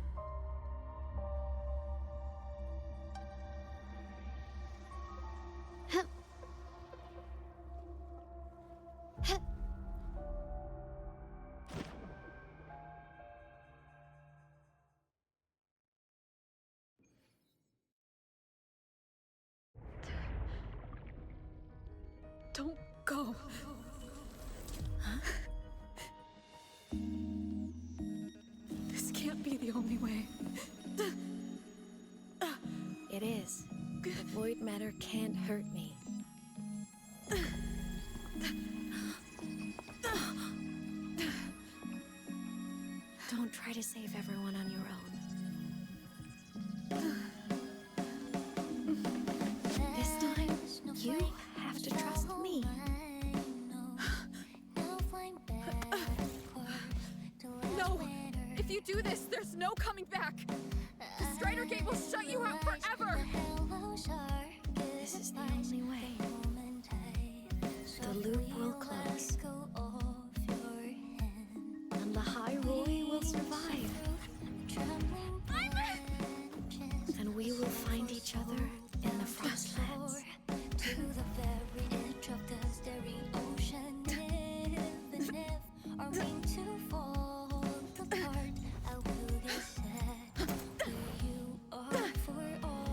Don't go. Huh? This can't be the only way. It is. The void matter can't hurt me. Don't try to save everyone on your own. This time, you have to trust me. No! If you do this, there's no coming back! The Strider Gate will shut you out forever! This is the only way. The loop will close. And Lahai Roi will survive. And we will find each other in the Frostlands. To the very edge of the starry ocean. Even if our wings to fall apart, I will get set where you are for all.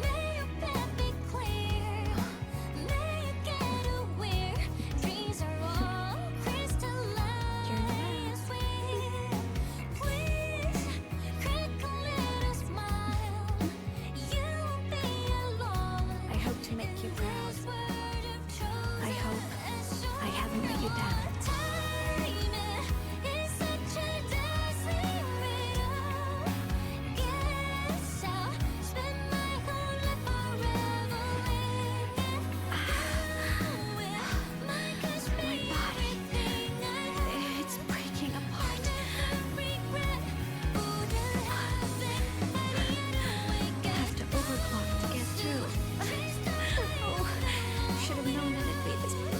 May your path be clear. May you get aware. Dreams are all crystallized. Please, crack a little smile. You won't be alone. I hope to make you proud. I hope I haven't let you down. It's breaking apart. Have to overclock to get through. Oh, should have known that it'd be this brutal.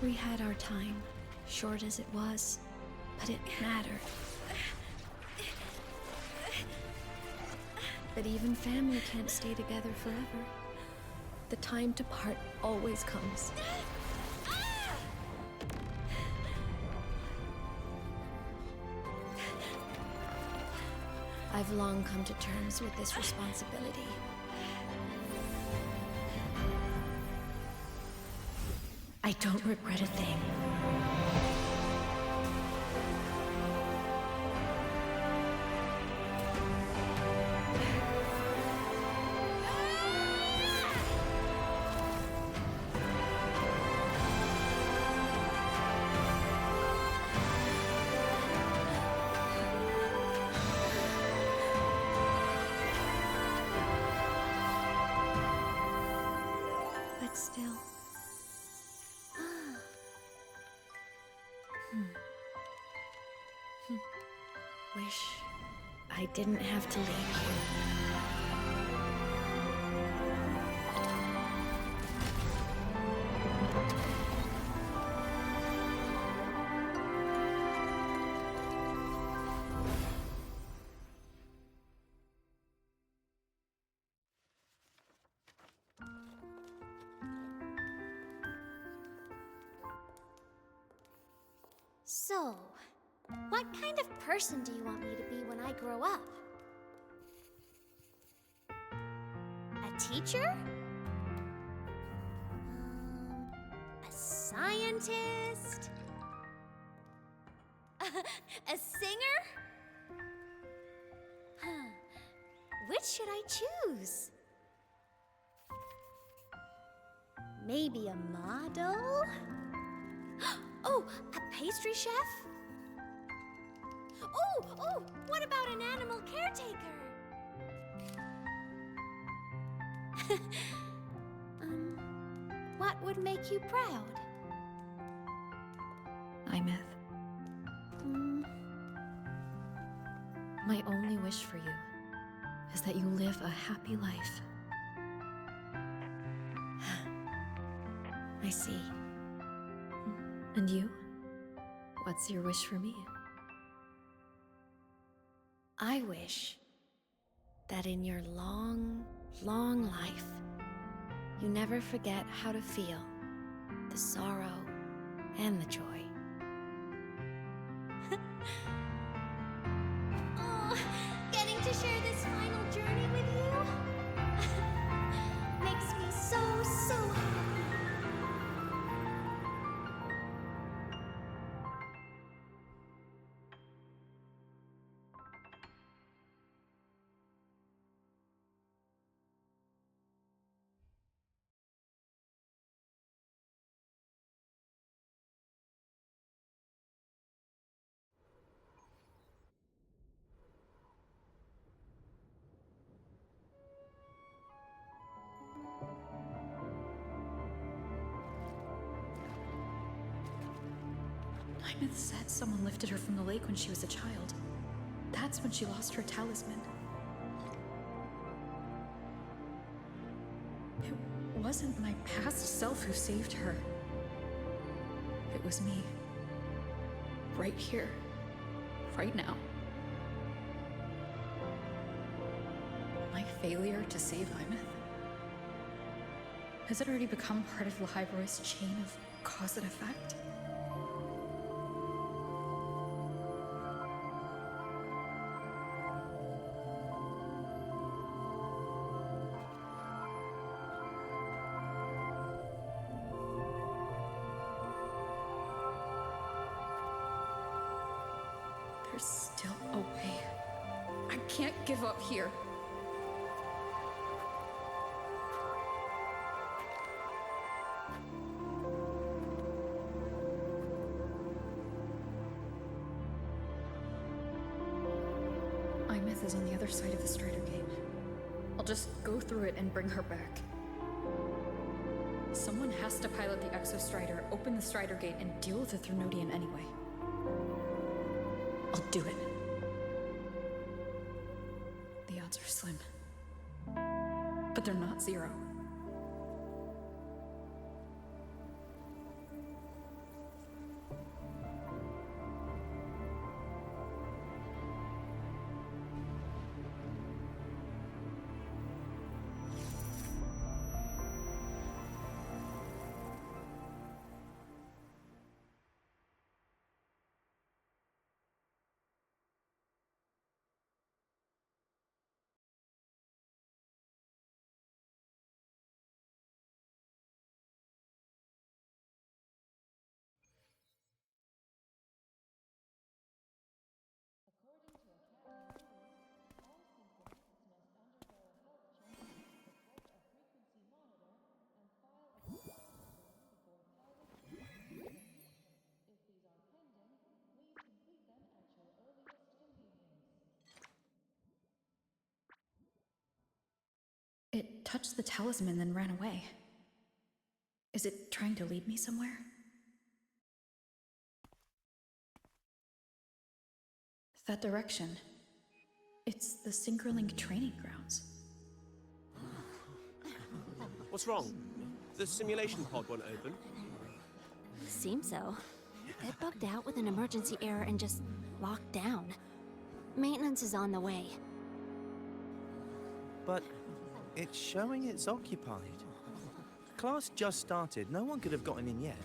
We had our time, short as it was, but it mattered. But even family can't stay together forever. The time to part always comes. I've long come to terms with this responsibility. I don't regret a thing. But still. Wish I didn't have to leave you. So, what kind of person do you want me to be when I grow up? A teacher? A scientist? A singer? Huh. Which should I choose? Maybe a model? Oh, a pastry chef? Oh, what about an animal caretaker? What would make you proud? Aemeath. My only wish for you is that you live a happy life. I see. And you? What's your wish for me? I wish that in your long, long life, you never forget how to feel the sorrow and the joy. Oh, getting to share this final journey with Aemeath said someone lifted her from the lake when she was a child. That's when she lost her talisman. It wasn't my past self who saved her. It was me. Right here. Right now. My failure to save Aemeath? Has it already become part of Lahai Roy's chain of cause and effect? There's still a way. I can't give up here. Aemeath is on the other side of the Strider Gate. I'll just go through it and bring her back. Someone has to pilot the Exo Strider, open the Strider Gate, and deal with the Thrunodian anyway. I'll do it. The odds are slim. But they're not zero. It touched the talisman, then ran away. Is it trying to lead me somewhere? That direction. It's the Synchronlink training grounds. What's wrong? The simulation pod won't open? Seems so. It bugged out with an emergency error and just locked down. Maintenance is on the way. But it's showing it's occupied. Class just started. No one could have gotten in yet.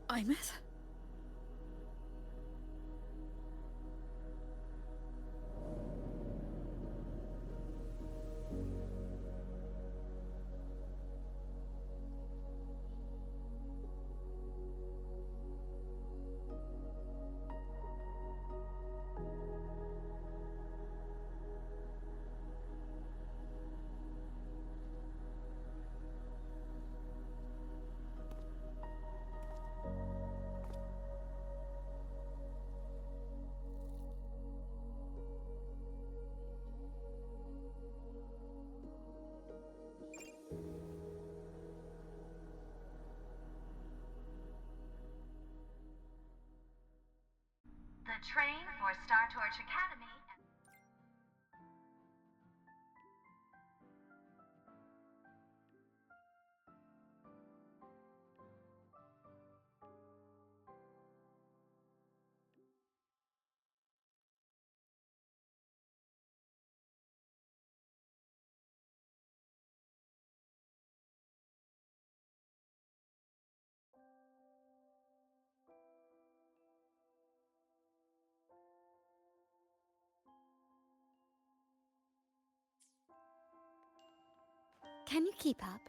Aemeath? train for Star Torch Academy. Can you keep up?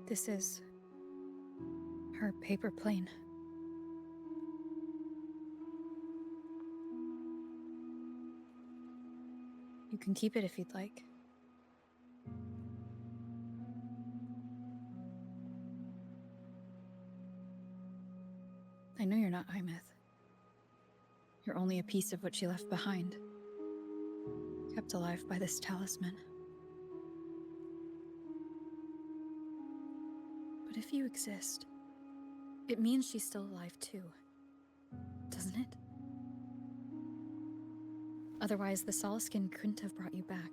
This is her paper plane. You can keep it if you'd like. I know you're not Aemeath. You're only a piece of what she left behind, kept alive by this talisman. But if you exist, it means she's still alive too, doesn't it? Otherwise, the Solaskin couldn't have brought you back.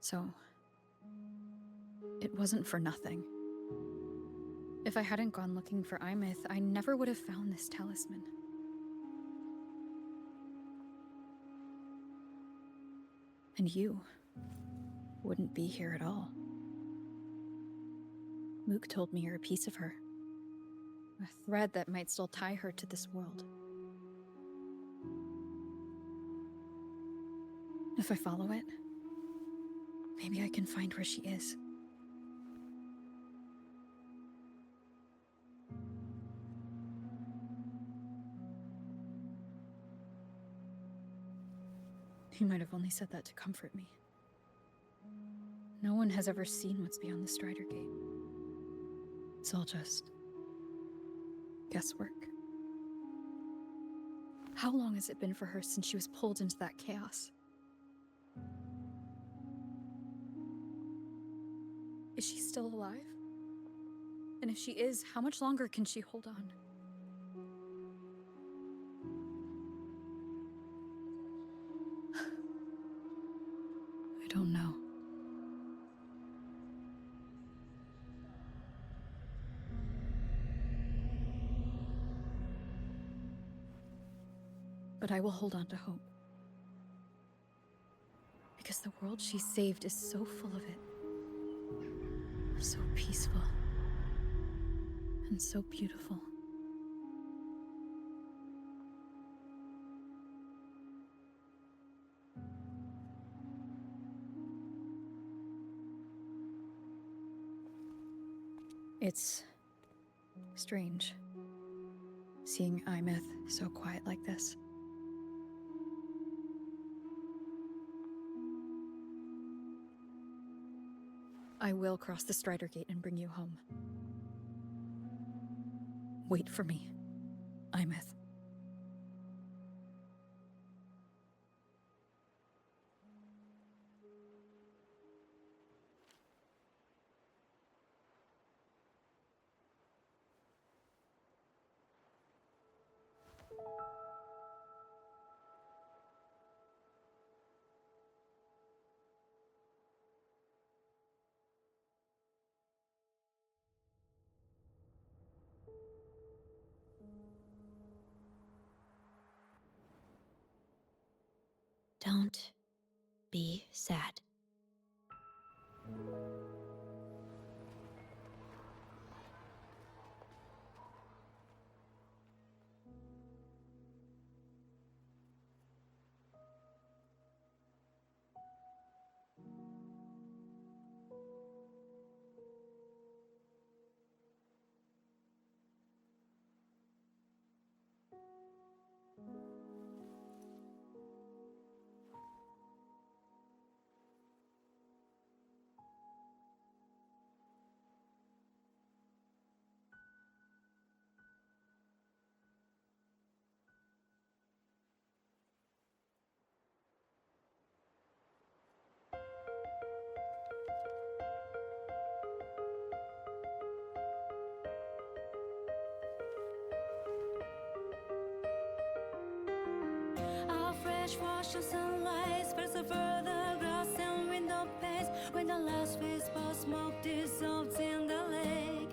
So, it wasn't for nothing. If I hadn't gone looking for Aemeath, I never would have found this talisman. And you wouldn't be here at all. Mook told me you're a piece of her. A thread that might still tie her to this world. If I follow it, maybe I can find where she is. He might have only said that to comfort me. No one has ever seen what's beyond the Strider Gate. It's all just guesswork. How long has it been for her since she was pulled into that chaos? Is she still alive? And if she is, how much longer can she hold on? I don't know. But I will hold on to hope. Because the world she saved is so full of it. So peaceful. And so beautiful. It's strange, seeing Aemeath so quiet like this. I will cross the Strider Gate and bring you home. Wait for me, Aemeath. Don't be sad. A fresh wash of sunlight spreads over the grass and window panes. When the last whisper of smoke dissolves in the lake,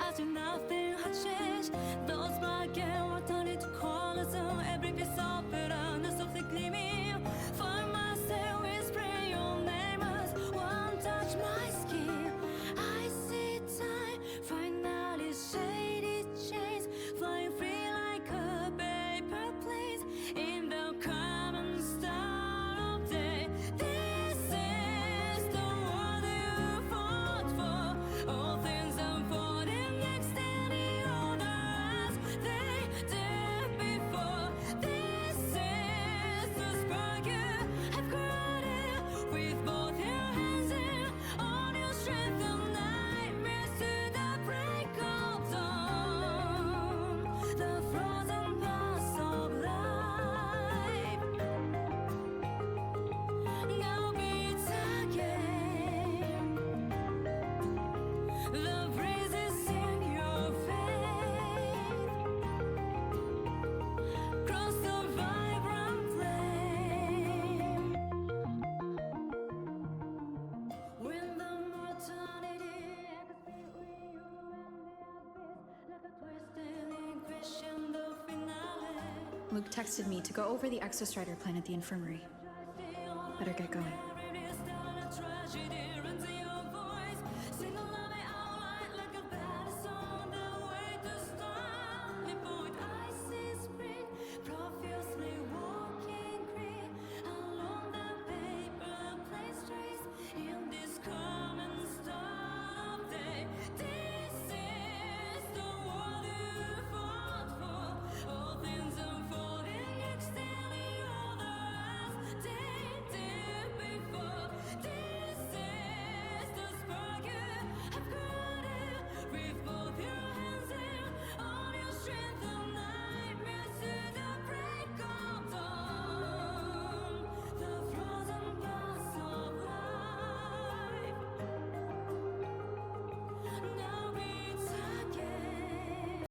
as if nothing had changed, those black and were turned into colors, and every piece of it on the softly gleaming. Find myself whispering your name as one touch my skin. I see time finally shaded chains, flying free like a paper plane in the common star of day. This is the world you fought for. All things unfolding next any order as they did before. This is the spark you have created with both your hands and all your strength and nightmares to the break of dawn. The frozen paths of life now beats again. The breeze is in your face. Cross the vibrant flame. When the mortality between you and the abyss, like a twisted crescendo finale. Luke texted me to go over the Exostrider plan at the infirmary. Better get going.